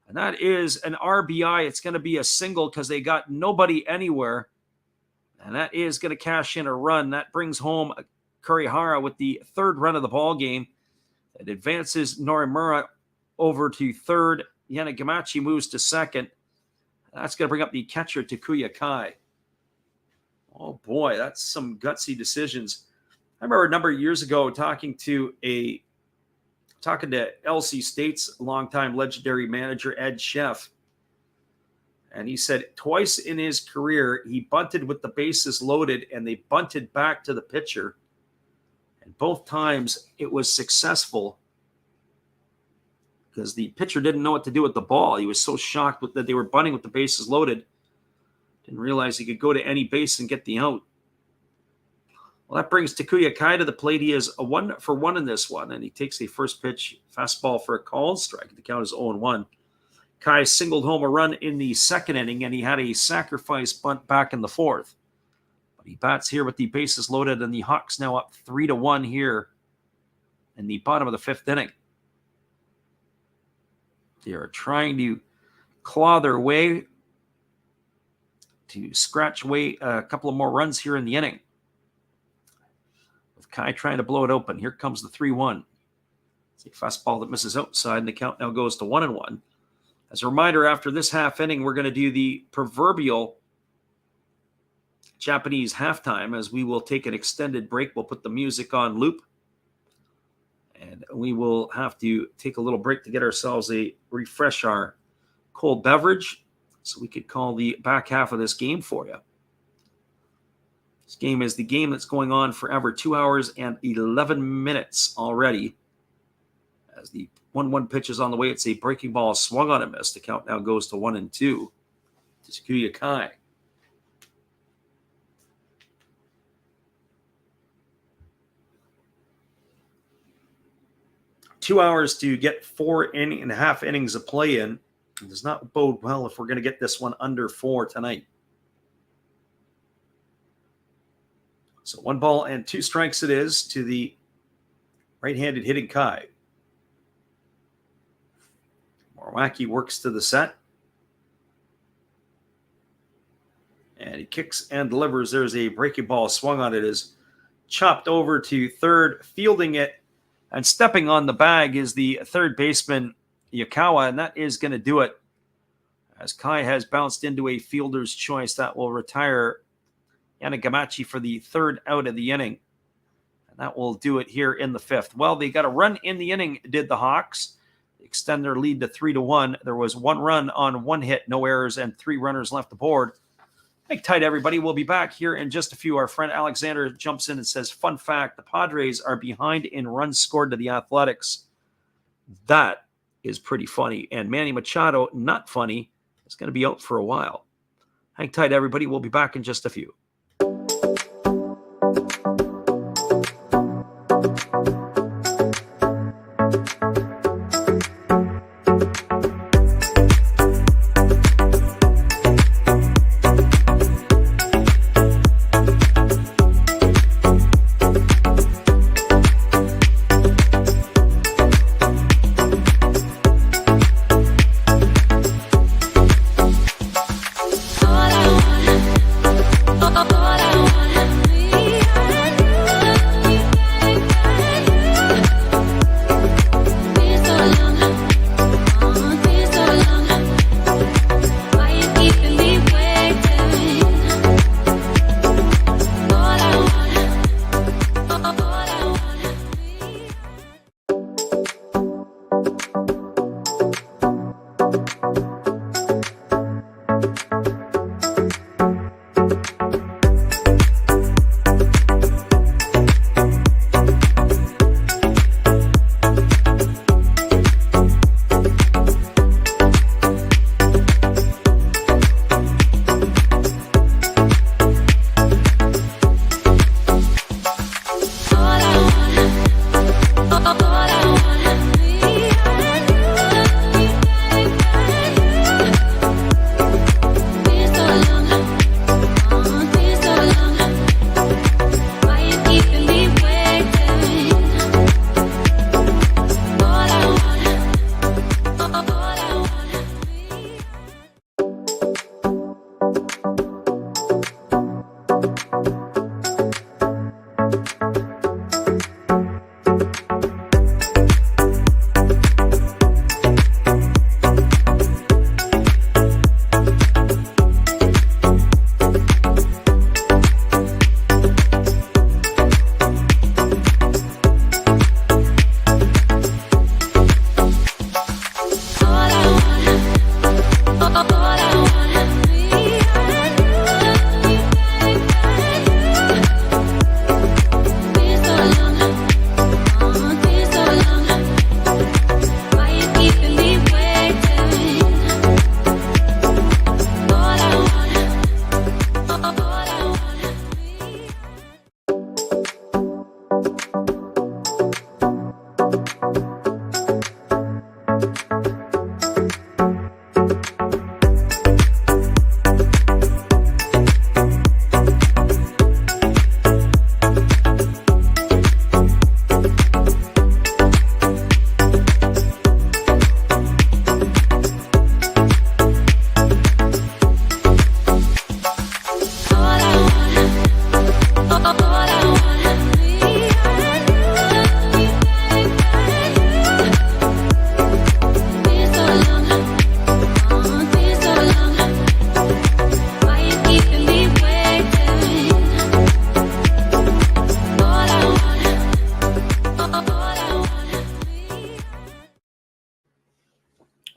S1: And that is an RBI. It's going to be a single because they got nobody anywhere. And that is going to cash in a run. That brings home Kurihara with the 3rd run of the ball game. It advances Norimura over to 3rd. Yanagamachi moves to 2nd. That's going to bring up the catcher, Takuya Kai. Oh, boy, that's some gutsy decisions. I remember a number of years ago talking to LC State's longtime legendary manager, Ed Sheff. And he said twice in his career, he bunted with the bases loaded, and they bunted back to the pitcher. And both times it was successful because the pitcher didn't know what to do with the ball. He was so shocked that they were bunting with the bases loaded. Didn't realize he could go to any base and get the out. Well, that brings Takuya Kai to the plate. He is a 1 for 1 in this one, and he takes a first pitch fastball for a called strike. The count is 0-1. Kai singled home a run in the 2nd inning, and he had a sacrifice bunt back in the 4th. But he bats here with the bases loaded, and the Hawks now up 3-1 here in the bottom of the 5th inning. They are trying to claw their way to scratch away a couple of more runs here in the inning. With Kai trying to blow it open. Here comes the 3-1. It's a fastball that misses outside, and the count now goes to 1-1. As a reminder, after this half inning, we're going to do the proverbial Japanese halftime, as we will take an extended break. We'll put the music on loop, and we will have to take a little break to get ourselves refresh our cold beverage so we could call the back half of this game for you. This game is the game that's going on forever, 2 hours and 11 minutes already. As the 1-1 pitch is on the way, it's a breaking ball swung on and missed. The count now goes to 1-2 to Takuya Kai. Two hours to get 4.5 innings of play in. It does not bode well if we're going to get this one under 4 tonight. So 1 ball and 2 strikes it is to the right-handed hitting Kai. Morwaki works to the set. And he kicks and delivers. There's a breaking ball swung on it. Is chopped over to third, fielding it. And stepping on the bag is the third baseman, Yukawa, and that is going to do it. As Kai has bounced into a fielder's choice, that will retire Yanagamachi for the third out of the inning. And that will do it here in the 5th. Well, they got a run in the inning, did the Hawks. They extend their lead to 3-1. There was 1 run on 1 hit, no errors, and 3 runners left aboard. Hang tight, everybody. We'll be back here in just a few. Our friend Alexander jumps in and says, fun fact, the Padres are behind in runs scored to the Athletics. That is pretty funny. And Manny Machado, not funny, is going to be out for a while. Hang tight, everybody. We'll be back in just a few.
S5: All I want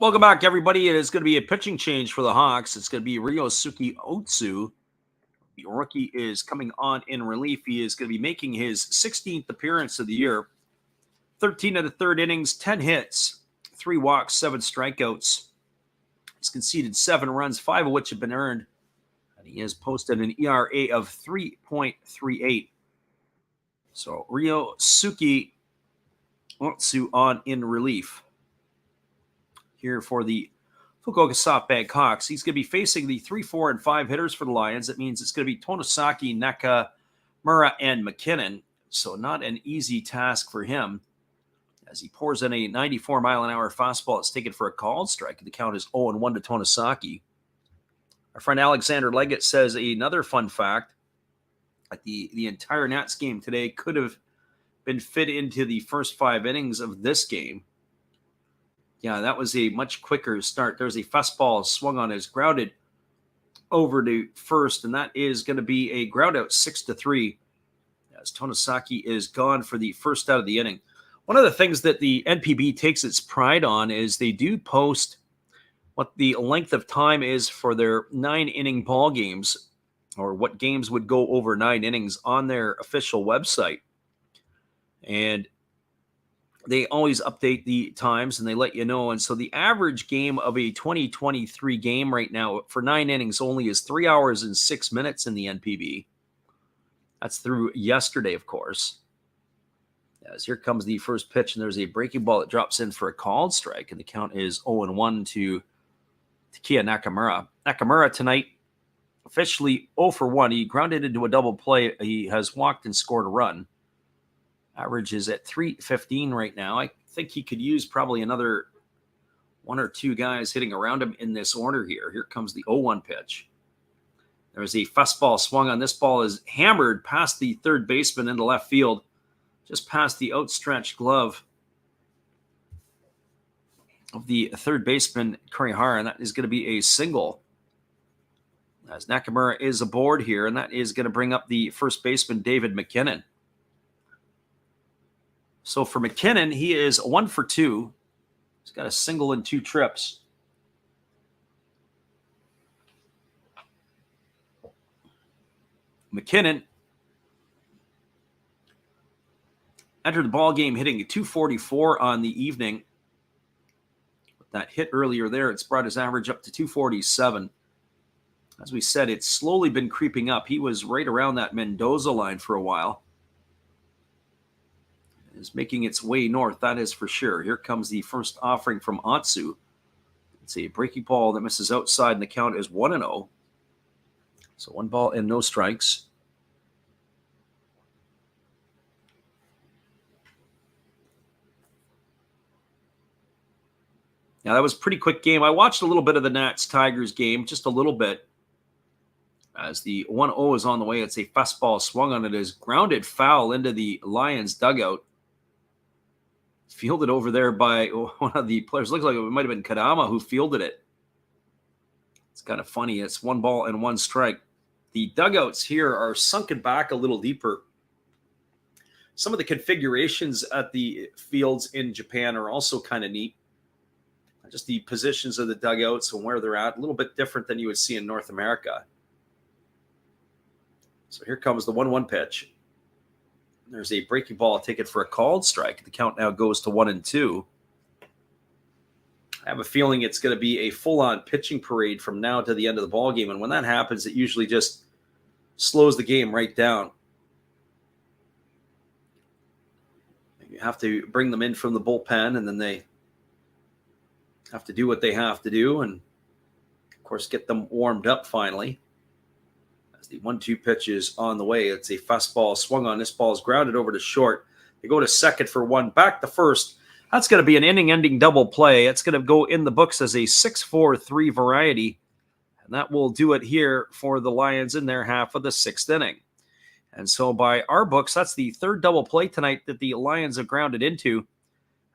S1: Welcome back, everybody. It is going to be a pitching change for the Hawks. It's going to be Ryosuke Otsu. The rookie is coming on in relief. He is going to be making his 16th appearance of the year. 13 of the third innings, 10 hits, 3 walks, 7 strikeouts. He's conceded 7 runs, 5 of which have been earned. And he has posted an ERA of 3.38. So Ryosuke Otsu on in relief here for the Fukuoka SoftBank Hawks. He's going to be facing the 3, 4, and 5 hitters for the Lions. That means it's going to be Tonosaki, Nakamura, and McKinnon. So not an easy task for him as he pours in a 94-mile-an-hour fastball. It's taken for a called strike. The count is 0-1 to Tonosaki. Our friend Alexander Leggett says another fun fact, that the entire Nats game today could have been fit into the first 5 innings of this game. Yeah, that was a much quicker start. There's a fastball swung on, is grounded over to first, and that is going to be a ground out 6-3 as Tonosaki is gone for the first out of the inning. One of the things that the NPB takes its pride on is they do post what the length of time is for their 9-inning ball games, or what games would go over 9 innings on their official website. And they always update the times and they let you know. And so the average game of a 2023 game right now for 9 innings only is 3 hours and 6 minutes in the NPB. That's through yesterday, of course. As here comes the first pitch, and there's a breaking ball that drops in for a called strike, and the count is 0-1 to Takeya Nakamura. Nakamura tonight officially 0 for 1. He grounded into a double play. He has walked and scored a run. Average is at 315 right now. I think he could use probably another 1 or 2 guys hitting around him in this order here. Here comes the 0-1 pitch. There's a fastball swung on. This ball is hammered past the third baseman into left field, just past the outstretched glove of the third baseman, Kurihara, and that is going to be a single. As Nakamura is aboard here, and that is going to bring up the first baseman, David McKinnon. So for McKinnon, he is 1 for 2. He's got a single and 2 trips. McKinnon entered the ball game hitting a 244 on the evening. With that hit earlier there, it's brought his average up to 247. As we said, it's slowly been creeping up. He was right around that Mendoza line for a while. Is making its way north, that is for sure. Here comes the first offering from Otsu. It's a breaking ball that misses outside, and the count is 1-0. So 1 ball and no strikes. Now, that was a pretty quick game. I watched a little bit of the Nats-Tigers game, just a little bit. As the 1-0 is on the way, it's a fastball swung on. It is grounded foul into the Lions dugout. Fielded over there by one of the players. Looks like it might have been Kadama who fielded it. It's kind of funny. It's 1 ball and 1 strike. The dugouts here are sunken back a little deeper. Some of the configurations at the fields in Japan are also kind of neat. Just the positions of the dugouts and where they're at, a little bit different than you would see in North America. So here comes the 1-1 pitch. There's a breaking ball taken for a called strike. The count now goes to 1-2. I have a feeling it's going to be a full-on pitching parade from now to the end of the ball game. And when that happens, it usually just slows the game right down. You have to bring them in from the bullpen, and then they have to do what they have to do. And, of course, get them warmed up finally. The 1-2 pitch is on the way. It's a fastball swung on. This ball is grounded over to short. They go to second for 1, back to first. That's going to be an inning-ending double play. It's going to go in the books as a 6-4-3 variety. And that will do it here for the Lions in their half of the 6th inning. And so by our books, that's the 3rd double play tonight that the Lions have grounded into.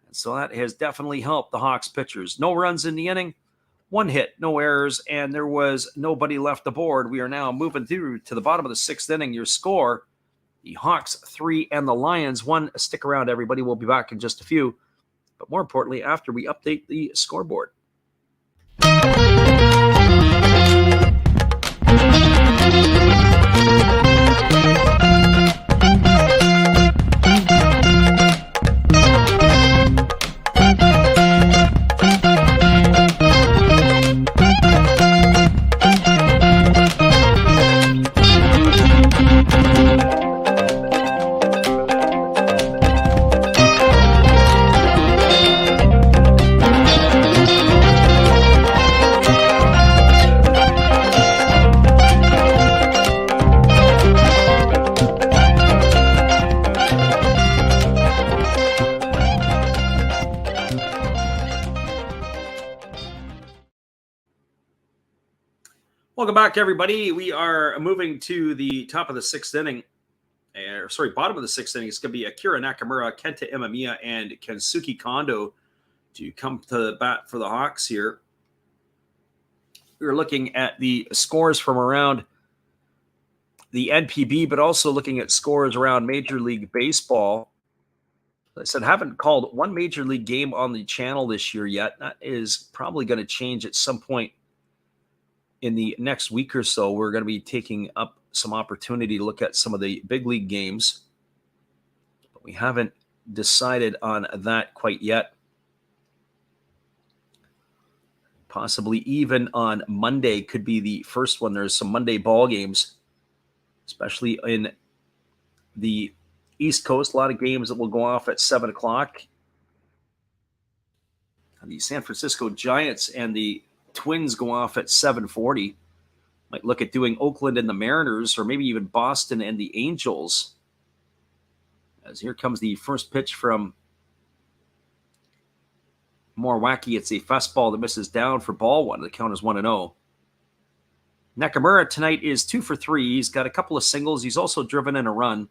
S1: And so that has definitely helped the Hawks pitchers. No runs in the inning. 1 hit, no errors, and there was nobody left aboard. We are now moving through to the bottom of the 6th inning. Your score, the Hawks 3 and the Lions 1. Stick around, everybody. We'll be back in just a few. But more importantly, after we update the scoreboard. Welcome back, everybody. We are moving to the top of the sixth inning. Bottom of the sixth inning. It's going to be Akira Nakamura, Kenta Imamiya, and Kensuke Kondo to come to the bat for the Hawks here. We're looking at the scores from around the NPB, but also looking at scores around Major League Baseball. As I said, haven't called one Major League game on the channel this year yet. That is probably going to change at some point in the next week or so. We're going to be taking up some opportunity to look at some of the big league games, but we haven't decided on that quite yet. Possibly even on Monday could be the first one. There's some Monday ball games, especially in the East Coast. A lot of games that will go off at 7 o'clock. The San Francisco Giants and the Twins go off at 7:40. Might look at doing Oakland and the Mariners, or maybe even Boston and the Angels. As here comes the first pitch from Morwaki. It's a fastball that misses down for ball one. The count is 1-0. Nakamura tonight is 2 for 3. He's got a couple of singles. He's also driven in a run.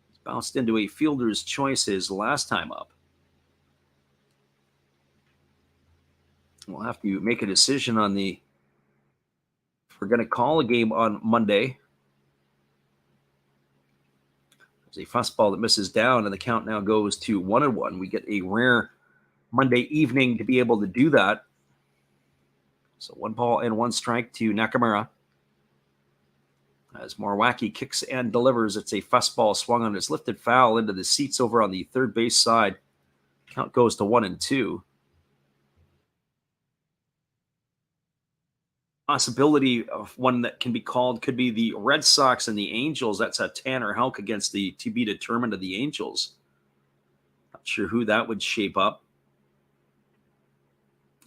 S1: He's bounced into a fielder's choice his last time up. We'll have to make a decision on if we're going to call a game on Monday. There's a fastball that misses down, and the count now goes to 1-1. We get a rare Monday evening to be able to do that. So 1 ball and 1 strike to Nakamura. As Morwaki kicks and delivers, it's a fastball swung on. It's lifted foul into the seats over on the third base side. Count goes to 1-2. Possibility of one that can be called could be the Red Sox and the Angels. That's a Tanner Houck against the to be determined of the Angels. Not sure who that would shape up.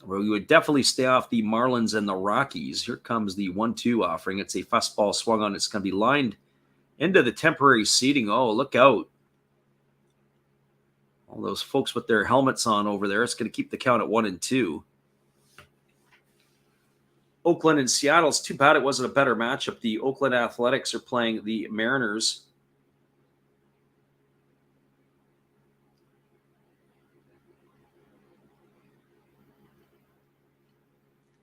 S1: Well, we would definitely stay off the Marlins and the Rockies. Here comes the 1-2 offering. It's a fastball swung on. It's going to be lined into the temporary seating. Oh, look out. All those folks with their helmets on over there. It's going to keep the count at 1-2. Oakland and Seattle. It's too bad it wasn't a better matchup. The Oakland Athletics are playing the Mariners.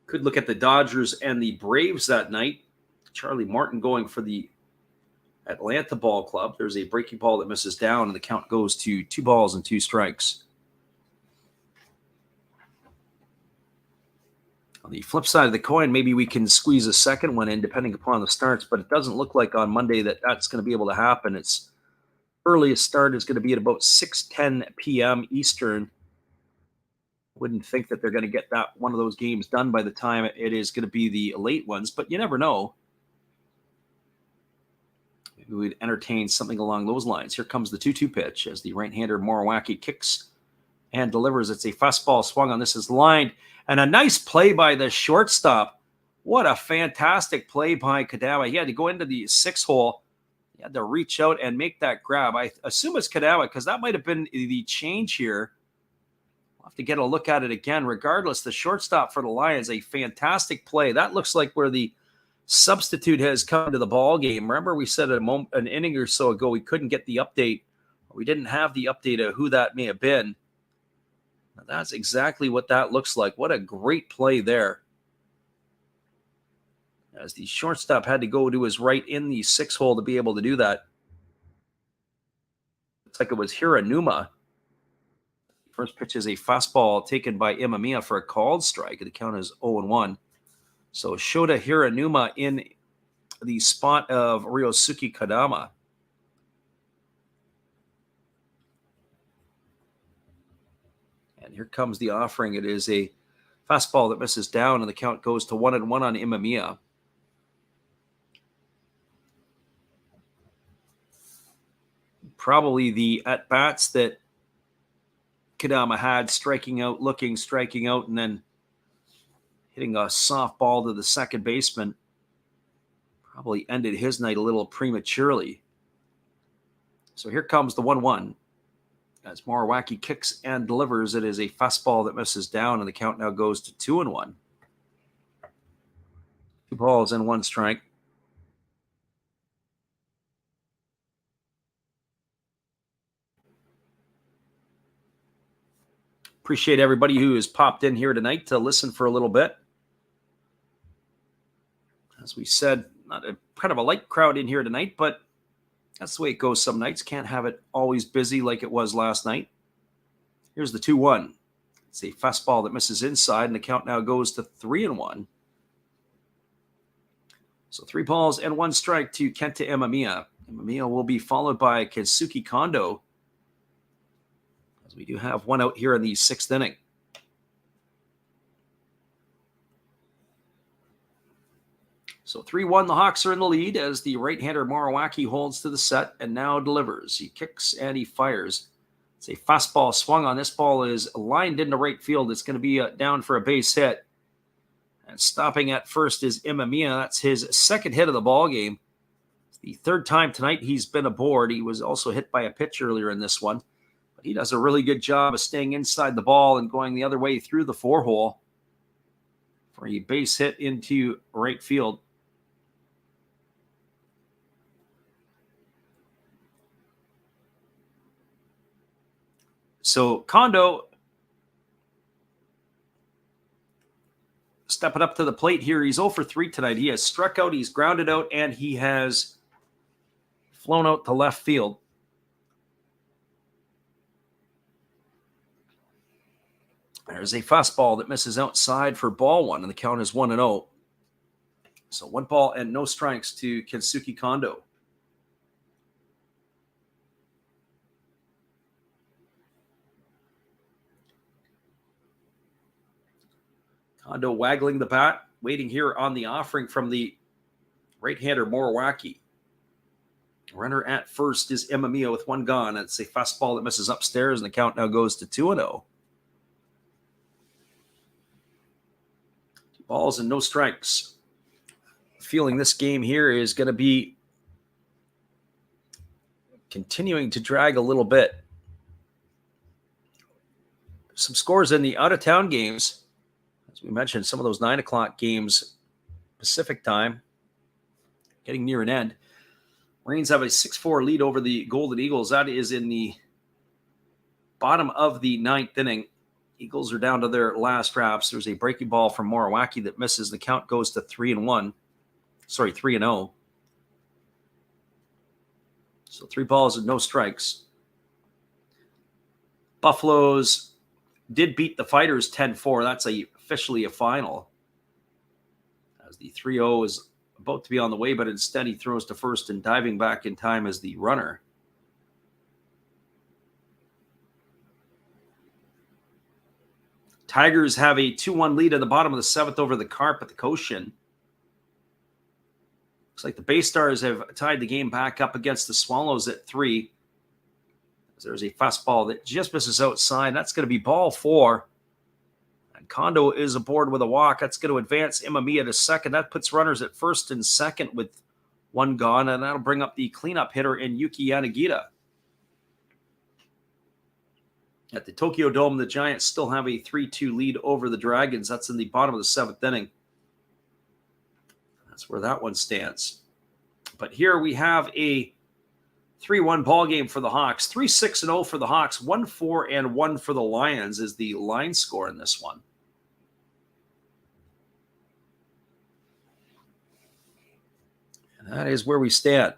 S1: Could look at the Dodgers and the Braves that night. Charlie Martin going for the Atlanta Ball Club. There's a breaking ball that misses down, and the count goes to 2 balls and 2 strikes. On the flip side of the coin, maybe we can squeeze a second one in depending upon the starts, but it doesn't look like on Monday that's going to be able to happen. Its earliest start is going to be at about 6:10 p.m. Eastern. Wouldn't think that they're going to get that one of those games done by the time it is going to be the late ones, but you never know. Maybe we'd entertain something along those lines. Here comes the 2-2 pitch as the right-hander Morwaki kicks and delivers. It's a fastball swung on. This is lined. And a nice play by the shortstop. What a fantastic play by Kadawa. He had to go into the 6 hole. He had to reach out and make that grab. I assume it's Kadawa because that might have been the change here. We'll have to get a look at it again. Regardless, the shortstop for the Lions, a fantastic play. That looks like where the substitute has come to the ball game. Remember we said an inning or so ago we couldn't get the update. We didn't have the update of who that may have been. That's exactly what that looks like. What a great play there. As the shortstop had to go to his right in the 6 hole to be able to do that. Looks like it was Hiranuma. First pitch is a fastball taken by Imamiya for a called strike. The count is 0-1. So Shota Hiranuma in the spot of Ryosuke Kadama. And here comes the offering. It is a fastball that misses down, and the count goes to 1-1 on Imamiya. Probably the at-bats that Kadama had, striking out, striking out, and then hitting a softball to the second baseman, probably ended his night a little prematurely. So here comes the 1-1. As Moriwaki kicks and delivers, it is a fastball that misses down, and the count now goes to 2-1. 2 balls and 1 strike. Appreciate everybody who has popped in here tonight to listen for a little bit. As we said, not a kind of a light crowd in here tonight, but that's the way it goes some nights. Can't have it always busy like it was last night. Here's the 2-1. It's a fastball that misses inside, and the count now goes to 3-1. So 3 balls and 1 strike to Kenta Imamiya. Imamiya will be followed by Kensuke Kondo, as we do have 1 out here in the 6th inning. So 3-1, the Hawks are in the lead as the right-hander Moriwaki holds to the set and now delivers. He kicks and he fires. It's a fastball swung on. This ball is lined into right field. It's going to be down for a base hit. And stopping at first is Imamiya. That's his 2nd hit of the ball game. It's the 3rd time tonight he's been aboard. He was also hit by a pitch earlier in this one. But he does a really good job of staying inside the ball and going the other way through the 4-hole for a base hit into right field. So Kondo stepping up to the plate here. He's 0 for 3 tonight. He has struck out, he's grounded out, and he has flown out to left field. There's a fastball that misses outside for ball 1, and the count is 1-0. So 1 ball and no strikes to Kensuke Kondo. Kondo waggling the bat, waiting here on the offering from the right-hander Moriwaki. Runner at first is Imamiya with 1 gone. It's a fastball that misses upstairs, and the count now goes to 2-0. 2 balls and no strikes. Feeling this game here is going to be continuing to drag a little bit. Some scores in the out-of-town games. As we mentioned, some of those 9 o'clock games, Pacific time, getting near an end. Marines have a 6-4 lead over the Golden Eagles. That is in the bottom of the 9th inning. Eagles are down to their last wraps. There's a breaking ball from Moriwaki that misses. The count goes to 3-1. Sorry, 3-0. So 3 balls and no strikes. Buffaloes did beat the Fighters 10-4. That's officially a final. As the 3-0 is about to be on the way, but instead he throws to first and diving back in time as the runner. Tigers have a 2-1 lead in the bottom of the 7th over the Carp at the Cochin. Looks like the Bay Stars have tied the game back up against the Swallows at 3. There's a fastball that just misses outside. That's going to be ball 4. And Kondo is aboard with a walk. That's going to advance Imamiya to second. That puts runners at first and second with 1 gone, and that'll bring up the cleanup hitter in Yuki Yanagita. At the Tokyo Dome, the Giants still have a 3-2 lead over the Dragons. That's in the bottom of the 7th inning. That's where that one stands. But here we have a 3-1 ball game for the Hawks. 3-6-0 for the Hawks. 1-4-1 for the Lions is the line score in this one. And that is where we stand.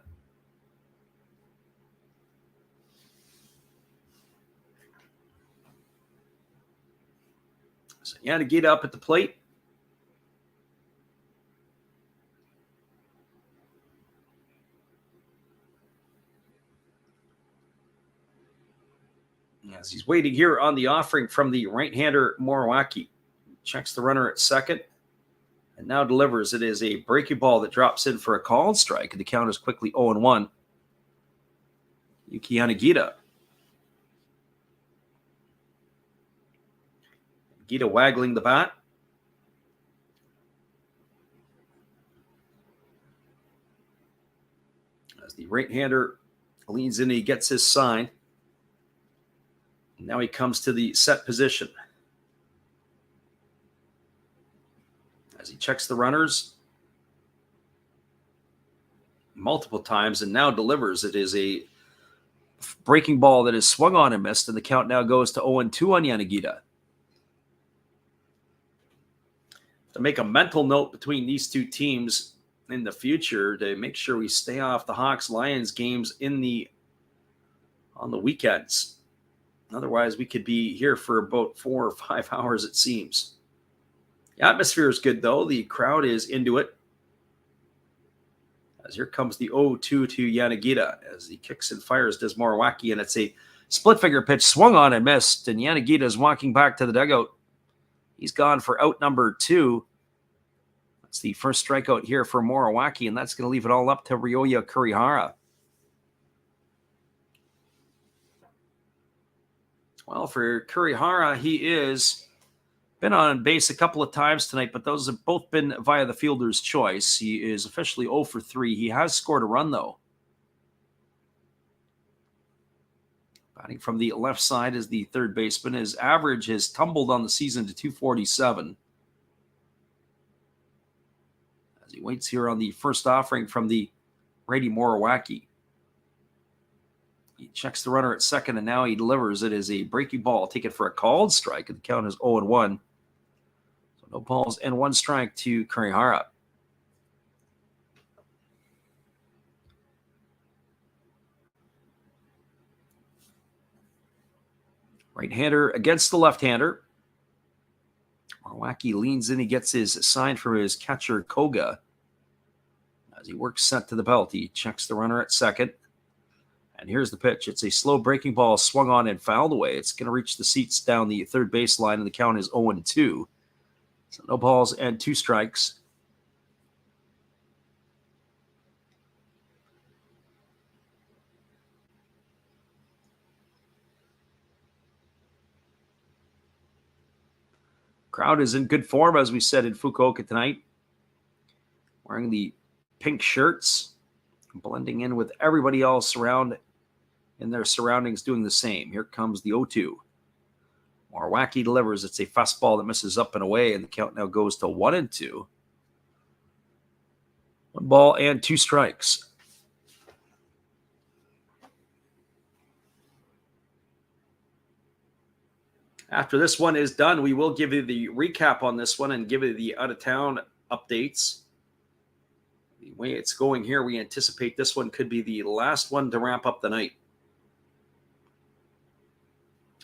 S1: So Yanagita up at the plate. As he's waiting here on the offering from the right-hander Moriwaki. Checks the runner at second and now delivers. It is a breaking ball that drops in for a called strike, and the count is quickly 0-1. Yuki Yanagita. Gita waggling the bat. As the right-hander leans in, he gets his sign. Now he comes to the set position. As he checks the runners multiple times and now delivers. It is a breaking ball that is swung on and missed, and the count now goes to 0-2 on Yanagita. To make a mental note between these two teams in the future to make sure we stay off the Hawks-Lions games on the weekends. Otherwise, we could be here for about 4 or 5 hours, it seems. The atmosphere is good, though. The crowd is into it. As here comes the 0-2 to Yanagita. As he kicks and fires, does Moriwaki, and it's a split-finger pitch swung on and missed, and Yanagita is walking back to the dugout. He's gone for out number 2. That's the first strikeout here for Moriwaki, and that's going to leave it all up to Ryoya Kurihara. Well, for Kurihara, he is been on base a couple of times tonight, but those have both been via the fielder's choice. He is officially 0 for 3. He has scored a run, though. Batting from the left side is the third baseman. His average has tumbled on the season to 247. As he waits here on the first offering from the righty Moriwaki. He checks the runner at second, and now he delivers. It is a breaking ball taken for a called strike, and the count is 0-1. So no balls and 1 strike to Kurihara. Right-hander against the left-hander. Moriwaki leans in. He gets his sign from his catcher, Koga. As he works set to the belt, he checks the runner at second. And here's the pitch. It's a slow breaking ball swung on and fouled away. It's going to reach the seats down the third baseline, and the count is 0-2. So no balls and 2 strikes. Crowd is in good form, as we said, in Fukuoka tonight. Wearing the pink shirts, blending in with everybody else around in their surroundings doing the same. Here comes the 0-2. Moriwaki delivers. It's a fastball that misses up and away, and the count now goes to 1-2. 1 ball and 2 strikes. After this one is done, we will give you the recap on this one and give you the out-of-town updates. The way it's going here, we anticipate this one could be the last one to wrap up the night.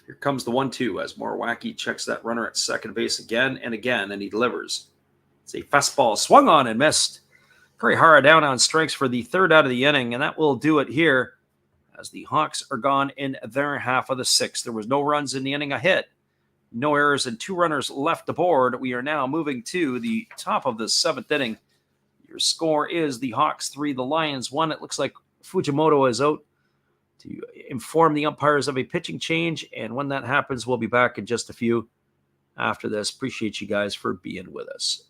S1: Here comes the 1-2 as Moriwaki checks that runner at second base again, and he delivers. It's a fastball swung on and missed. Kurihara down on strikes for the 3rd out of the inning, and that will do it here as the Hawks are gone in their half of the 6th. There was no runs in the inning, a hit, no errors, and 2 runners left aboard. We are now moving to the top of the 7th inning. Your score is the Hawks 3, the Lions 1. It looks like Fujimoto is out to inform the umpires of a pitching change, and when that happens, we'll be back in just a few after this. Appreciate you guys for being with us.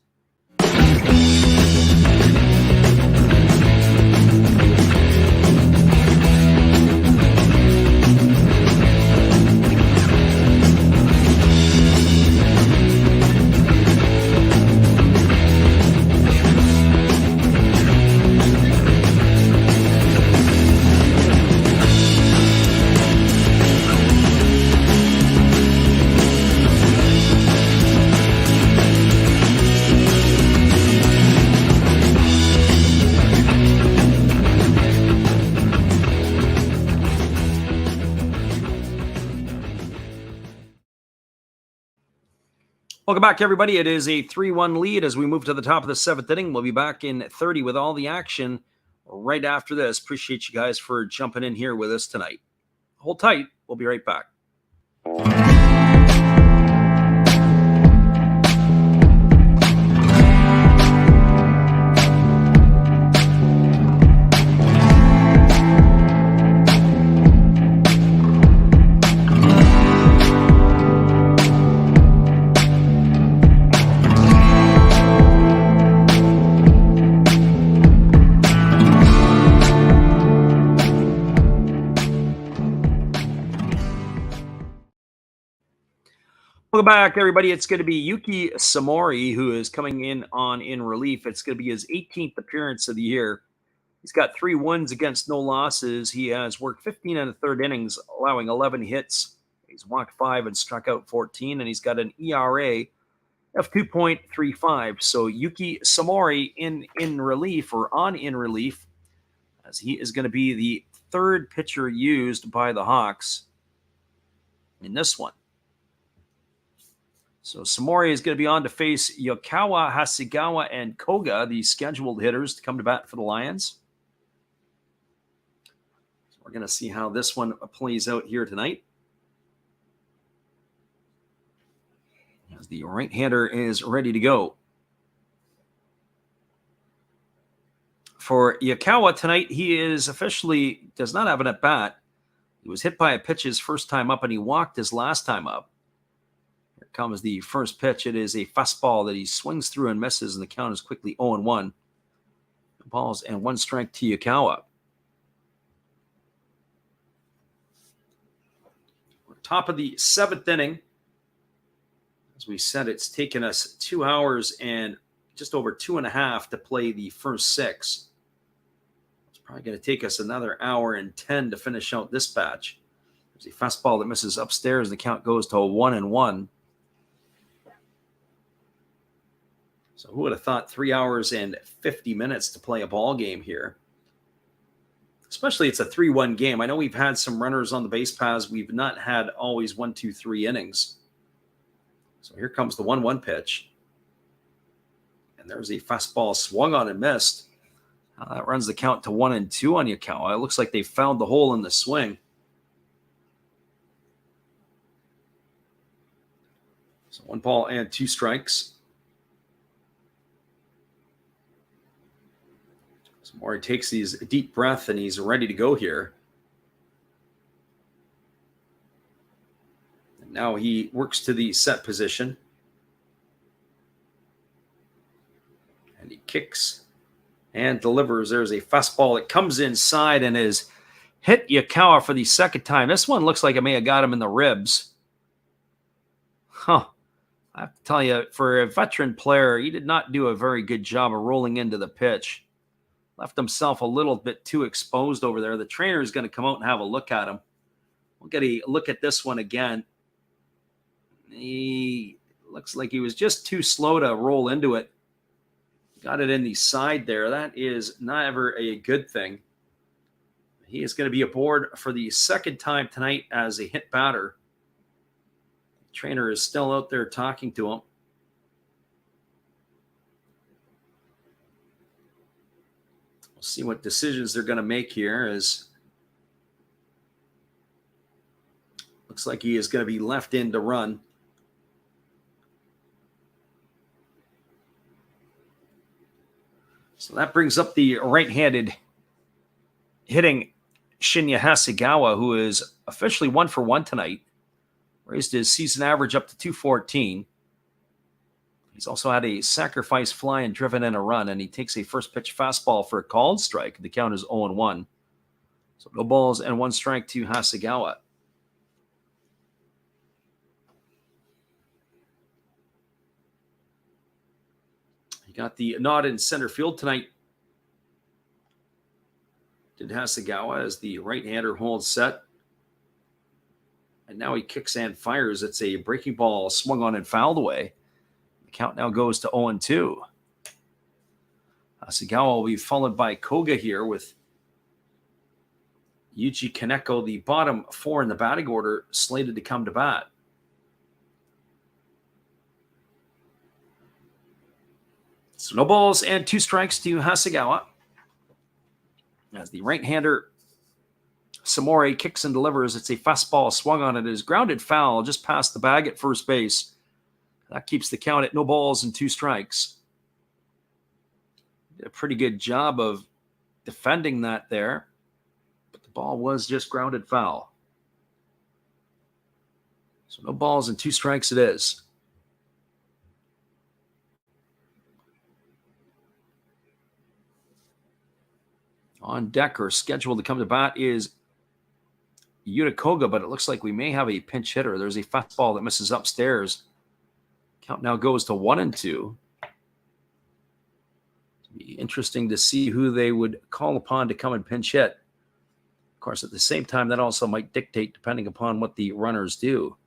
S1: Welcome back, everybody. It is a 3-1 lead as we move to the top of the 7th inning. We'll be back in 30 with all the action right after this. Appreciate you guys for jumping in here with us tonight. Hold tight. We'll be right back. Welcome back, everybody. It's going to be Yuki Samori who is coming in relief. It's going to be his 18th appearance of the year. He's got 3 wins against no losses. He has worked 15 and a third innings, allowing 11 hits. He's walked 5 and struck out 14, and he's got an ERA of 2.35. So Yuki Samori in relief, as he is going to be the 3rd pitcher used by the Hawks in this one. So Samori is going to be on to face Yokawa, Hasegawa, and Koga, the scheduled hitters to come to bat for the Lions. So we're going to see how this one plays out here tonight. As the right-hander is ready to go. For Yokawa tonight, he does not have an at-bat. He was hit by a pitch his first time up, and he walked his last time up. Comes the first pitch. It is a fastball that he swings through and misses, and the count is quickly 0-1. Balls and 1 strike to Yokawa. We're top of the 7th inning. As we said, it's taken us 2 hours and just over 2.5 to play the first 6. It's probably going to take us another hour and 10 to finish out this batch. There's a fastball that misses upstairs, and the count goes to 1-1. So who would have thought 3 hours and 50 minutes to play a ball game here? Especially it's a 3-1 game. I know we've had some runners on the base paths. We've not had always 1, 2, 3 innings. So here comes the 1-1 pitch. And there's a fastball swung on and missed. That runs the count to 1-2 on Yokawa. It looks like they found the hole in the swing. So 1 ball and 2 strikes. Mori takes these deep breath and he's ready to go here. And now he works to the set position. And he kicks and delivers. There's a fastball that comes inside and is hit Yokawa for the 2nd time. This one looks like it may have got him in the ribs. I have to tell you, for a veteran player, he did not do a very good job of rolling into the pitch. Left himself a little bit too exposed over there. The trainer is going to come out and have a look at him. We'll get a look at this one again. He looks like he was just too slow to roll into it. Got it in the side there. That is never a good thing. He is going to be aboard for the 2nd time tonight as a hit batter. The trainer is still out there talking to him. See what decisions they're going to make here. As looks like he is going to be left in to run. So that brings up the right-handed hitting Shinya Hasegawa, who is officially 1 for 1 tonight. Raised his season average up to 214. He's also had a sacrifice fly and driven in a run, and he takes a first pitch fastball for a called strike. The count is 0-1. So no balls and 1 strike to Hasegawa. He got the nod in center field tonight. Did Hasegawa as the right-hander holds set. And now he kicks and fires. It's a breaking ball swung on and fouled away. Count now goes to 0-2. Hasegawa will be followed by Koga here with Yuji Kaneko, the bottom 4 in the batting order, slated to come to bat. So no balls and 2 strikes to Hasegawa. As the right-hander Samori kicks and delivers, it's a fastball swung on it. It is grounded foul just past the bag at first base. That keeps the count at no balls and 2 strikes. Did a pretty good job of defending that there, but the ball was just grounded foul. So no balls and 2 strikes it is. On deck or scheduled to come to bat is Yuta, but it looks like we may have a pinch hitter. There's a fastball that misses upstairs. Count now goes to 1-2. It'll be interesting to see who they would call upon to come and pinch hit. Of course, at the same time, that also might dictate depending upon what the runners do.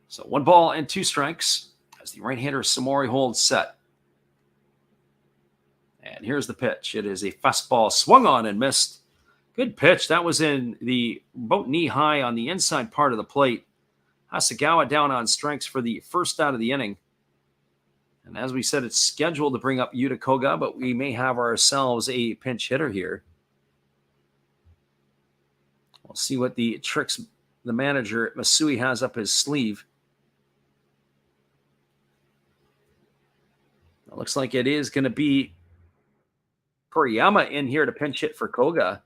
S1: So 1 ball and 2 strikes as the right-hander Samori holds set. And here's the pitch. It is a fastball swung on and missed. Good pitch. That was in the about knee high on the inside part of the plate. Hasegawa down on strikes for the first out of the inning. And as we said, it's scheduled to bring up Yuta, but we may have ourselves a pinch hitter here. We'll see what the tricks the manager Masui has up his sleeve. It looks like it is going to be Kuriyama in here to pinch hit for Koga.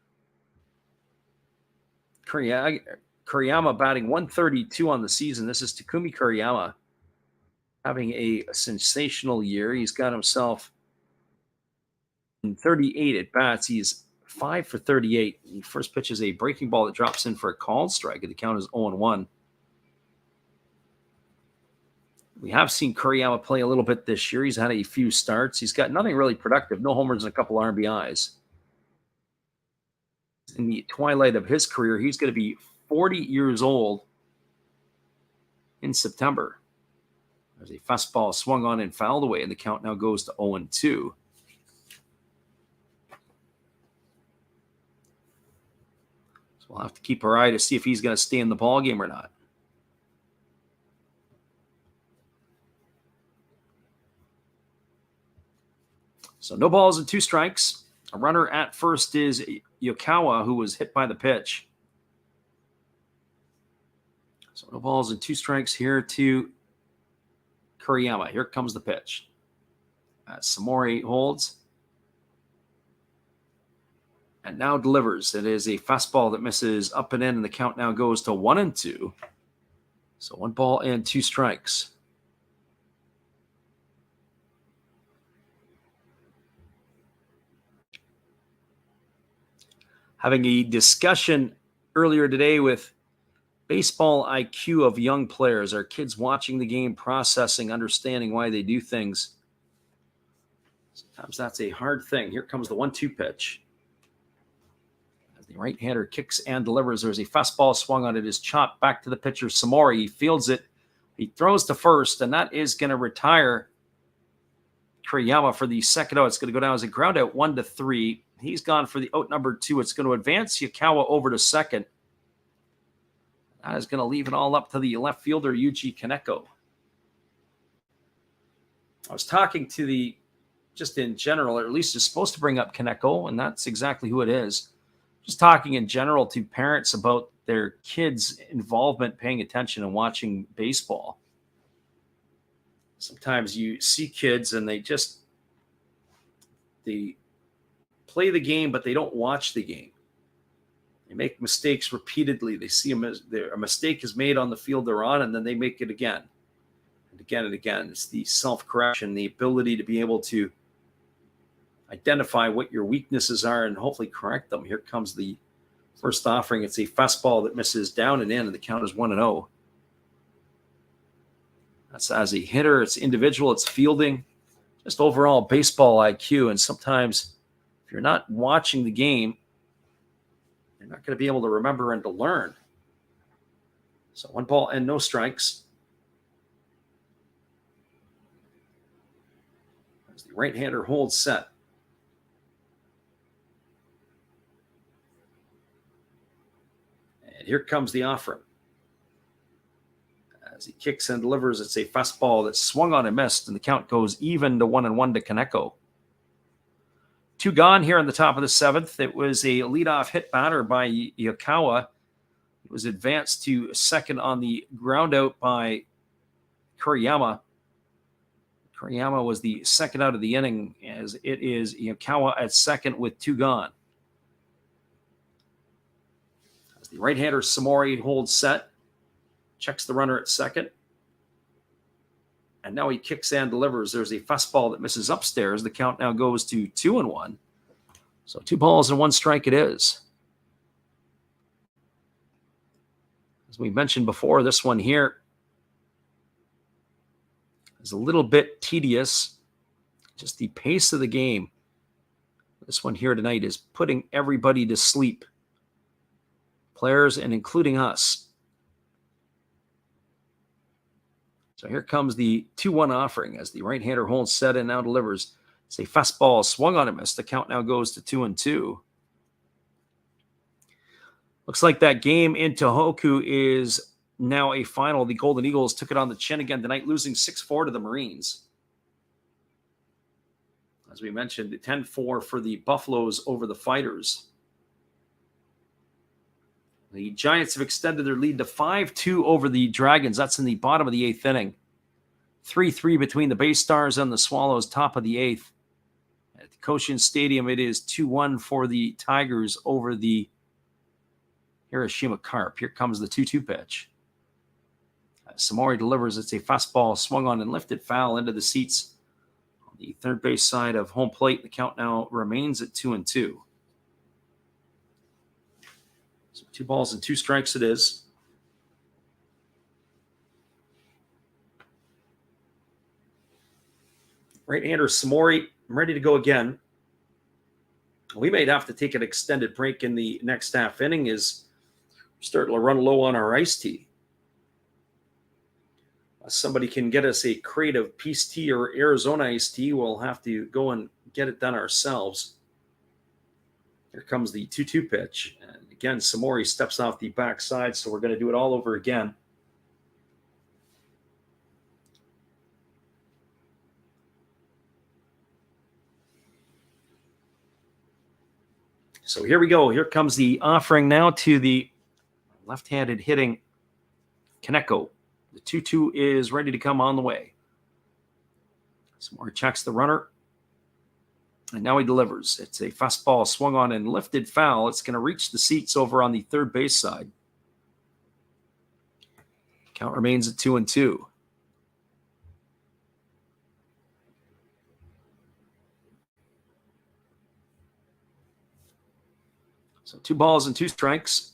S1: Kuriyama batting 132 on the season. This is Takumi Kuriyama having a sensational year. He's got himself in 38 at bats. He's 5 for 38. The first pitch is a breaking ball that drops in for a called strike. The count is 0-1. We have seen Kuriyama play a little bit this year. He's had a few starts. He's got nothing really productive. No homers and a couple RBIs. In the twilight of his career, he's going to be 40 years old in September. There's a fastball swung on and fouled away, and the count now goes to 0-2. So we'll have to keep our eye to see if he's going to stay in the ballgame or not. So no balls and 2 strikes. A runner at first is Yokawa, who was hit by the pitch. So no balls and 2 strikes here to Kuriyama. Here comes the pitch. Samori holds. And now delivers. It is a fastball that misses up and in, and the count now goes to 1-2. So 1 ball and 2 strikes. Having a discussion earlier today with baseball IQ of young players. Our kids watching the game, processing, understanding why they do things. Sometimes that's a hard thing. Here comes the 1-2 pitch. As the right-hander kicks and delivers, there's a fastball swung on it. It is chopped back to the pitcher, Samori. He fields it. He throws to first, and that is going to retire Kuriyama for the second out. It's going to go down as a ground out 1-3. He's gone for the out number 2. It's going to advance Yokawa over to second. That is going to leave it all up to the left fielder, Yuji Kaneko. I was talking to just in general, or at least is supposed to bring up Kaneko, and that's exactly who it is. Just talking in general to parents about their kids' involvement, paying attention and watching baseball. Sometimes you see kids and they play the game, but they don't watch the game. They make mistakes repeatedly. They see a mistake is made on the field they're on, and then they make it again and again and again. It's the self-correction, the ability to be able to identify what your weaknesses are and hopefully correct them. Here comes the first offering. It's a fastball that misses down and in, and the count is 1-0. That's as a hitter. It's individual. It's fielding. Just overall baseball IQ. And sometimes if you're not watching the game, you're not going to be able to remember and to learn. So 1 ball and no strikes. As the right-hander holds set. And here comes the offering. As he kicks and delivers, it's a fastball that swung on and missed, and the count goes even to 1-1 to Kaneko. 2 gone here on the top of the 7th. It was a leadoff hit batter by Yukawa. It was advanced to second on the ground out by Kuriyama. Kuriyama was the second out of the inning, as it is Yukawa at second with 2 gone. As the right-hander Samori holds set, checks the runner at second. And now he kicks and delivers. There's a fastball that misses upstairs. The count now goes to 2-1. So 2 balls and 1 strike it is. As we mentioned before, this one here is a little bit tedious. Just the pace of the game. This one here tonight is putting everybody to sleep. Players and including us. So here comes the 2-1 offering as the right-hander holds set and now delivers. It's a fastball swung on and missed. The count now goes to 2-2. Looks like that game in Tohoku is now a final. The Golden Eagles took it on the chin again tonight, losing 6-4 to the Marines. As we mentioned, 10-4 for the Buffaloes over the Fighters. The Giants have extended their lead to 5-2 over the Dragons. That's in the bottom of the 8th inning. 3-3 between the Bay Stars and the Swallows, top of the 8th. At the Koshin Stadium, it is 2-1 for the Tigers over the Hiroshima Carp. Here comes the 2-2 pitch. Samori delivers. It's a fastball swung on and lifted foul into the seats on the third base side of home plate. The count now remains at 2-2. So 2 balls and 2 strikes it is. Right-hander Samori ready to go again. We may have to take an extended break in the next half inning as we're starting to run low on our iced tea. Somebody can get us a crate of Peace Tea or Arizona iced tea. We'll have to go and get it done ourselves. Here comes the 2-2 pitch. And again, Samori steps off the backside, so we're going to do it all over again. So here we go. Here comes the offering now to the left-handed hitting Kaneko. The 2-2 is ready to come on the way. Samori checks the runner. And now he delivers. It's a fastball swung on and lifted foul. It's going to reach the seats over on the third base side. Count remains at 2-2. So 2 balls and 2 strikes.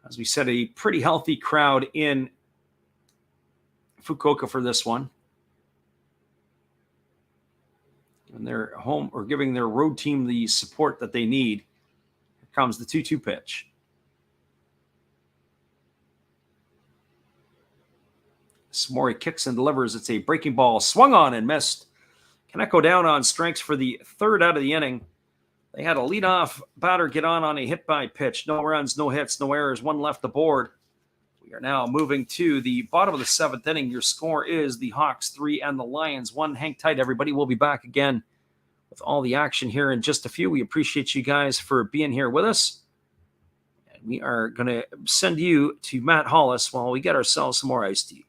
S1: As we said, a pretty healthy crowd in Fukuoka for this one. And they're home or giving their road team the support that they need. Here comes the 2-2 pitch. Samori kicks and delivers. It's a breaking ball swung on and missed. Kaneko down on strikes for the 3rd out of the inning. They had a leadoff batter get on a hit-by pitch. No runs, no hits, no errors, 1 left aboard. We are now moving to the bottom of the 7th inning. Your score is the Hawks 3 and the Lions 1. Hang tight, everybody. We'll be back again with all the action here in just a few. We appreciate you guys for being here with us. And we are going to send you to Matt Hollis while we get ourselves some more iced tea.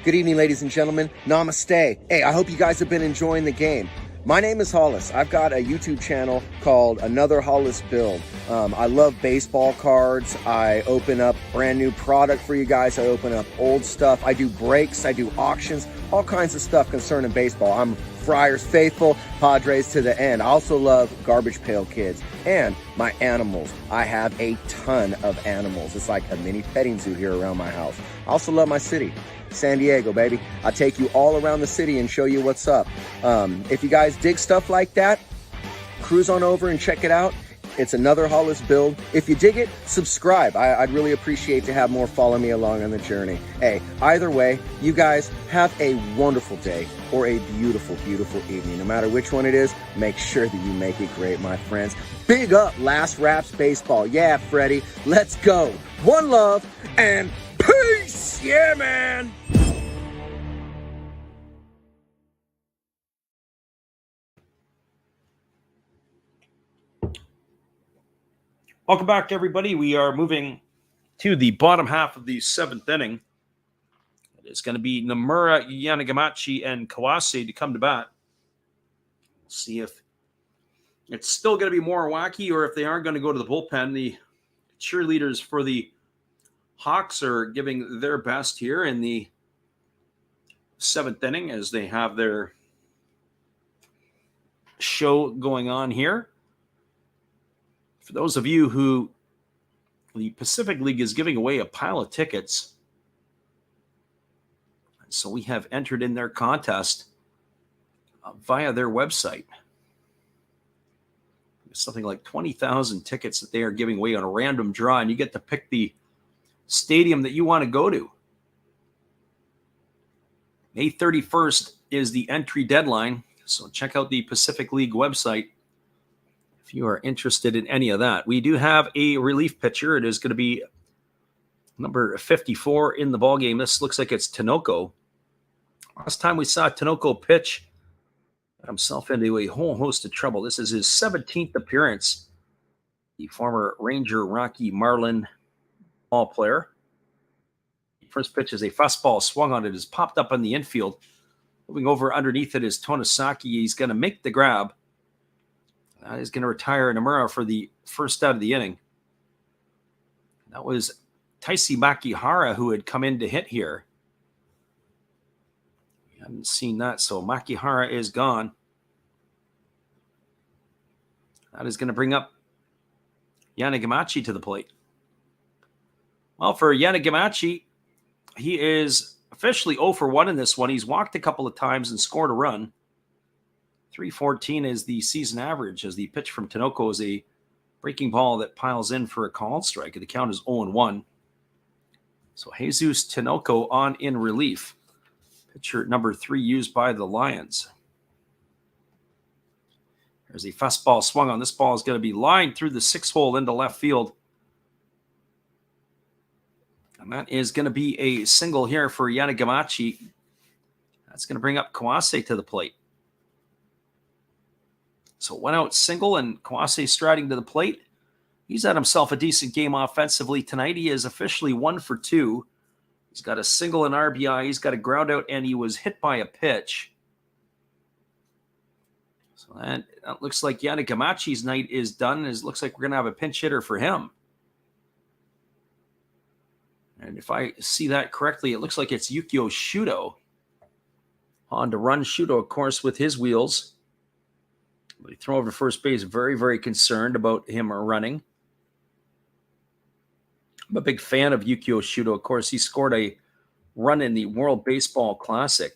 S5: Good evening, ladies and gentlemen. Namaste. Hey, I hope you guys have been enjoying the game. My name is Hollis. I've got a YouTube channel called Another Hollis Build. I love baseball cards. I open up brand new product for you guys. I open up old stuff. I do breaks. I do auctions. All kinds of stuff concerning baseball. I'm Friars faithful, Padres to the end. I also love Garbage Pail Kids and my animals. I have a ton of animals. It's like a mini petting zoo here around my house. I also love my city. San Diego, baby. I'll take you all around the city and show you what's up. If you guys dig stuff like that, cruise on over and check it out. It's another Hollis build. If you dig it, subscribe. I'd really appreciate to have more follow me along on the journey. Hey, either way, you guys have a wonderful day or a beautiful, beautiful evening. No matter which one it is, make sure that you make it great, my friends. Big up Last Raps Baseball. Yeah, Freddie, let's go. One love and peace. Yeah, man.
S1: Welcome back, everybody. We are moving to the bottom half of the seventh inning. It's going to be Nomura, Yanagamachi, and Kawase to come to bat. We'll see if it's still going to be more wacky or if they are going to go to the bullpen. The cheerleaders for the Hawks are giving their best here in the seventh inning as they have their show going on here. For those of you who the Pacific League is giving away a pile of tickets, so we have entered in their contest via their website. Something like 20,000 tickets that they are giving away on a random draw, and you get to pick the stadium that you want to go to. May 31st is the entry deadline, so check out the Pacific League website if you are interested in any of that. We do have a relief pitcher. It is going to be number 54 in the ballgame. This looks like it's Tinoco. Last time we saw Tinoco pitch, got himself into a whole host of trouble. This is his 17th appearance. The former Ranger Rocky Marlin ball player. The first pitch is a fastball swung on it, is popped up on the infield. Moving over underneath it is Tonosaki. He's going to make the grab. He's going to retire Nomura for the first out of the inning. That was Taisi Makihara who had come in to hit here. We haven't seen that, so Makihara is gone. That is going to bring up Yanagamachi to the plate. Well, for Yanagamachi, he is officially 0 for 1 in this one. He's walked a couple of times and scored a run. 314 is the season average as the pitch from Tinoco is a breaking ball that piles in for a called strike. The count is 0-1. So Jesus Tinoco on in relief. Pitcher number 3 used by the Lions. There's a fastball swung on. This ball is going to be lined through the 6-hole into left field. And that is going to be a single here for Yanagamachi. That's going to bring up Kawase to the plate. So 1 out single and Kawase striding to the plate. He's had himself a decent game offensively tonight. He is officially 1 for 2. He's got a single and RBI. He's got a ground out, and he was hit by a pitch. So that looks like Yanagamachi's night is done. It looks like we're going to have a pinch hitter for him. And if I see that correctly, it looks like it's Yukio Shudo on to run. Shudo, of course, with his wheels. But he throw over to first base, very, very concerned about him running. I'm a big fan of Yukio Shudo. Of course, he scored a run in the World Baseball Classic.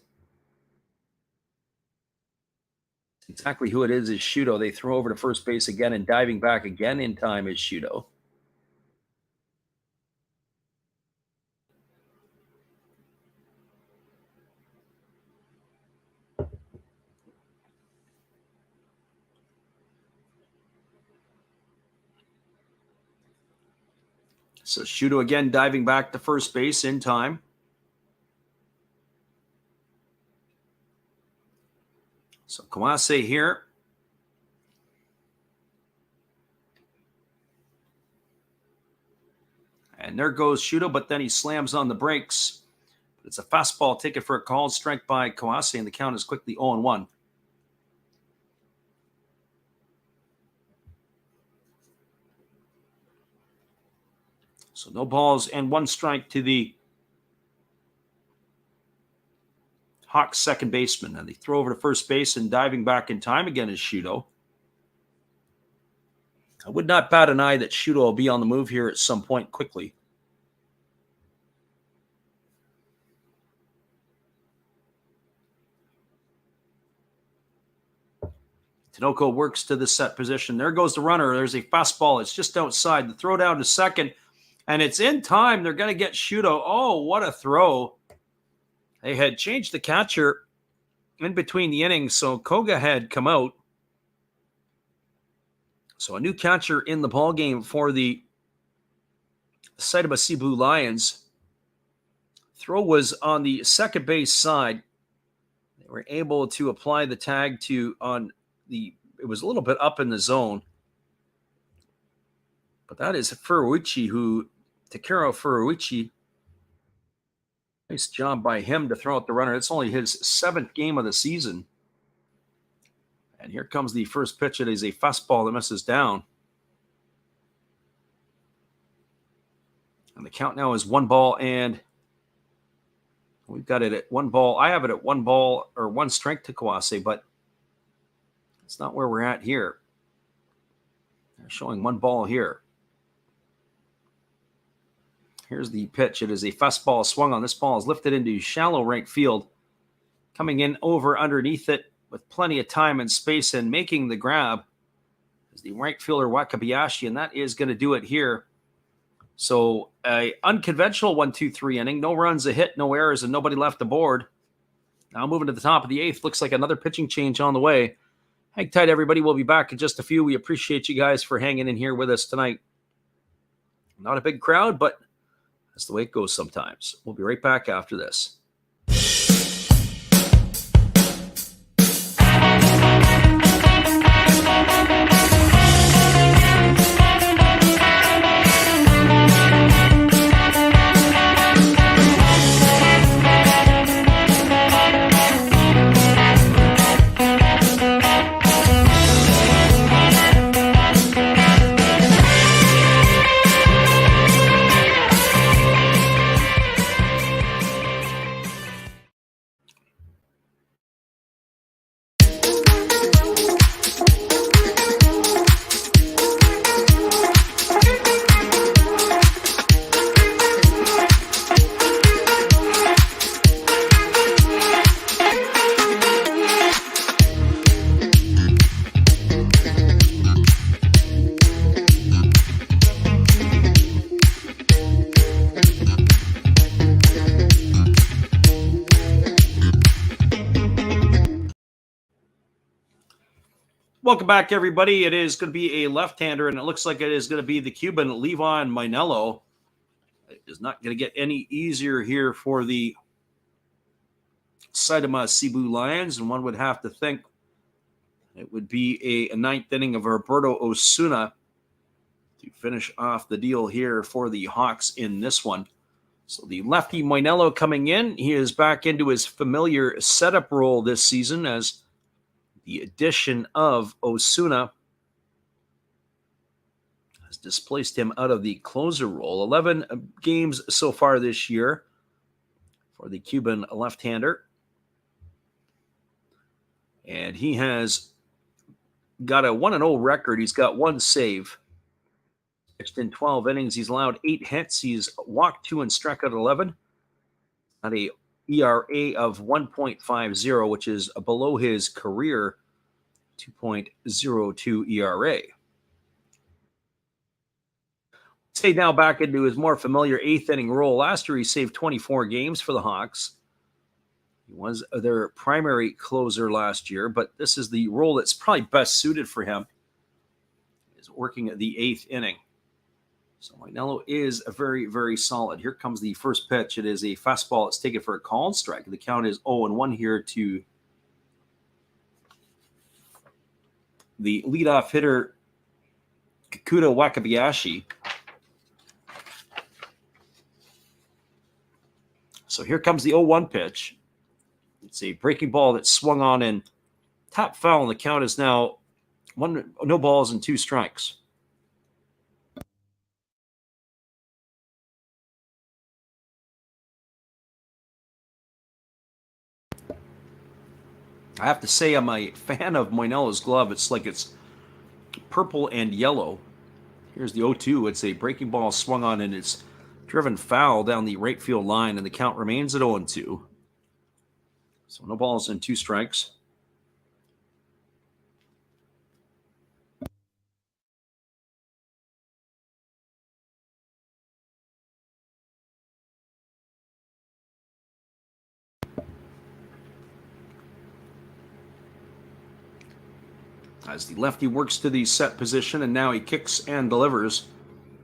S1: Exactly who it is Shudo. They throw over to first base again, and diving back again in time is Shudo. So Shudo again diving back to first base in time. So Kawase here. And there goes Shudo, but then he slams on the brakes. But it's a fastball ticket for a called strike by Kawase, and the count is quickly 0-1. So no balls and 1 strike to the Hawks second baseman. And they throw over to first base, and diving back in time again is Shudo. I would not bat an eye that Shudo will be on the move here at some point quickly. Tinoco works to the set position. There goes the runner. There's a fastball. It's just outside. The throw down to second, and it's in time. They're going to get Shuto. Oh, what a throw. They had changed the catcher in between the innings, so Koga had come out. So a new catcher in the ballgame for the Seibu Lions. Throw was on the second base side. They were able to apply the tag it was a little bit up in the zone. But that is Takuro Furuichi. Nice job by him to throw out the runner. It's only his 7th game of the season. And here comes the first pitch. It is a fastball that misses down. And the count now is 1 and we've got it at 1 ball. I have it at 1 or 1 strike to Kawase, but it's not where we're at here. They're showing 1 here. Here's the pitch. It is a fastball swung on. This ball is lifted into shallow right field. Coming in over underneath it with plenty of time and space and making the grab is the right fielder Wakabayashi, and that is going to do it here. So a unconventional 1-2-3 inning. No runs, a hit, no errors, and nobody left aboard. Now moving to the top of the 8th. Looks like another pitching change on the way. Hang tight, everybody. We'll be back in just a few. We appreciate you guys for hanging in here with us tonight. Not a big crowd, but that's the way it goes sometimes. We'll be right back after this. Welcome back, everybody. It is going to be a left-hander, and it looks like it is going to be the Cuban Levon Mainello. It is not going to get any easier here for the Saitama Seibu Lions, and one would have to think it would be a 9th inning of Roberto Osuna to finish off the deal here for the Hawks in this one. So the lefty Mainello coming in. He is back into his familiar setup role this season as the addition of Osuna has displaced him out of the closer role. 11 games so far this year for the Cuban left-hander. And he has got a 1-0 record. He's got 1 save. Pitched in 12 innings. He's allowed 8 hits. He's walked 2 and struck out 11. At a ERA of 1.50, which is below his career 2.02 ERA. Say now back into his more familiar 8th inning role. Last year he saved 24 games for the Hawks. He was their primary closer last year, but this is the role that's probably best suited for him, is working at the 8th inning. So Mainello is a very, very solid. Here comes the first pitch. It is a fastball. It's taken for a called strike. The count is 0-1 here to the leadoff hitter, Kikuta Wakabayashi. So here comes the 0-1 pitch. It's a breaking ball that swung on and top foul, and the count is now no balls and 2 strikes. I have to say I'm a fan of Mainello's glove. It's like it's purple and yellow. Here's the 0-2. It's a breaking ball swung on, and it's driven foul down the right field line, and the count remains at 0-2. So no balls and 2 strikes. As the lefty works to the set position, and now he kicks and delivers.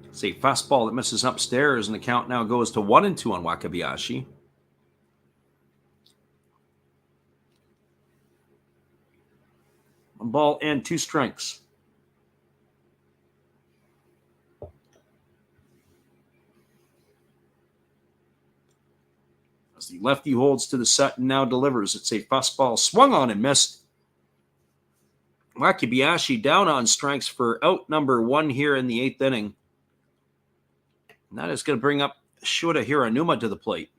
S1: It's a fastball that misses upstairs, and the count now goes to 1-2 on Wakabayashi. 1 ball and 2 strikes. As the lefty holds to the set and now delivers, it's a fastball swung on and missed. Wakabayashi down on strikes for out number 1 here in the 8th inning. And that is going to bring up Shota Hiranuma to the plate.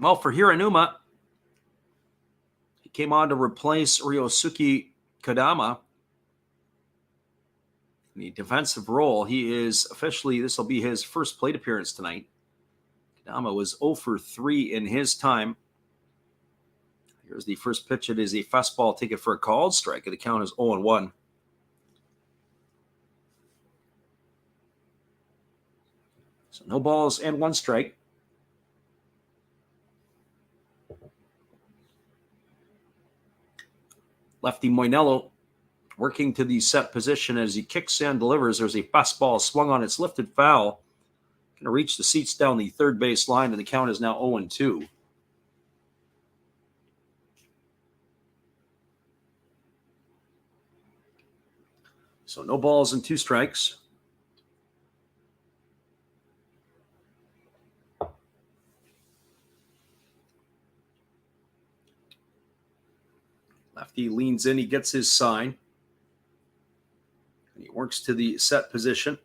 S1: Well, for Hiranuma, he came on to replace Ryosuke Kodama in the defensive role. He is officially, this will be his first plate appearance tonight. Kodama was 0 for 3 in his time. Here's the first pitch. It is a fastball taken for a called strike, and the count is 0-1. So no balls and 1 strike. Lefty Moinello working to the set position as he kicks and delivers. There's a fastball swung on. It's lifted foul. Going to reach the seats down the third base line, and the count is now 0-2. So no balls and 2 strikes. Lefty leans in. He gets his sign. And he works to the set position.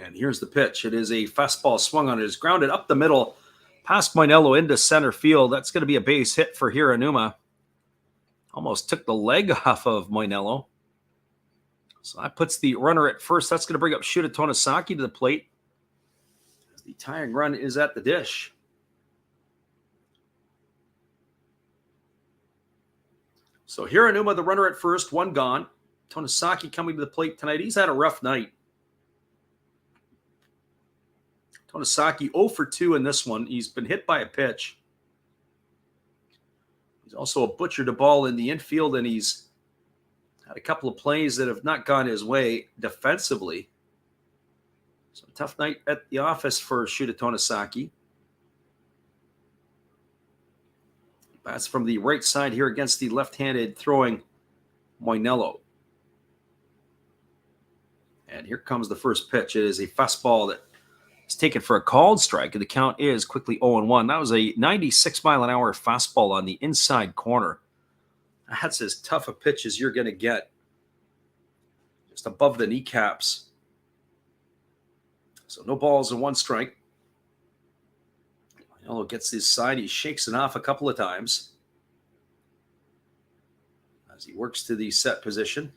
S1: And here's the pitch. It is a fastball swung on. It is grounded up the middle, past Moinello into center field. That's going to be a base hit for Hiranuma. Almost took the leg off of Moinello. So that puts the runner at first. That's going to bring up Shota Tonosaki to the plate. As the tying run is at the dish. So Hiranuma, the runner at first, 1 gone. Tonosaki coming to the plate tonight. He's had a rough night. Tonosaki 0 for 2 in this one. He's been hit by a pitch. He's also butchered a ball in the infield, and he's had a couple of plays that have not gone his way defensively. So tough night at the office for Shota Tonosaki. Bats from the right side here against the left-handed throwing Moinello. And here comes the first pitch. It is a fastball that is taken for a called strike, and the count is quickly 0-1. That was a 96-mile-an-hour fastball on the inside corner. That's as tough a pitch as you're going to get. Just above the kneecaps. So no balls and 1 strike. Moinello gets his side. He shakes it off a couple of times as he works to the set position.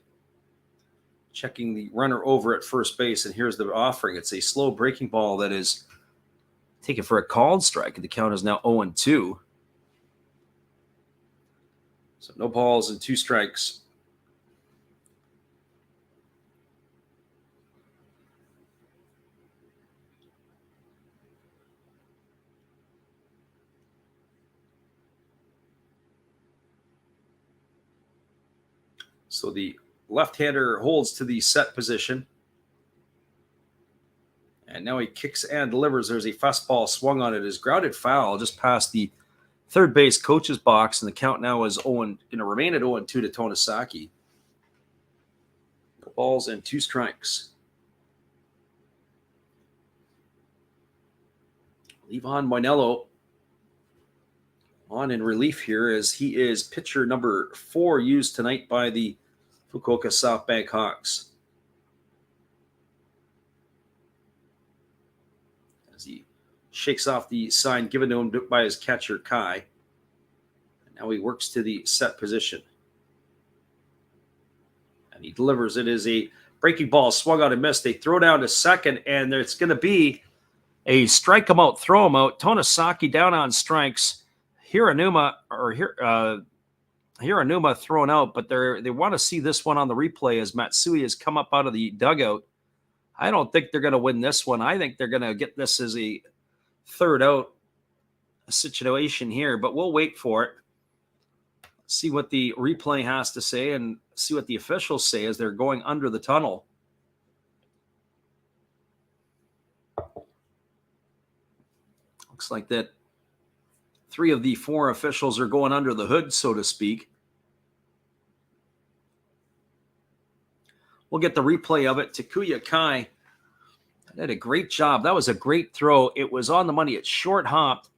S1: Checking the runner over at first base, and here's the offering. It's a slow breaking ball that is taken for a called strike, and the count is now 0-2. So no balls and 2 strikes. So the left-hander holds to the set position. And now he kicks and delivers. There's a fastball swung on it. It is grounded foul just past the third base coach's box, and the count now is 0, going to remain at 0-2 to Tonosaki. No balls and 2 strikes. Levon Moinello on in relief here as he is pitcher number 4 used tonight by the Fukuoka SoftBank Hawks. As he shakes off the sign given to him by his catcher, Kai. And now he works to the set position. And he delivers. It is a breaking ball swung out and missed. They throw down to second, and it's going to be a strike him out, throw him out. Tonosaki down on strikes. Hiranuma thrown out, but they want to see this one on the replay as Matsui has come up out of the dugout. I don't think they're going to win this one. I think they're going to get this as a third out. situation here, but we'll wait for it. See what the replay has to say and see what the officials say as they're going under the tunnel. Looks like that 3 of the 4 officials are going under the hood, so to speak. We'll get the replay of it. Takuya Kai did a great job. That was a great throw. It was on the money. It short hopped.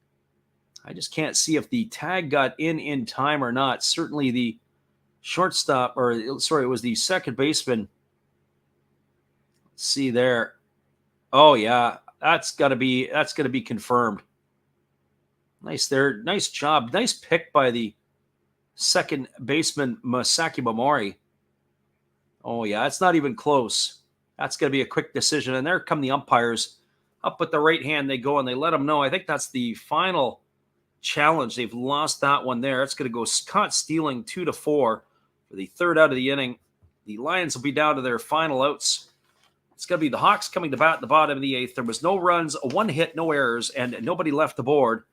S1: I just can't see if the tag got in time or not. Certainly the shortstop, or sorry, it was the second baseman. Let's see there. Oh yeah, that's gonna be confirmed. Nice there. Nice job. Nice pick by the second baseman, Masaki Momori. Oh yeah, it's not even close. That's gonna be a quick decision. And there come the umpires. Up with the right hand they go, and they let them know. I think that's the final challenge. They've lost that one there. It's going to go caught stealing 2-4 for the third out of the inning. The Lions will be down to their final outs. It's going to be the Hawks coming to bat at the bottom of the 8th. There was no runs, 1 hit, no errors, and nobody left the board.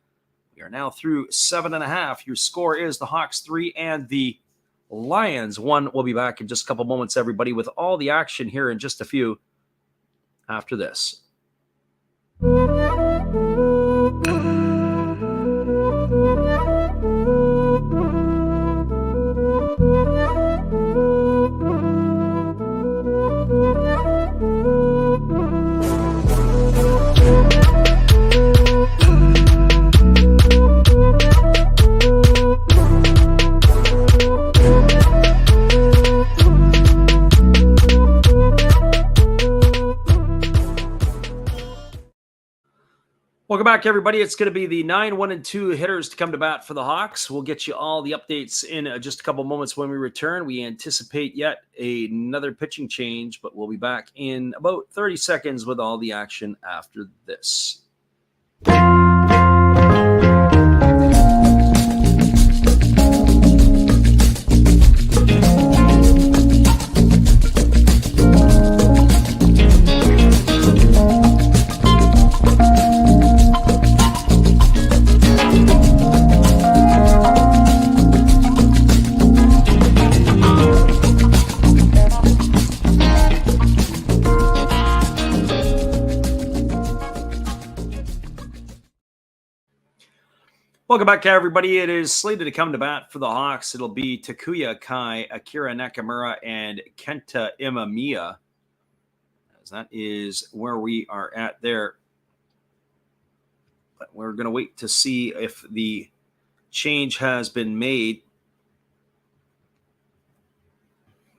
S1: We are now through 7.5. Your score is the Hawks 3 and the Lions 1. We'll be back in just a couple moments, everybody, with all the action here in just a few after this. Welcome back, everybody. It's going to be the 9, 1, and 2 hitters to come to bat for the Hawks. We'll get you all the updates in just a couple moments when we return. We anticipate yet another pitching change, but we'll be back in about 30 seconds with all the action after this. Welcome back, everybody. It is slated to come to bat for the Hawks. It'll be Takuya Kai, Akira Nakamura, and Kenta Imamiya. As that is where we are at there. But we're going to wait to see if the change has been made.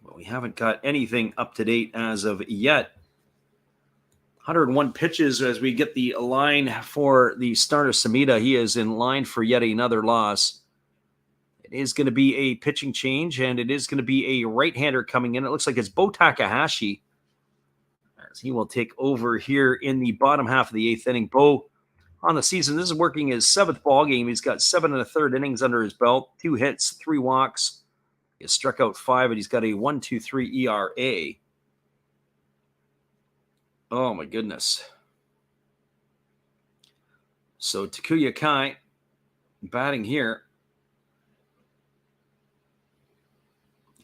S1: But we haven't got anything up to date as of yet. 101 pitches as we get the line for the starter, Samita. He is in line for yet another loss. It is going to be a pitching change, and it is going to be a right-hander coming in. It looks like it's Bo Takahashi, as he will take over here in the bottom half of the 8th inning. Bo, on the season, this is working his 7th ball game. He's got 7 1/3 innings under his belt, 2 hits, 3 walks. He has struck out 5, and he's got a 1.23 ERA. Oh, my goodness. So Takuya Kai batting here.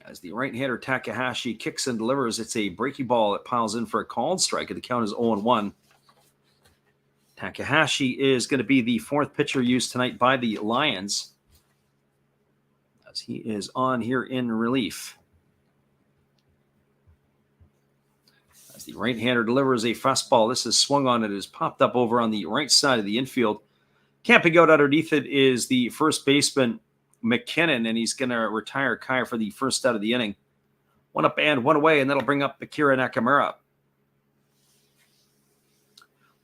S1: As the right-hander Takahashi kicks and delivers, it's a breaking ball that piles in for a called strike. The count is 0-1. Takahashi is going to be the 4th pitcher used tonight by the Lions, as he is on here in relief. As the right-hander delivers a fastball, this is swung on. It is popped up over on the right side of the infield. Camping out underneath it is the first baseman, McKinnon, and he's going to retire Kai for the first out of the inning. 1 up and 1 away, and that'll bring up Akira Nakamura.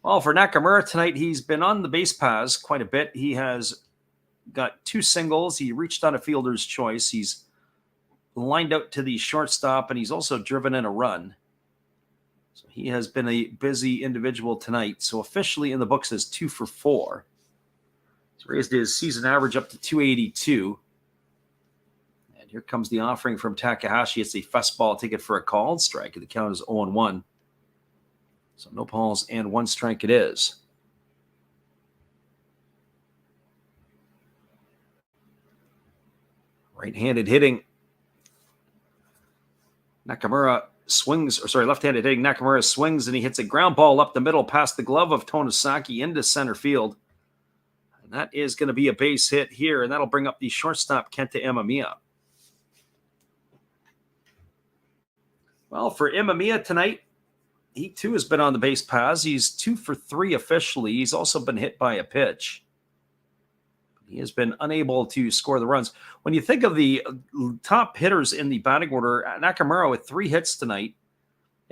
S1: Well, for Nakamura tonight, he's been on the base paths quite a bit. He has got 2 singles. He reached on a fielder's choice. He's lined out to the shortstop, and he's also driven in a run. So he has been a busy individual tonight. So officially in the books as 2 for 4. He's raised his season average up to 282. And here comes the offering from Takahashi. It's a fastball. Take it for a called strike. The count is 0-1. So no balls and 1 strike it is. Right-handed hitting. Nakamura swings, or sorry, left-handed hitting. Nakamura swings, and he hits a ground ball up the middle past the glove of Tonosaki into center field. And that is going to be a base hit here, and that'll bring up the shortstop, Kenta Imamiya. Well, for Imamiya tonight, he too has been on the base paths. He's 2 for 3 officially. He's also been hit by a pitch. He has been unable to score the runs. When you think of the top hitters in the batting order, Nakamura with 3 hits tonight.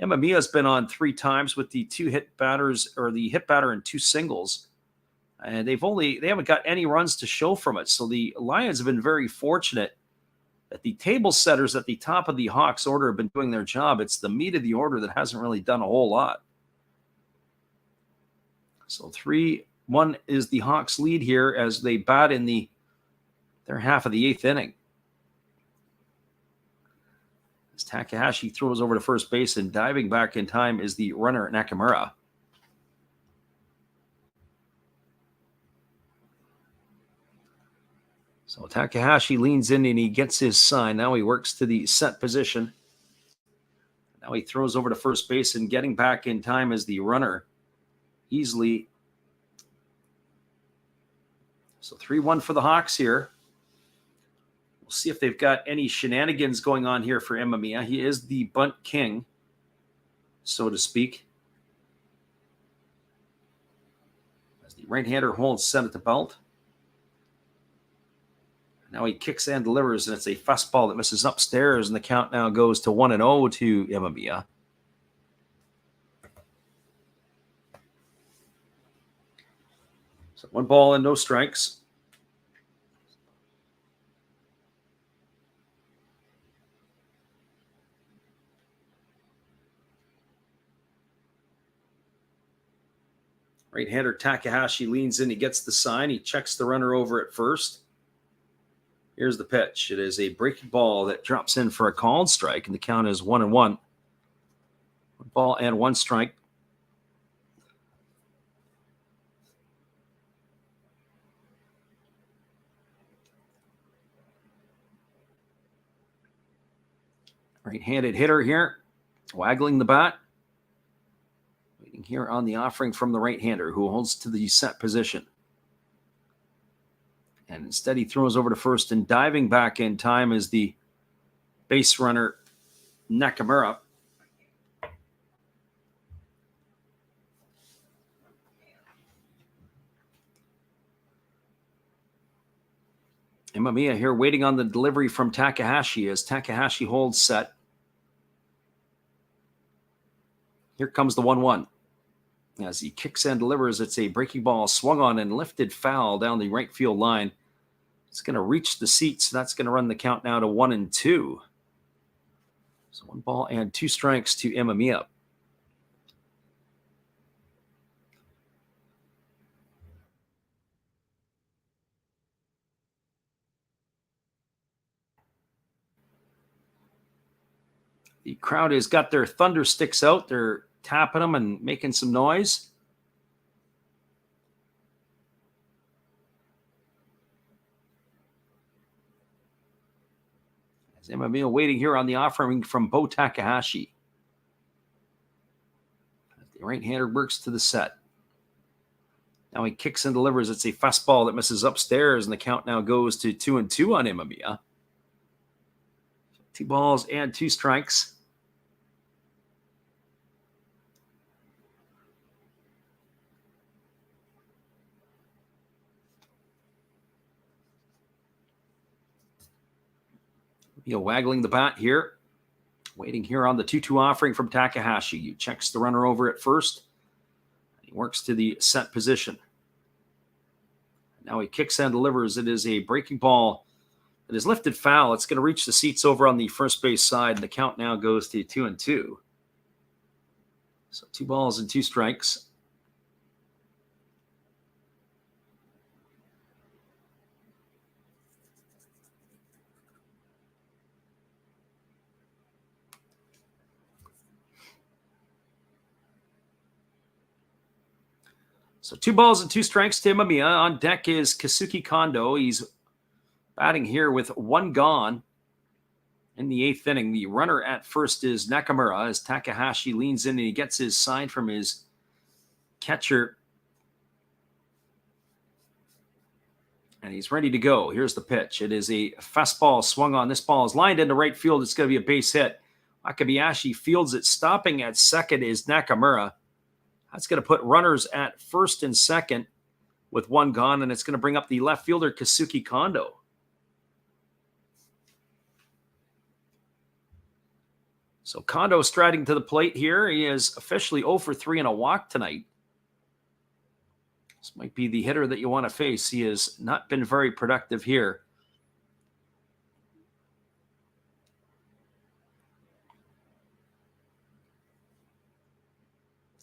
S1: Imamiya has been on 3 times with the 2 hit batters, or the hit batter and 2 singles. And they haven't got any runs to show from it. So the Lions have been very fortunate that the table setters at the top of the Hawks order have been doing their job. It's the meat of the order that hasn't really done a whole lot. So 3-1 is the Hawks lead here as they bat in their half of the 8th inning. As Takahashi throws over to first base, and diving back in time is the runner Nakamura. So Takahashi leans in and he gets his sign. Now he works to the set position. Now he throws over to first base, and getting back in time is the runner, easily. So 3-1 for the Hawks here. We'll see if they've got any shenanigans going on here for Imamiya. He is the bunt king, so to speak. As the right-hander holds set at the belt. Now he kicks and delivers, and it's a fastball that misses upstairs, and the count now goes to 1-0 to Imamiya. So 1 ball and no strikes. Right-hander Takahashi leans in. He gets the sign. He checks the runner over at first. Here's the pitch. It is a breaking ball that drops in for a called strike, and the count is 1-1. 1 ball and 1 strike. Right-handed hitter here, waggling the bat. Waiting here on the offering from the right-hander, who holds to the set position. And instead he throws over to first, and diving back in time is the base runner, Nakamura. Imamiya here waiting on the delivery from Takahashi as Takahashi holds set. Here comes the 1-1. As he kicks and delivers, it's a breaking ball swung on and lifted foul down the right field line. It's going to reach the seats. That's going to run the count now to 1-2. So 1 ball and 2 strikes to Imamiya. The crowd has got their thunder sticks out. They're tapping them and making some noise. As Imamiya waiting here on the offering from Bo Takahashi. The right-hander works to the set. Now he kicks and delivers. It's a fastball that misses upstairs, and the count now goes to 2-2 on Imamiya. 2 balls and 2 strikes. Waggling the bat here. Waiting here on the 2-2 offering from Takahashi. He checks the runner over at first. He works to the set position. Now he kicks and delivers. It is a breaking ball that is lifted foul. It's going to reach the seats over on the first base side, and the count now goes to 2-2. So 2 balls and 2 strikes. So 2 balls and 2 strikes to Imamiya. On deck is Kazuki Kondo. He's Batting here with one gone in the 8th inning. The runner at first is Nakamura as Takahashi leans in and he gets his sign from his catcher. And he's ready to go. Here's the pitch. It is a fastball swung on. This ball is lined into right field. It's going to be a base hit. Wakabayashi fields it. Stopping at second is Nakamura. That's going to put runners at first and second with one gone, and it's going to bring up the left fielder, Kazuki Kondo. So Kondo striding to the plate here. He is officially 0 for 3 in a walk tonight. This might be the hitter that you want to face. He has not been very productive here.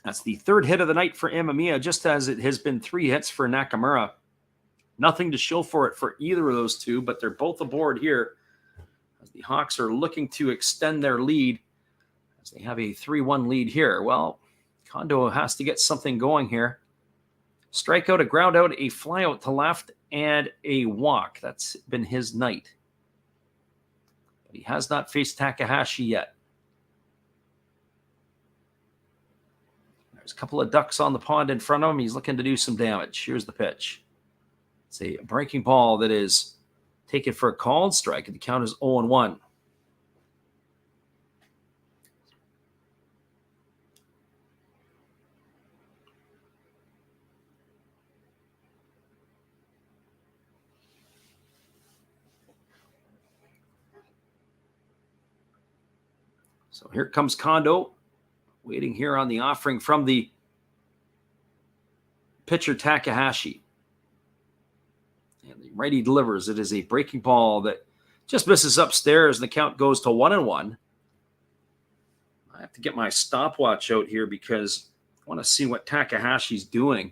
S1: That's the 3rd hit of the night for Amamiya, just as it has been 3 hits for Nakamura. Nothing to show for it for either of those two, but they're both aboard here as the Hawks are looking to extend their lead as they have a 3-1 lead here. Well, Kondo has to get something going here. Strikeout, a ground out, a fly out to left, and a walk. That's been his night. But he has not faced Takahashi yet. There's a couple of ducks on the pond in front of him. He's looking to do some damage. Here's the pitch. It's a breaking ball that is taken for a called strike, and the count is 0-1. So here comes Kondo, waiting here on the offering from the pitcher Takahashi. And the righty delivers. It is a breaking ball that just misses upstairs, and the count goes to 1-1. I have to get my stopwatch out here because I want to see what Takahashi's doing.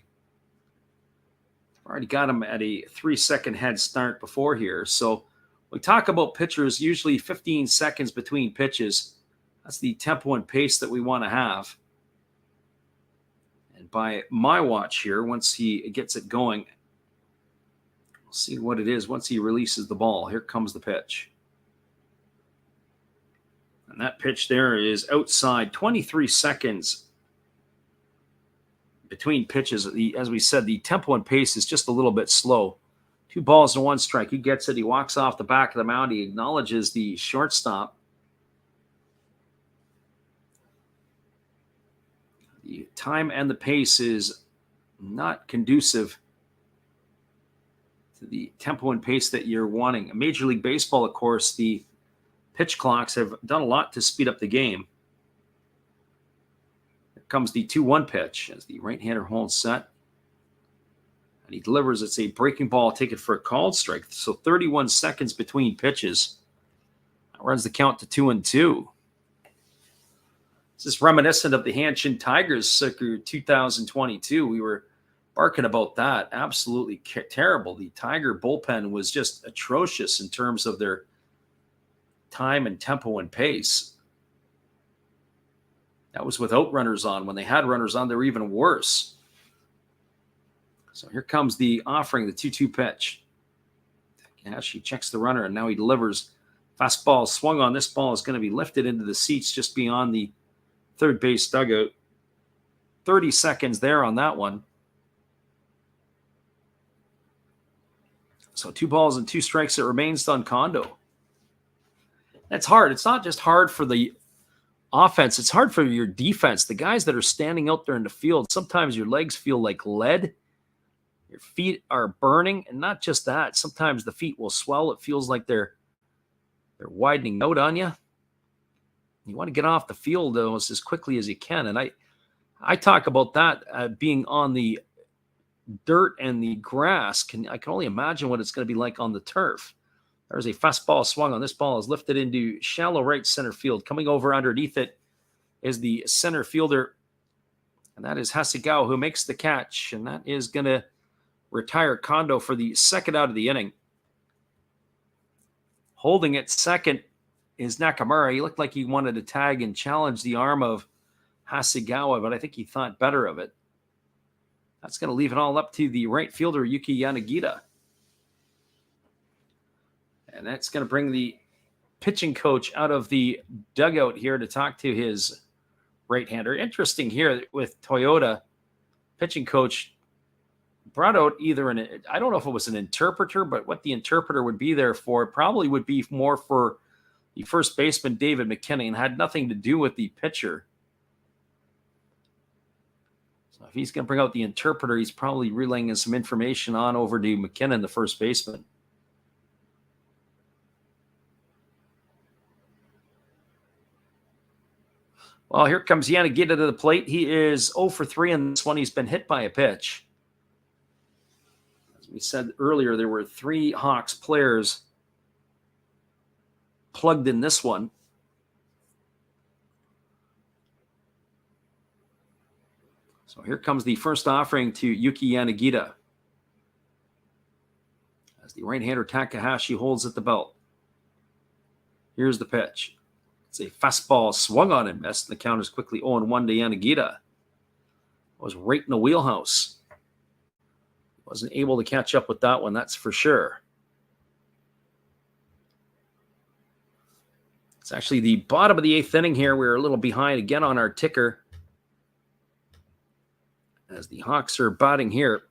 S1: I've already got him at a 3-second head start before here. So we talk about pitchers, usually 15 seconds between pitches. That's the tempo and pace that we want to have. And by my watch here, once he gets it going, we'll see what it is once he releases the ball. Here comes the pitch. And that pitch there is outside. 23 seconds between pitches. As we said, the tempo and pace is just a little bit slow. 2 balls and 1 strike. He gets it. He walks off the back of the mound. He acknowledges the shortstop. The time and the pace is not conducive to the tempo and pace that you're wanting. Major League Baseball, of course, the pitch clocks have done a lot to speed up the game. Here comes the 2-1 pitch as the right-hander holds set. And he delivers. It's a breaking ball taken for a called strike. So 31 seconds between pitches. That runs the count to 2-2. This is reminiscent of the Hanshin Tigers circa 2022. We were barking about that. Absolutely terrible. The Tiger bullpen was just atrocious in terms of their time and tempo and pace. That was without runners on. When they had runners on, they were even worse. So here comes the offering, the 2-2 pitch. Takahashi checks the runner, and now he delivers. Fastball swung on. This ball is going to be lifted into the seats just beyond the third base dugout. 30 seconds there on that one. So 2 balls and 2 strikes. It remains on Kondo. That's hard. It's not just hard for the offense. It's hard for your defense. The guys that are standing out there in the field, sometimes your legs feel like lead. Your feet are burning. And not just that. Sometimes the feet will swell. It feels like they're widening out on you. You want to get off the field almost as quickly as you can. And I talk about that being on the dirt and the grass. I can only imagine what it's going to be like on the turf. There's a fastball swung on. This ball is lifted into shallow right center field. Coming over underneath it is the center fielder, and that is Hasegawa, who makes the catch. And that is going to retire Kondo for the second out of the inning. Holding it second is Nakamura. He looked like he wanted to tag and challenge the arm of Hasegawa, but I think he thought better of it. That's going to leave it all up to the right fielder, Yuki Yanagita. And that's going to bring the pitching coach out of the dugout here to talk to his right-hander. Interesting here with Toyota, pitching coach brought out either I don't know if it was an interpreter, but what the interpreter would be there for, it probably would be more for the first baseman, David McKinney, and had nothing to do with the pitcher. So if he's going to bring out the interpreter, he's probably relaying some information on over to McKinnon, the first baseman. Well, here comes Yanagita to the plate. He is 0 for 3 in this one. He's been hit by a pitch. As we said earlier, there were 3 Hawks players plugged in this one. So here comes the first offering to Yuki Yanagita, as the right-hander Takahashi holds at the belt. Here's the pitch. It's a fastball swung on and missed. The count is quickly 0-1 to Yanagita. It was right in the wheelhouse. Wasn't able to catch up with that one, that's for sure. It's actually the bottom of the 8th inning here. We're a little behind again on our ticker, as the Hawks are batting here.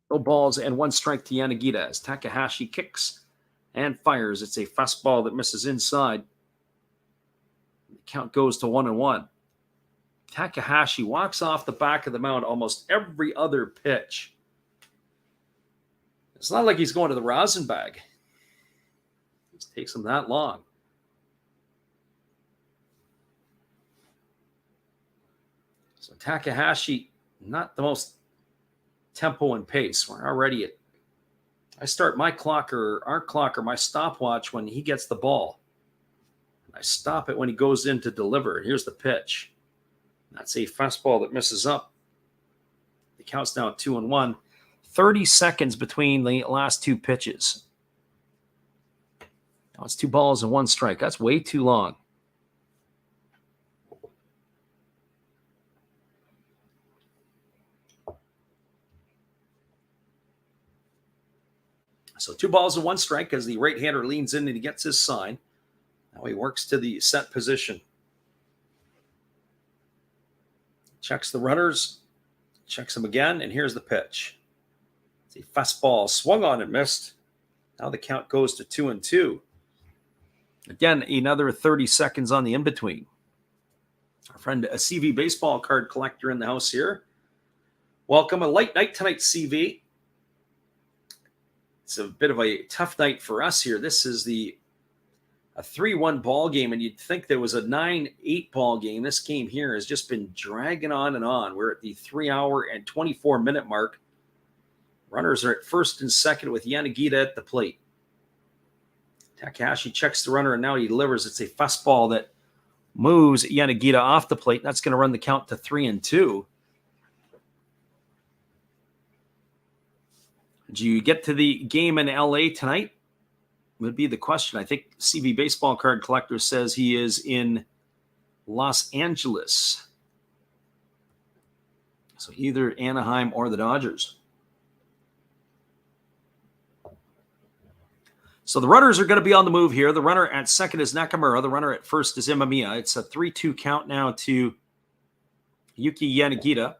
S1: No balls and 1 strike to Yanagita as Takahashi kicks and fires. It's a fastball that misses inside. The count goes to 1-1. Takahashi walks off the back of the mound almost every other pitch. It's not like he's going to the rosin bag. It takes him that long. So Takahashi, not the most tempo and pace. We're already at, I start my clock or our clock or my stopwatch when he gets the ball. I stop it when he goes in to deliver. Here's the pitch. That's a fastball that misses up. The count's now 2-1. 30 seconds between the last 2 pitches. Now it's 2 balls and 1 strike. That's way too long. So 2 balls and 1 strike as the right-hander leans in and he gets his sign. Now he works to the set position. Checks the runners, checks them again, and here's the pitch. It's a fastball swung on and missed. Now the count goes to 2-2. Again, another 30 seconds on the in-between. Our friend, a CV baseball card collector in the house here. Welcome. A light night tonight, CV. It's a bit of a tough night for us here. This is a 3-1 ball game, and you'd think there was a 9-8 ball game. This game here has just been dragging on and on. We're at the 3-hour and 24-minute mark. Runners are at first and second with Yanagita at the plate. Takahashi checks the runner, and now he delivers. It's a fastball that moves Yanagita off the plate. That's going to run the count to 3-2. Do you get to the game in LA tonight? Would be the question. I think CV Baseball Card Collector says he is in Los Angeles. So either Anaheim or the Dodgers. So the runners are going to be on the move here. The runner at second is Nakamura. The runner at first is Imamiya. It's a 3-2 count now to Yuki Yanagita.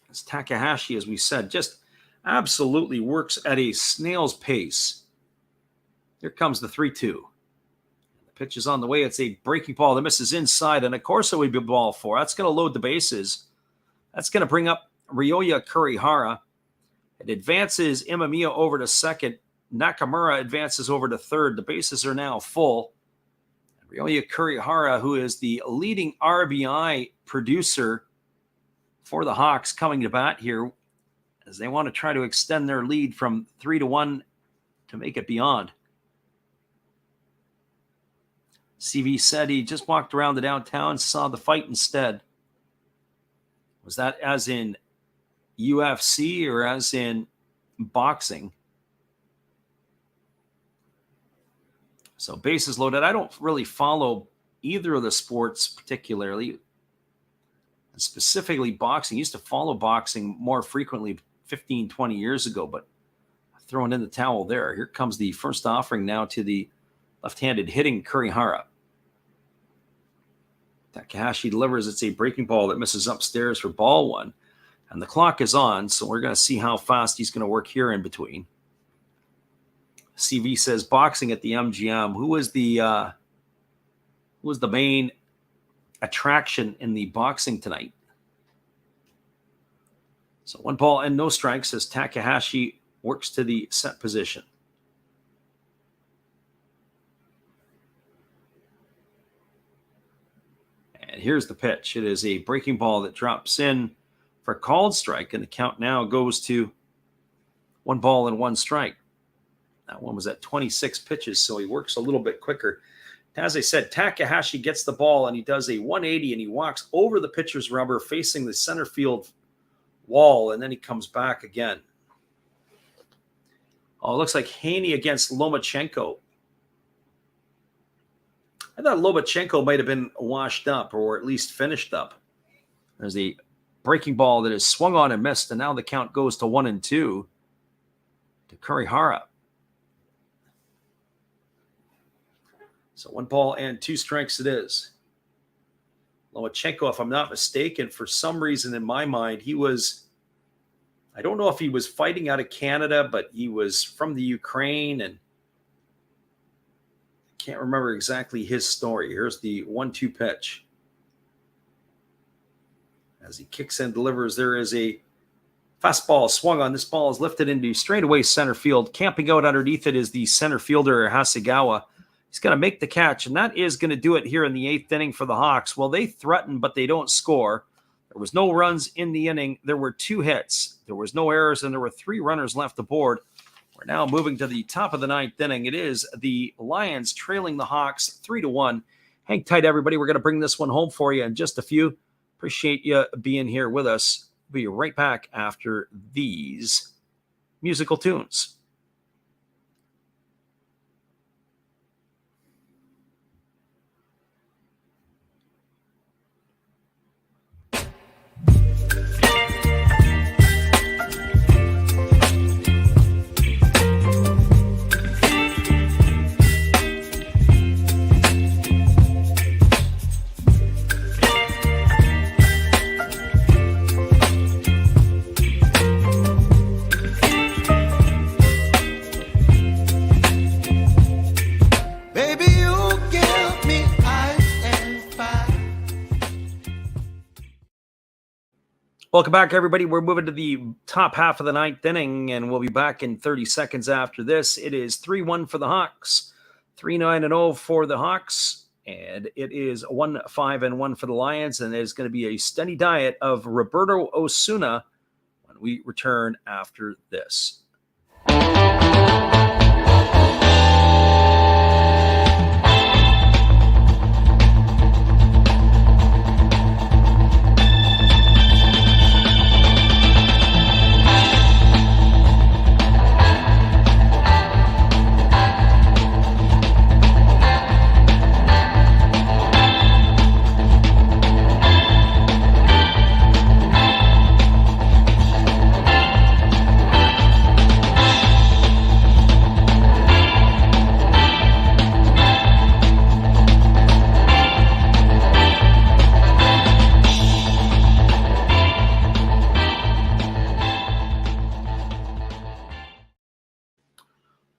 S1: As Takahashi, as we said, just absolutely works at a snail's pace. Here comes the 3-2. The pitch is on the way. It's a breaking ball that misses inside, and of course it would be ball 4. That's going to load the bases. That's going to bring up Ryoya Kurihara. It advances Imamiya over to second. Nakamura advances over to third. The bases are now full. Ryoya Kurihara, who is the leading RBI producer for the Hawks, coming to bat here as they want to try to extend their lead from 3-1 to make it beyond. CV said he just walked around the downtown, saw the fight instead. Was that as in UFC or as in boxing? So bases loaded. I don't really follow either of the sports particularly. Specifically boxing. I used to follow boxing more frequently a 15, 20 years ago, but throwing in the towel there. Here comes the first offering now to the left-handed hitting Kurihara. Takahashi delivers. It's a breaking ball that misses upstairs for ball one. And the clock is on, so we're going to see how fast he's going to work here in between. CV says boxing at the MGM. Who was the main attraction in the boxing tonight? So 1 ball and no strikes as Takahashi works to the set position. And here's the pitch. It is a breaking ball that drops in for a called strike, and the count now goes to 1 ball and 1 strike. That one was at 26 pitches, so he works a little bit quicker. As I said, Takahashi gets the ball, and he does a 180, and he walks over the pitcher's rubber facing the center field wall, and then he comes back again. Oh, it looks like Haney against Lomachenko. I thought Lomachenko might have been washed up or at least finished up. There's the breaking ball that is swung on and missed, and now the count goes to 1-2 to Kurihara. So 1 ball and 2 strikes it is. Lomachenko, if I'm not mistaken, for some reason in my mind, I don't know if he was fighting out of Canada, but he was from the Ukraine, and I can't remember exactly his story. Here's the 1-2 pitch. As he kicks and delivers, there is a fastball swung on. This ball is lifted into straightaway center field. Camping out underneath it is the center fielder, Hasegawa. He's going to make the catch, and that is going to do it here in the 8th inning for the Hawks. Well, they threaten, but they don't score. There was no runs in the inning. There were 2 hits. There was no errors, and there were 3 runners left aboard. We're now moving to the top of the 9th inning. It is the Lions trailing the Hawks 3-1. Hang tight, everybody. We're going to bring this one home for you in just a few. Appreciate you being here with us. We'll be right back after these musical tunes. Welcome back, everybody. We're moving to the top half of the 9th inning, and we'll be back in 30 seconds after this. It is 3-1 for the Hawks, 3-9-0 for the Hawks, and it is 1-5-1 for the Lions, and there's going to be a steady diet of Roberto Osuna when we return after this.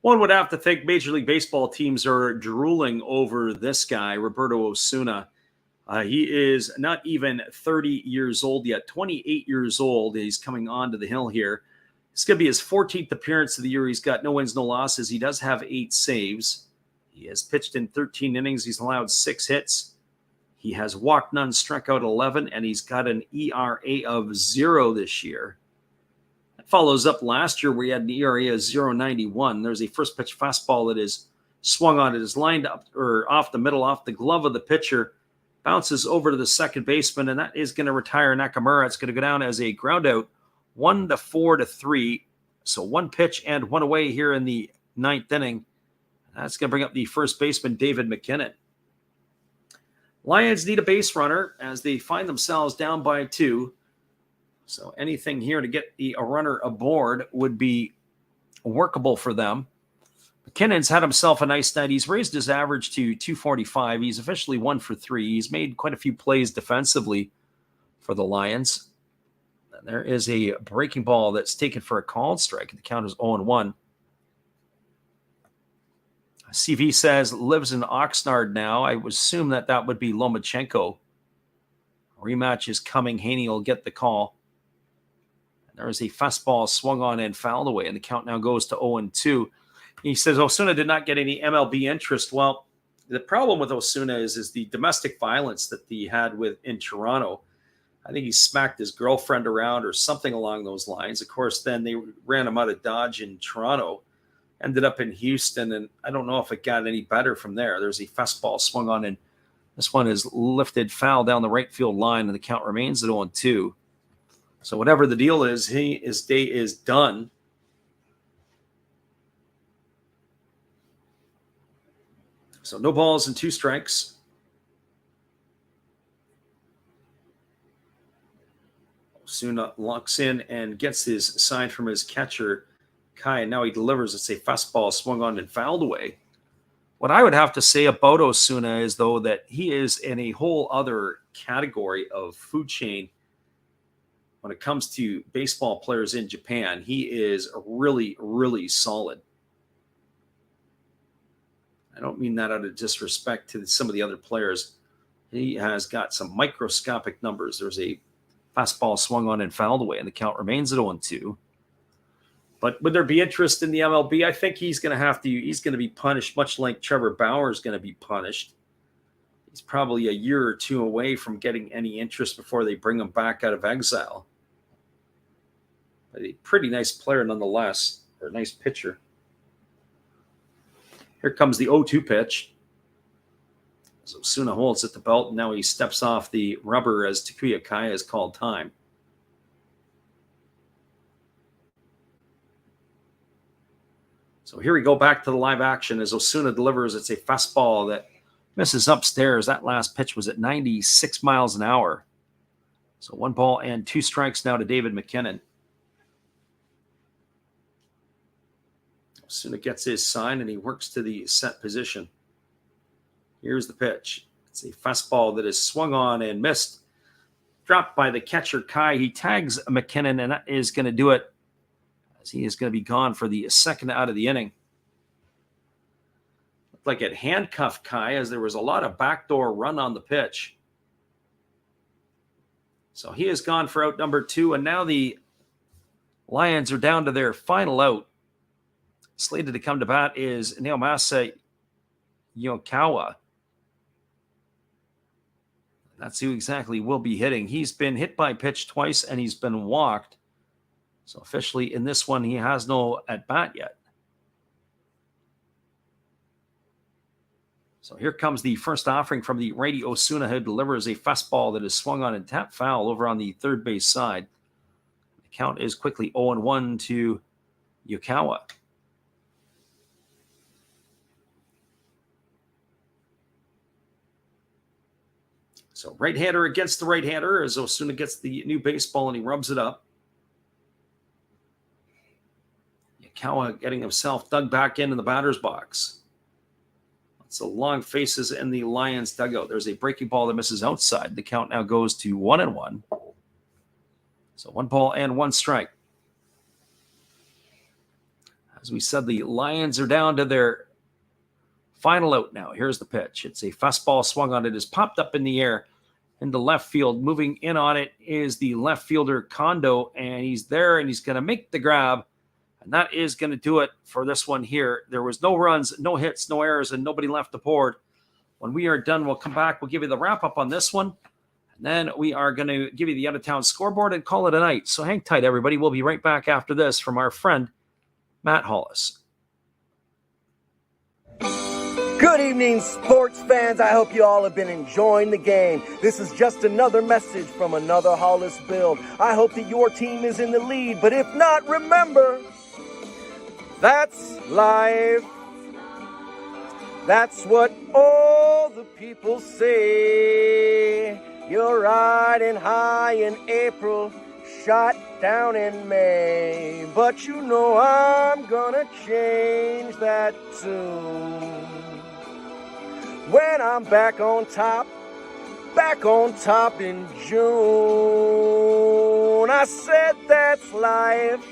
S1: One would have to think Major League Baseball teams are drooling over this guy, Roberto Osuna. He is not even 30 years old yet, 28 years old. He's coming onto the hill here. It's going to be his 14th appearance of the year. He's got no wins, no losses. He does have 8 saves. He has pitched in 13 innings. He's allowed 6 hits. He has walked none, struck out 11, and he's got an ERA of 0 this year. Follows up last year where he had an ERA of 0.91. There's a first pitch fastball that is swung on. It is lined up or off the middle, off the glove of the pitcher, bounces over to the second baseman, and that is going to retire Nakamura. It's going to go down as a ground out, 1-4-3. So 1 pitch and 1 away here in the 9th inning. That's going to bring up the first baseman, David McKinnon. Lions need a base runner as they find themselves down by 2. So anything here to get a runner aboard would be workable for them. McKinnon's had himself a nice night. He's raised his average to 245. He's officially 1 for 3. He's made quite a few plays defensively for the Lions. And there is a breaking ball that's taken for a called strike. The count is 0-1. CV says lives in Oxnard now. I would assume that would be Lomachenko. Rematch is coming. Haney will get the call. And there is a fastball swung on and fouled away, and the count now goes to 0-2. He says Osuna did not get any MLB interest. Well, the problem with Osuna is the domestic violence that he had in Toronto. I think he smacked his girlfriend around or something along those lines. Of course, then they ran him out of Dodge in Toronto, ended up in Houston, and I don't know if it got any better from there. There's a fastball swung on, and this one is lifted foul down the right field line, and the count remains at 0-2. So whatever the deal is, his day is done. So no balls and 2 strikes. Osuna locks in and gets his sign from his catcher, Kai, and now he delivers. It's a fastball swung on and fouled away. What I would have to say about Osuna is, though, that he is in a whole other category of food chain when it comes to baseball players in Japan. He is really, really solid. I don't mean that out of disrespect to some of the other players. He has got some microscopic numbers. There's a fastball swung on and fouled away, and the count remains at 0-2. But would there be interest in the MLB? I think he's going to be punished, much like Trevor Bauer is going to be punished. He's probably a year or 2 away from getting any interest before they bring him back out of exile. But a pretty nice player nonetheless, or a nice pitcher. Here comes the 0-2 pitch. So Osuna holds at the belt, and now he steps off the rubber as Takuya Kai has called time. So here we go back to the live action as Osuna delivers. It's a fastball that misses upstairs. That last pitch was at 96 miles an hour. So 1 ball and 2 strikes now to David McKinnon. Osuna gets his sign and he works to the set position. Here's the pitch. It's a fastball that is swung on and missed. Dropped by the catcher, Kai. He tags McKinnon, and that is going to do it, as he is going to be gone for the second out of the inning. Looked like it handcuffed Kai, as there was a lot of backdoor run on the pitch. So he is gone for out number 2, and now the Lions are down to their final out. Slated to come to bat is Naomasa Yokawa. That's who exactly will be hitting. He's been hit by pitch twice, and he's been walked. So officially in this one, he has no at-bat yet. So here comes the first offering from the righty Osuna, who delivers a fastball that is swung on and tapped foul over on the third base side. The count is quickly 0-1 to Yokawa. So right-hander against the right-hander as Osuna gets the new baseball and he rubs it up. Yokawa getting himself dug back into the batter's box. Lots of long faces in the Lions dugout. There's a breaking ball that misses outside. The count now goes to 1-1. So 1 ball and 1 strike. As we said, the Lions are down to their final out now. Here's the pitch. It's a fastball swung on. It is popped up in the air into left field. Moving in on it is the left fielder Kondo, and he's there, and he's going to make the grab, and that is going to do it for this one here. There was no runs, no hits, no errors, and nobody left the board. When we are done, we'll come back. We'll give you the wrap-up on this one, and then we are going to give you the out-of-town scoreboard and call it a night. So hang tight, everybody. We'll be right back after this from our friend Matt Hollis.
S5: Good evening, sports fans. I hope you all have been enjoying the game. This is just another message from another Hollis build. I hope that your team is in the lead, but if not, remember, that's life. That's what all the people say. You're riding high in April, shot down in May. But you know I'm gonna change that tune. When I'm back on top in June. I said that's life,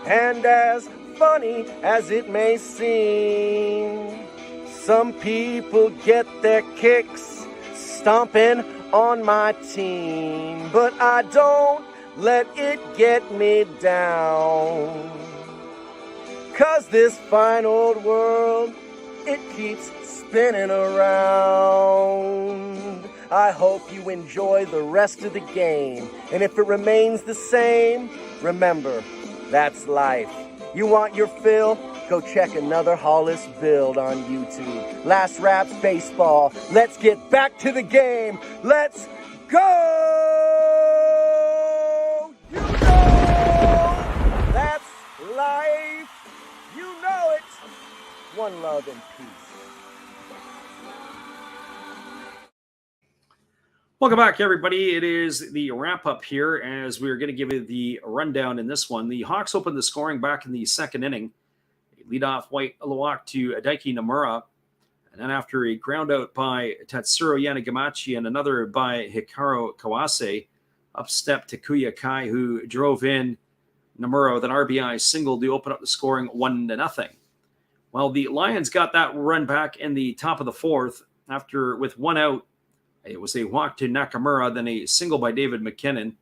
S5: and as funny as it may seem, some people get their kicks stomping on my team, but I don't let it get me down. 'Cause this fine old world, it keeps spinning around. I hope you enjoy the rest of the game, and if it remains the same, remember, that's life. You want your fill? Go check another Hollis build on YouTube. Last Raps Baseball. Let's get back to the game. Let's go! You know that's life. You know it. One love and peace.
S1: Welcome back, everybody. It is the wrap-up here as we're going to give you the rundown in this one. The Hawks opened the scoring back in the second inning. A leadoff white walk to Daiki Nomura. And then after a ground out by Tatsuro Yanagamachi and another by Hikaru Kawase, up stepped Takuya Kai, who drove in Nomura with an RBI single to open up the scoring 1-0. Well, the Lions got that run back in the top of the fourth after, with one out. It was a walk to Nakamura, then a single by David McKinnon,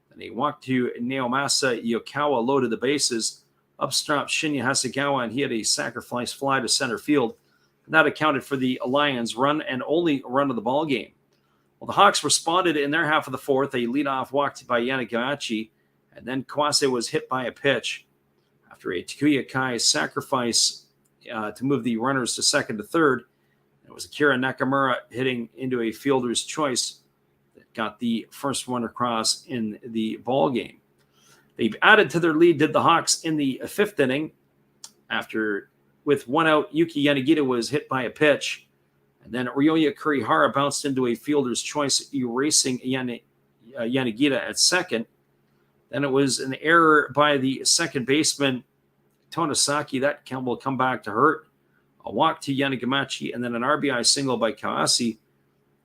S1: then a walk to Naomasa Yokawa loaded the bases. Upstrap Shinya Hasegawa, and he had a sacrifice fly to center field. And that accounted for the Lions' run and only run of the ball game. Well, the Hawks responded in their half of the fourth, a leadoff walk by Yanagamachi, and then Kawase was hit by a pitch after a Takuya Kai sacrifice to move the runners to second to third. It was Akira Nakamura hitting into a fielder's choice that got the first one across in the ball game. They've added to their lead, did the Hawks, in the fifth inning. After, with one out, Yuki Yanagita was hit by a pitch. And then Ryoya Kurihara bounced into a fielder's choice, erasing Yanagita at second. Then it was an error by the second baseman, Tonosaki. That will come back to hurt. A walk to Yanagamachi, and then an RBI single by Kawase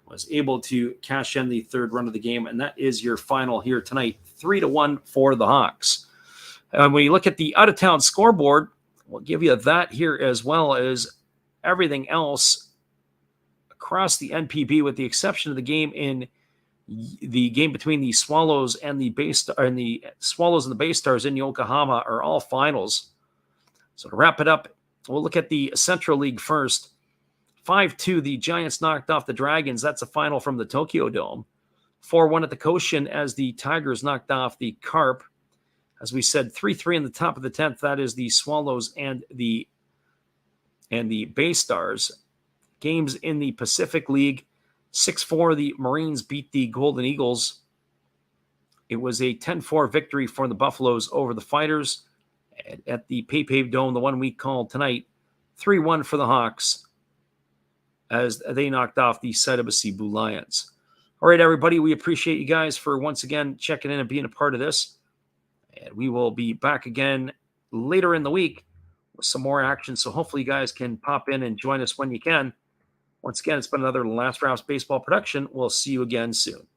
S1: was able to cash in the third run of the game, and that is your final here tonight, 3-1 for the Hawks. And when you look at the out-of-town scoreboard, we'll give you that here as well as everything else across the NPB, with the exception of the game between the Swallows and the Swallows and the Bay Stars in Yokohama are all finals. So to wrap it up, we'll look at the Central League first. 5-2, the Giants knocked off the Dragons. That's a final from the Tokyo Dome. 4-1 at the Koshin as the Tigers knocked off the Carp. As we said, 3-3 in the top of the 10th. That is the Swallows and the Bay Stars. Games in the Pacific League. 6-4, the Marines beat the Golden Eagles. It was a 10-4 victory for the Buffaloes over the Fighters. At the PayPay Dome, the one we called tonight, 3-1 for the Hawks as they knocked off the Seibu Seibu Lions. All right, everybody, we appreciate you guys for once again checking in and being a part of this. And we will be back again later in the week with some more action. So hopefully you guys can pop in and join us when you can. Once again, it's been another Last Raps Baseball production. We'll see you again soon.